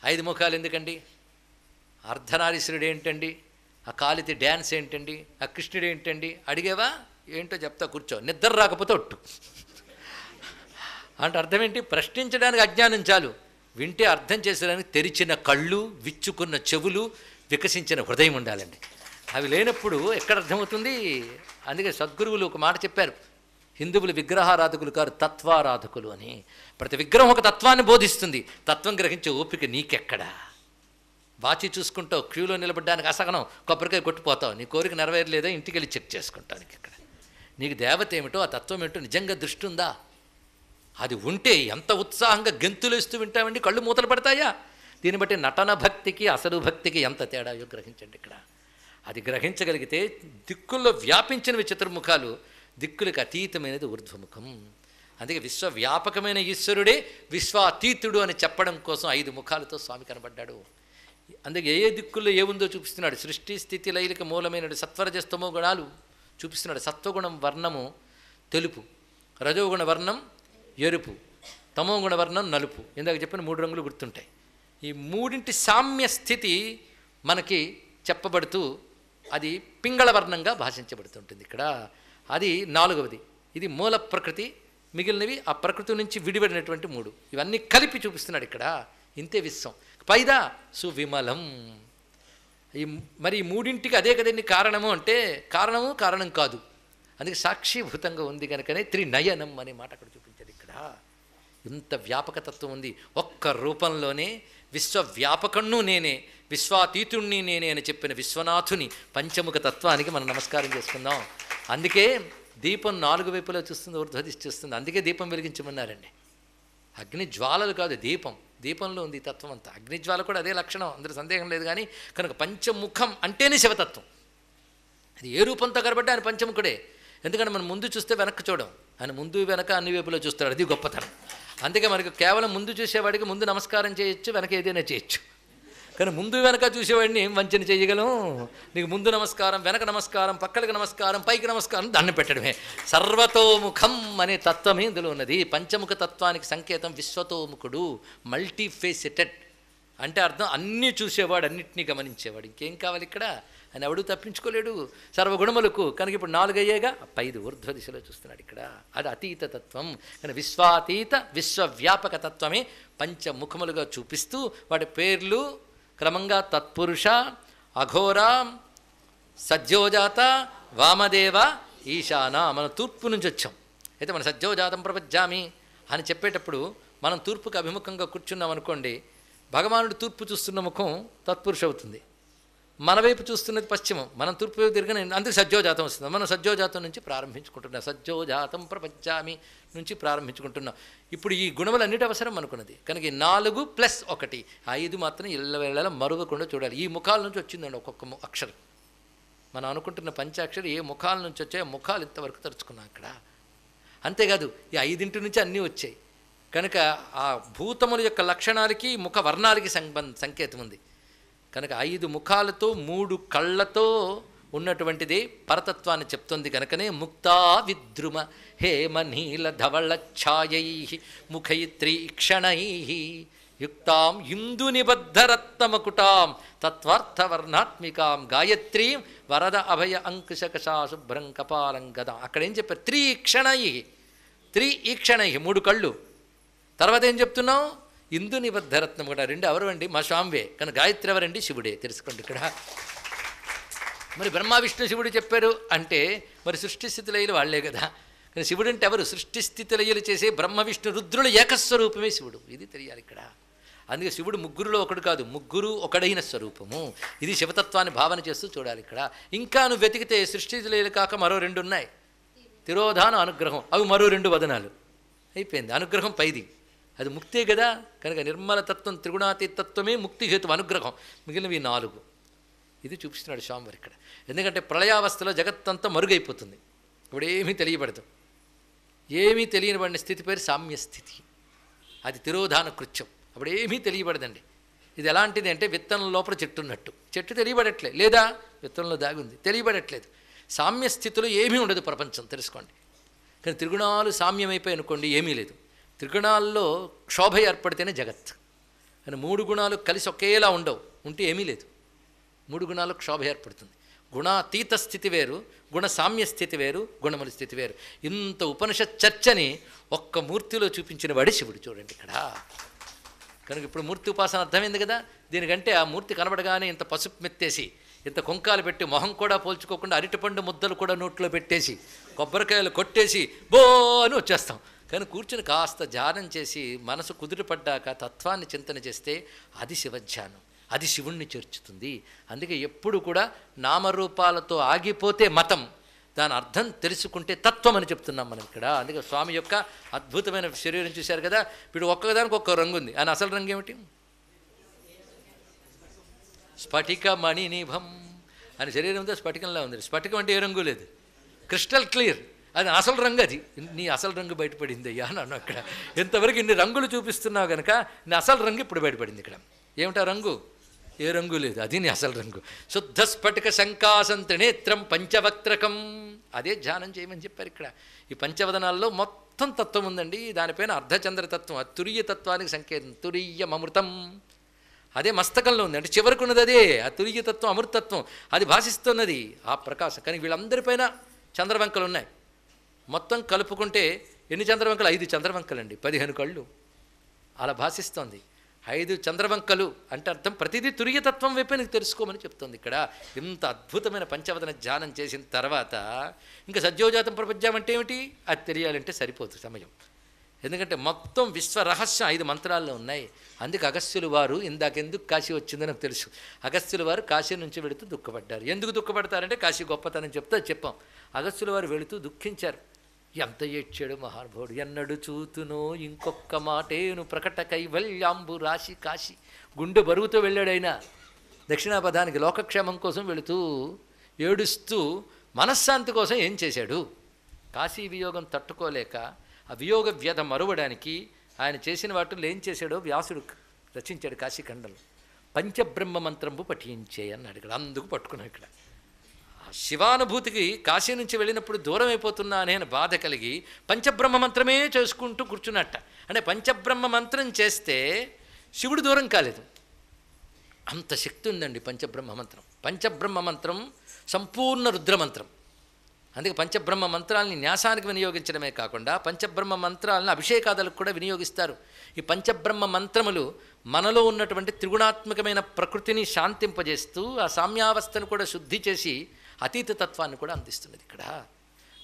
5 ముఖాలు ఎందుకండి, అర్ధనారీశ్వరుడు ఏంటండి, ఆ కాలితి డ్యాన్స్ ఏంటండి, ఆ కృష్ణుడు ఏంటండి అడిగేవా, ఏంటో చెప్తా కూర్చో, నిద్ర రాకపోతే ఒట్టు అంటే అర్థం ఏంటి, ప్రశ్నించడానికి అజ్ఞానం చాలు, వింటే అర్థం చేసేదానికి తెరిచిన కళ్ళు, విచ్చుకున్న చెవులు, వికసించిన హృదయం ఉండాలండి. అవి లేనప్పుడు ఎక్కడ అర్థమవుతుంది. అందుకే సద్గురువులు ఒక మాట చెప్పారు, హిందువులు విగ్రహారాధకులు కారు, తత్వారాధకులు అని. ప్రతి విగ్రహం ఒక తత్వాన్ని బోధిస్తుంది. తత్వం గ్రహించే ఓపిక నీకెక్కడా. వాచి చూసుకుంటావు, క్యూలో నిలబడ్డానికి అసహనం, కొబ్బరికాయ కొట్టిపోతావు, నీ కోరిక నెరవేరలేదో ఇంటికి వెళ్ళి చెక్ చేసుకుంటానికి. ఇక్కడ నీకు దేవత ఏమిటో, ఆ తత్వం ఏమిటో నిజంగా దృష్టి ఉందా? అది ఉంటే ఎంత ఉత్సాహంగా గెంతులేస్తూ వింటామండి, కళ్ళు మూతలు పడతాయా? దీన్ని బట్టి నటన భక్తికి అసలు భక్తికి ఎంత తేడాయో గ్రహించండి ఇక్కడ. అది గ్రహించగలిగితే దిక్కుల్లో వ్యాపించినవి చతుర్ముఖాలు, దిక్కులకు అతీతమైనది ఊర్ధ్వముఖం. అందుకే విశ్వవ్యాపకమైన ఈశ్వరుడే విశ్వాతీతుడు అని చెప్పడం కోసం 5 ముఖాలతో స్వామి కనబడ్డాడు. అందుకే ఏ దిక్కుల్లో ఏముందో చూపిస్తున్నాడు. సృష్టి స్థితి లైలిక మూలమైన సత్వరజస్తమో గుణాలు చూపిస్తున్నాడు. సత్వగుణం వర్ణము తెలుపు, రజోగుణ వర్ణం ఎరుపు, తమోగుణ వర్ణం నలుపు. ఇందాక చెప్పిన 3 రంగులు గుర్తుంటాయి. ఈ 3 సామ్య స్థితి మనకి చెప్పబడుతూ అది పింగళ వర్ణంగా భాషించబడుతుంటుంది ఇక్కడ. అది 4వది. ఇది మూల ప్రకృతి. మిగిలినవి ఆ ప్రకృతి నుంచి విడిపడినటువంటి 3. ఇవన్నీ కలిపి చూపిస్తున్నాడు ఇక్కడ. ఇంతే విశ్వం. పైదా సువిమలం. మరి ఈ 3ంటికి అదే కదండి కారణము అంటే, కారణము కారణం కాదు, అందుకే సాక్షిభూతంగా ఉంది కనుకనే త్రినయనం అనే మాట అక్కడ చూపించారు. ఇక్కడ ఇంత వ్యాపకతత్వం ఉంది. ఒక్క రూపంలోనే విశ్వవ్యాపకన్ను నేనే, విశ్వాతీతుణ్ణి నేనే అని చెప్పిన విశ్వనాథుని పంచముఖ తత్వానికి మనం నమస్కారం చేసుకుందాం. అందుకే దీపం 4 వైపులా చూస్తుంది, ఊర్ధ్వదిశ చూస్తుంది. అందుకే దీపం వెలిగించమన్నారండి. అగ్ని జ్వాలలు కాదు, దీపం. దీపంలో ఉంది తత్వం అంతా. అగ్నిజ్వాల కూడా అదే లక్షణం, అందరూ సందేహం లేదు. కానీ కనుక పంచముఖం అంటేనే శివతత్వం. అది ఏ రూపంతో కనబడ్డా ఆయన పంచముఖుడే. ఎందుకంటే మనం ముందు చూస్తే వెనక్కి చూడం, ఆయన ముందు వెనక అన్ని వైపులో చూస్తాడు. అది గొప్పతనం. అందుకే మనకు కేవలం ముందు చూసేవాడికి ముందు నమస్కారం చేయొచ్చు, వెనక ఏదైనా చేయొచ్చు. కానీ ముందు వెనక చూసేవాడిని ఏం వంచన చేయగలం? నీకు ముందు నమస్కారం, వెనక నమస్కారం, పక్కలకి నమస్కారం, పైకి నమస్కారం, దండం పెట్టడమే. సర్వతోముఖం అనే తత్వమే ఇందులో ఉన్నది. పంచముఖ తత్వానికి సంకేతం విశ్వతోముఖుడు, మల్టీఫేసెటెడ్ అంటే అర్థం అన్నీ చూసేవాడు, అన్నింటినీ గమనించేవాడు. ఇంకేం కావాలి ఇక్కడ? ఆయన ఎవడూ తప్పించుకోలేడు సర్వగుణములకు. కనుక ఇప్పుడు 4 అయ్యేగా, 5 ఊర్ధ్వ దిశలో చూస్తున్నాడు ఇక్కడ. అది అతీత తత్వం. కానీ విశ్వాతీత విశ్వవ్యాపక తత్వమే పంచముఖములుగా చూపిస్తూ వాటి పేర్లు క్రమంగా తత్పురుష, అఘోర, సజ్జోజాత వామదేవ ఈశాన. మనం తూర్పు నుంచి వచ్చాం. అయితే మనం సజ్జోజాతం ప్రపంచామి అని చెప్పేటప్పుడు మనం తూర్పుకి అభిముఖంగా కూర్చున్నాం అనుకోండి, భగవానుడు తూర్పు చూస్తున్న ముఖం తత్పురుష అవుతుంది, మన వైపు చూస్తున్నది పశ్చిమం, మనం తూర్పు వైపు తిరగని, అందుకు సజ్జోజాతం వస్తుంది. మనం సజ్జోజాతం నుంచి ప్రారంభించుకుంటున్నాం, సజ్జోజాతం ప్రపంచామి నుంచి ప్రారంభించుకుంటున్నాం. ఇప్పుడు ఈ గుణములన్నిటి అవసరం అనుకున్నది కనుక 4+1 5 మాత్రం ఇళ్ళవేళ మరుగకుండా చూడాలి. ఈ ముఖాల నుంచి వచ్చిందండి ఒక్కొక్క అక్షరం. మనం అనుకుంటున్న పంచాక్షరి ఏ ముఖాల నుంచి వచ్చాయో ముఖాలు ఇంతవరకు తరుచుకున్నాం అక్కడ. అంతేకాదు ఈ 5 నుంచి అన్నీ వచ్చాయి కనుక ఆ భూతముల యొక్క లక్షణాలకి ముఖ వర్ణాలకి సంకేతం ఉంది కనుక 5 ముఖాలతో 3 కళ్ళతో ఉన్నటువంటిది పరతత్వాన్ని చెప్తుంది. కనుకనే ముక్తా విద్రుమ హేమనీల ధవళ ఛాయై ముఖైత్రీక్షణై యుక్తాం ఇందునిబద్ధరత్నమకుటాం తత్వార్థవర్ణాత్మికాం గాయత్రీం వరద అభయ అంకుశకషా శుభ్రం కపాలం గదా. అక్కడ ఏం చెప్పారు? 3 ఈక్షణై, 3 ఈక్షణై 3 కళ్ళు. తర్వాత ఏం చెప్తున్నాం? ఇందునిబద్ధరత్నం కూడా 2 ఎవరు అండి? మా స్వామివే. కానీ గాయత్రి ఎవరండి? శివుడే. తెలుసుకోండి ఇక్కడ. మరి బ్రహ్మ విష్ణు శివుడు చెప్పారు అంటే మరి సృష్టి స్థితి లయలు వాళ్లే కదా. కానీ శివుడు అంటే ఎవరు? సృష్టి స్థితి లయలు చేసే బ్రహ్మ విష్ణు రుద్రుల ఏకస్వరూపమే శివుడు. ఇది తెలియాలి ఇక్కడ. అందుకే శివుడు ముగ్గురులో ఒకడు కాదు, ముగ్గురు ఒకడైన స్వరూపము. ఇది శివతత్వాన్ని భావన చేస్తూ చూడాలి ఇక్కడ. ఇంకా నువ్వు వెతికితే సృష్టి లయలు కాక మరో 2 ఉన్నాయి, తిరోధాన అనుగ్రహం, అవి మరో 2 వదనాలు. అయిపోయింది. అనుగ్రహం పైది, అది ముక్తే కదా. కనుక నిర్మల తత్వం త్రిగుణాతీతత్వమే ముక్తి హేతు అనుగ్రహం, మిగిలినవి 4. ఇది చూపిస్తున్నాడు స్వామివారు ఇక్కడ. ఎందుకంటే ప్రళయావస్థలో జగత్తంతా మరుగైపోతుంది, ఇప్పుడు ఏమీ తెలియబడదు. ఏమీ తెలియనిబడిన స్థితి పేరు సామ్యస్థితి, అది తిరోధాన కృత్యం. అప్పుడు ఏమీ తెలియబడదండి. ఇది ఎలాంటిది అంటే విత్తనం లోపల చెట్టు ఉన్నట్టు, చెట్టు తెలియబడట్లే, లేదా విత్తనంలో దాగుంది తెలియబడట్లేదు. సామ్యస్థితిలో ఏమీ ఉండదు ప్రపంచం, తెలుసుకోండి. కానీ త్రిగుణాలు సామ్యమైపోయి అనుకోండి ఏమీ లేదు. త్రిగుణాల్లో క్షోభ ఏర్పడితేనే జగత్. కానీ 3 గుణాలు కలిసి ఒకేలా ఉండవు, ఉంటే ఏమీ లేదు. 3 గుణాలు క్షోభ ఏర్పడుతుంది. గుణాతీత స్థితి వేరు, గుణ సామ్య స్థితి వేరు, గుణముల స్థితి వేరు. ఇంత ఉపనిషత్ చర్చని ఒక్క మూర్తిలో చూపించిన వాడే శివుడు. చూడండి ఇక్కడ. కనుక ఇప్పుడు మూర్తి ఉపాసన అర్థమైంది కదా. దీనికంటే ఆ మూర్తి కనబడగానే ఇంత పసుపు మెత్తేసి, ఇంత కుంకాలు పెట్టి, మొహం కూడా పోల్చుకోకుండా అరటిపండు ముద్దలు కూడా నోట్లో పెట్టేసి, కొబ్బరికాయలు కొట్టేసి బో అని వచ్చేస్తాం. కానీ కూర్చుని కాస్త ధ్యానం చేసి మనసు కుదురుపడ్డాక తత్వాన్ని చింతన చేస్తే అది శివధ్యానం, అది శివుణ్ణి చేర్చుతుంది. అందుకే ఎప్పుడు కూడా నామరూపాలతో ఆగిపోతే మతం, దాని అర్థం తెలుసుకుంటే తత్వం అని చెప్తున్నాం మనం ఇక్కడ. అందుకే స్వామి యొక్క అద్భుతమైన శరీరం చూశారు కదా. ఇప్పుడు ఒక్కదానికి ఒక్క రంగు ఉంది, ఆయన అసలు రంగు ఏమిటి? స్ఫటిక మణినిభం అని శరీరంతో స్ఫటికంలా ఉంది. స్ఫటికం అంటే ఏ రంగు లేదు, క్రిస్టల్ క్లియర్, అది అసలు రంగు. అది నీ అసలు రంగు బయటపడింది అయ్యా నన్ను అక్కడ. ఎంతవరకు ఇన్ని రంగులు చూపిస్తున్నావు కనుక నీ అసలు రంగు ఇప్పుడు బయటపడింది ఇక్కడ. ఏమిటా రంగు? ఏ రంగు లేదు, అది నీ అసలు రంగు. శుద్ధ స్ఫటిక శంకాసం త్రినేత్రం పంచవక్త్రకం, అదే ధ్యానం చేయమని చెప్పారు ఇక్కడ. ఈ పంచవదనాల్లో మొత్తం తత్వం ఉందండి. దానిపైన అర్ధచంద్రతత్వం, ఆ తురియ తత్వానికి సంకేతం. తురియం అమృతం, అదే మస్తకంలో ఉంది. అంటే చివరికి ఉన్నది అదే, ఆ తురియ తత్వం, అమృతత్వం, అది భాషిస్తున్నది ఆ ప్రకాశం. కానీ వీళ్ళందరిపైన చంద్రవంకలు ఉన్నాయి. మొత్తం కలుపుకుంటే ఎన్ని చంద్రవంకలు? 5 చంద్రవంకలండి, 15 కళ్ళు, అలా భాషిస్తోంది. 5 చంద్రవంకలు అంటే అర్థం ప్రతిదీ తురియతత్వం వైపే నీకు తెలుసుకోమని చెప్తోంది ఇక్కడ. ఇంత అద్భుతమైన పంచవదన ధ్యానం చేసిన తర్వాత ఇంకా సజ్జోజాతం ప్రపంచం అంటే ఏమిటి అది తెలియాలంటే సరిపోతుంది సమయం. ఎందుకంటే మొత్తం విశ్వరహస్యం 5 మంత్రాల్లో ఉన్నాయి. అందుకే అగస్త్యులు వారు ఇందాకెందుకు కాశీ వచ్చిందని నాకు తెలుసు. అగస్త్యుల వారు కాశీ నుంచి వెళుతూ దుఃఖపడ్డారు. ఎందుకు దుఃఖపడతారంటే కాశీ గొప్పతనం చెప్తే చెప్పాం. అగస్త్యుల వారు వెళుతూ దుఃఖించారు. ఎంత ఏడ్చాడు మహానుభావుడు. ఎన్నడు చూతునో ఇంకొక్క మాటేను ప్రకట కైవల్యాంబు రాశి కాశీ. గుండె బరువుతో వెళ్ళాడైనా దక్షిణాపథానికి లోకక్షేమం కోసం వెళుతూ ఏడుస్తూ మనశ్శాంతి కోసం ఏం చేశాడు? కాశీ వియోగం తట్టుకోలేక ఆ వియోగ వ్యధ మరువడానికి ఆయన చేసిన వాటిల్లో ఏం చేశాడో వ్యాసుడు రచించాడు కాశీఖండంలో. పంచబ్రహ్మ మంత్రంబు పఠించే అన్నాడు ఇక్కడ. అందుకు పట్టుకున్నాం ఇక్కడ. శివానుభూతికి కాశీ నుంచి వెళ్ళినప్పుడు దూరం అయిపోతున్నా అనే బాధ కలిగి పంచబ్రహ్మ మంత్రమే చేసుకుంటూ కూర్చున్నట్ట. అంటే పంచబ్రహ్మ మంత్రం చేస్తే శివుడు దూరం కాలేదు. అంత శక్తి ఉందండి పంచబ్రహ్మ మంత్రం. పంచబ్రహ్మ మంత్రం సంపూర్ణ రుద్రమంత్రం. అందుకే పంచబ్రహ్మ మంత్రాలని న్యాసానికి వినియోగించడమే కాకుండా పంచబ్రహ్మ మంత్రాలను అభిషేకాదులకు కూడా వినియోగిస్తారు. ఈ పంచబ్రహ్మ మంత్రములు మనలో ఉన్నటువంటి త్రిగుణాత్మకమైన ప్రకృతిని శాంతింపజేస్తూ ఆ సామ్యావస్థను కూడా శుద్ధి చేసి అతీత తత్వాన్ని కూడా అందిస్తున్నది ఇక్కడ.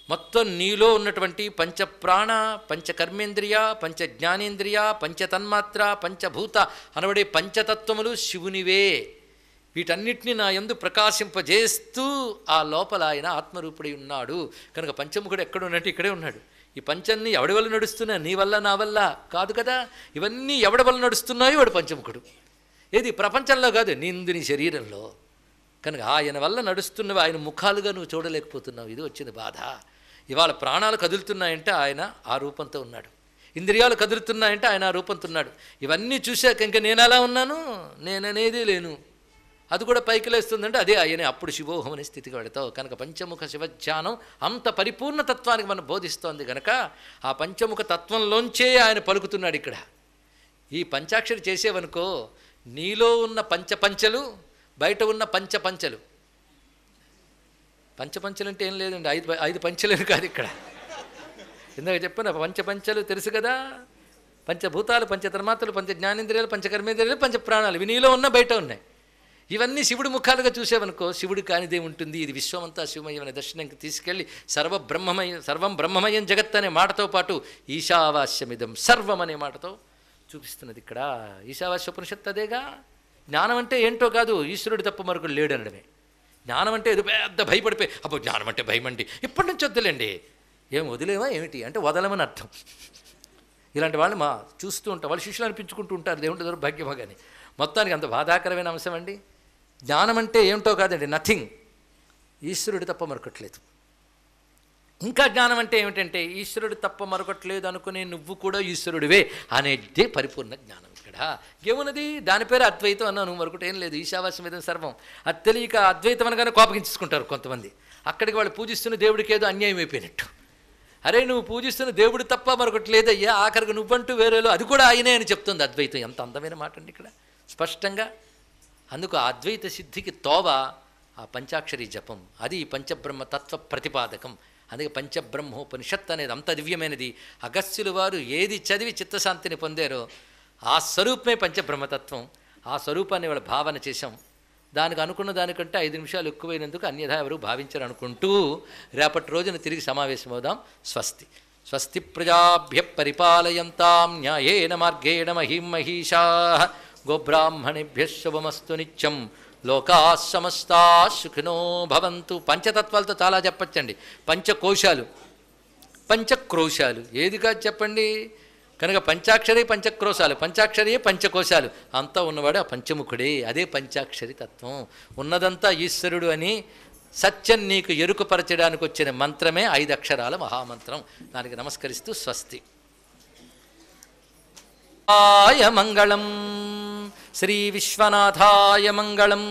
మొత్తం నీలో ఉన్నటువంటి పంచప్రాణ, పంచకర్మేంద్రియ, పంచ జ్ఞానేంద్రియ, పంచతన్మాత్ర, పంచభూత అనబడే పంచతత్వములు శివునివే. వీటన్నిటిని నా యందు ప్రకాశింపజేస్తూ ఆ లోపల ఆయన ఆత్మరూపుడై ఉన్నాడు. కనుక పంచముఖుడు ఎక్కడ ఉన్నట్టు ఇక్కడే ఉన్నాడు. ఈ పంచన్ని ఎవడి వల్ల నడుస్తున్నా? నీ వల్ల నా వల్ల కాదు కదా. ఇవన్నీ ఎవడి వల్ల నడుస్తున్నాయో వాడు పంచముఖుడు. ఏది ప్రపంచంలో కాదు, నీ శరీరంలో. కనుక ఆయన వల్ల నడుస్తున్నవి ఆయన ముఖాలుగా నువ్వు చూడలేకపోతున్నావు. ఇది వచ్చింది బాధ. ఇవాళ ప్రాణాలు కదులుతున్నాయంటే ఆయన ఆ రూపంతో ఉన్నాడు, ఇంద్రియాలు కదులుతున్నాయంటే ఆయన ఆ రూపంతో ఉన్నాడు. ఇవన్నీ చూశాక ఇంకా నేను ఎలా ఉన్నాను, నేననేది లేను, అది కూడా పైకి లేస్తుందంటే అదే ఆయనే. అప్పుడు శివోహం అనే స్థితికి వెళతావు. కనుక పంచముఖ శివధ్యానం అంత పరిపూర్ణ తత్వానికి మనం బోధిస్తోంది కనుక ఆ పంచముఖ తత్వంలోంచే ఆయన పలుకుతున్నాడు ఇక్కడ. ఈ పంచాక్షరి చేసేవనుకో నీలో ఉన్న పంచపంచలు, బయట ఉన్న పంచపంచలు. పంచపంచలు అంటే ఏం లేదండి, ఐదు పంచలేరు కాదు ఇక్కడ. ఇందాక చెప్పిన పంచపంచలు తెలుసు కదా, పంచభూతాలు, పంచతన్మాత్రలు, పంచ జ్ఞానేంద్రియాలు, పంచకర్మేంద్రియాలు, పంచప్రాణాలు. ఇవి నీలో ఉన్న బయట ఉన్నాయి. ఇవన్నీ శివుడి ముఖాలుగా చూసేవనుకో శివుడి కానిదే ఉంటుంది. ఇది విశ్వమంతా శివమయమైన దర్శనంకి తీసుకెళ్ళి సర్వం బ్రహ్మమయం జగత్ అనే మాటతో పాటు ఈశావాస్యమిదం సర్వం అనే మాటతో చూపిస్తున్నది ఇక్కడ. ఈశావాస్యోపనిషత్తు అదేగా. జ్ఞానం అంటే ఏంటో కాదు, ఈశ్వరుడు తప్ప మరొకడు లేడు అనడమే. జ్ఞానం అంటే ఏదో పెద్ద భయపడిపోయి అబ్బో జ్ఞానం అంటే భయమండి, ఇప్పటి నుంచి వద్దులేండి. ఏం వదిలేవా ఏమిటి అంటే వదలమని అర్థం. ఇలాంటి వాళ్ళు చూస్తూ ఉంటాం, వాళ్ళు శిష్యులు అనిపించుకుంటూ ఉంటారు, దేవుడి దౌర్భాగ్యమని. మొత్తానికి అంత బాధాకరమైన అంశం అండి. జ్ఞానం అంటే ఏమిటో కాదండి, నథింగ్, ఈశ్వరుడు తప్ప మరొకట్లేదు. ఇంకా జ్ఞానం అంటే ఏమిటంటే ఈశ్వరుడు తప్ప మరొకట్లేదు అనుకునే నువ్వు కూడా ఈశ్వరుడివే అనేదే పరిపూర్ణ జ్ఞానం. ఇక్కడ ఏమున్నది, దాని పేరు అద్వైతం అన్నాను, మరొకటి ఏం లేదు. ఈశావాస్యమిదం సర్వం. అది తెలియక అద్వైతం అనగానే కోపగించుకుంటారు కొంతమంది. అక్కడికి వాళ్ళు పూజిస్తున్న దేవుడికి ఏదో అన్యాయం అయిపోయినట్టు. అరే నువ్వు పూజిస్తున్న దేవుడు తప్ప మరొకటి లేదయ్యా, ఆఖరికి నువ్వంటూ వేరేలో అది కూడా ఆయనే అని చెప్తుంది అద్వైతం. ఎంత అందమైన మాట అండి ఇక్కడ స్పష్టంగా. అందుకు ఆ అద్వైత సిద్ధికి తోవ ఆ పంచాక్షరి జపం, అది పంచబ్రహ్మ తత్వ ప్రతిపాదకం. అందుకే పంచబ్రహ్మోపనిషత్ అనేది అంత దివ్యమైనది. అగస్త్యులు వారు ఏది చదివి చిత్తశాంతిని పొందారో ఆ స్వరూపమే పంచబ్రహ్మతత్వం. ఆ స్వరూపాన్ని వాళ్ళ భావన చేశాం. దానికి అనుకున్న దానికంటే 5 నిమిషాలు ఎక్కువైనందుకు అన్యథా ఎవరు భావించారు అనుకుంటూ రేపటి రోజున తిరిగి సమావేశమవుదాం. స్వస్తి. స్వస్తి ప్రజాభ్య పరిపాలయంతాం న్యాయేన మార్గేణ మహిం మహిషాః. గోబ్రాహ్మణేభ్యః శుభమస్తు నిత్యం. లోకాః సమస్తాః సుఖినో భవంతు. పంచతత్వాలతో చాలా చెప్పచ్చండి. పంచకోశాలు, పంచక్రోశాలు, ఏదిగా చెప్పండి. కనుక పంచాక్షరి పంచక్రోశాలు, పంచాక్షరియే పంచకోశాలు, అంతా ఉన్నవాడు ఆ పంచముఖుడే. అదే పంచాక్షరి తత్వం. ఉన్నదంతా ఈశ్వరుడు అని సత్యం నీకు ఎరుకుపరచడానికి వచ్చిన మంత్రమే 5 అక్షరాల మహామంత్రం. దానికి నమస్కరిస్తూ స్వస్తి. ఆయ మంగళం, శ్రీ విశ్వనాథాయ మంగళం.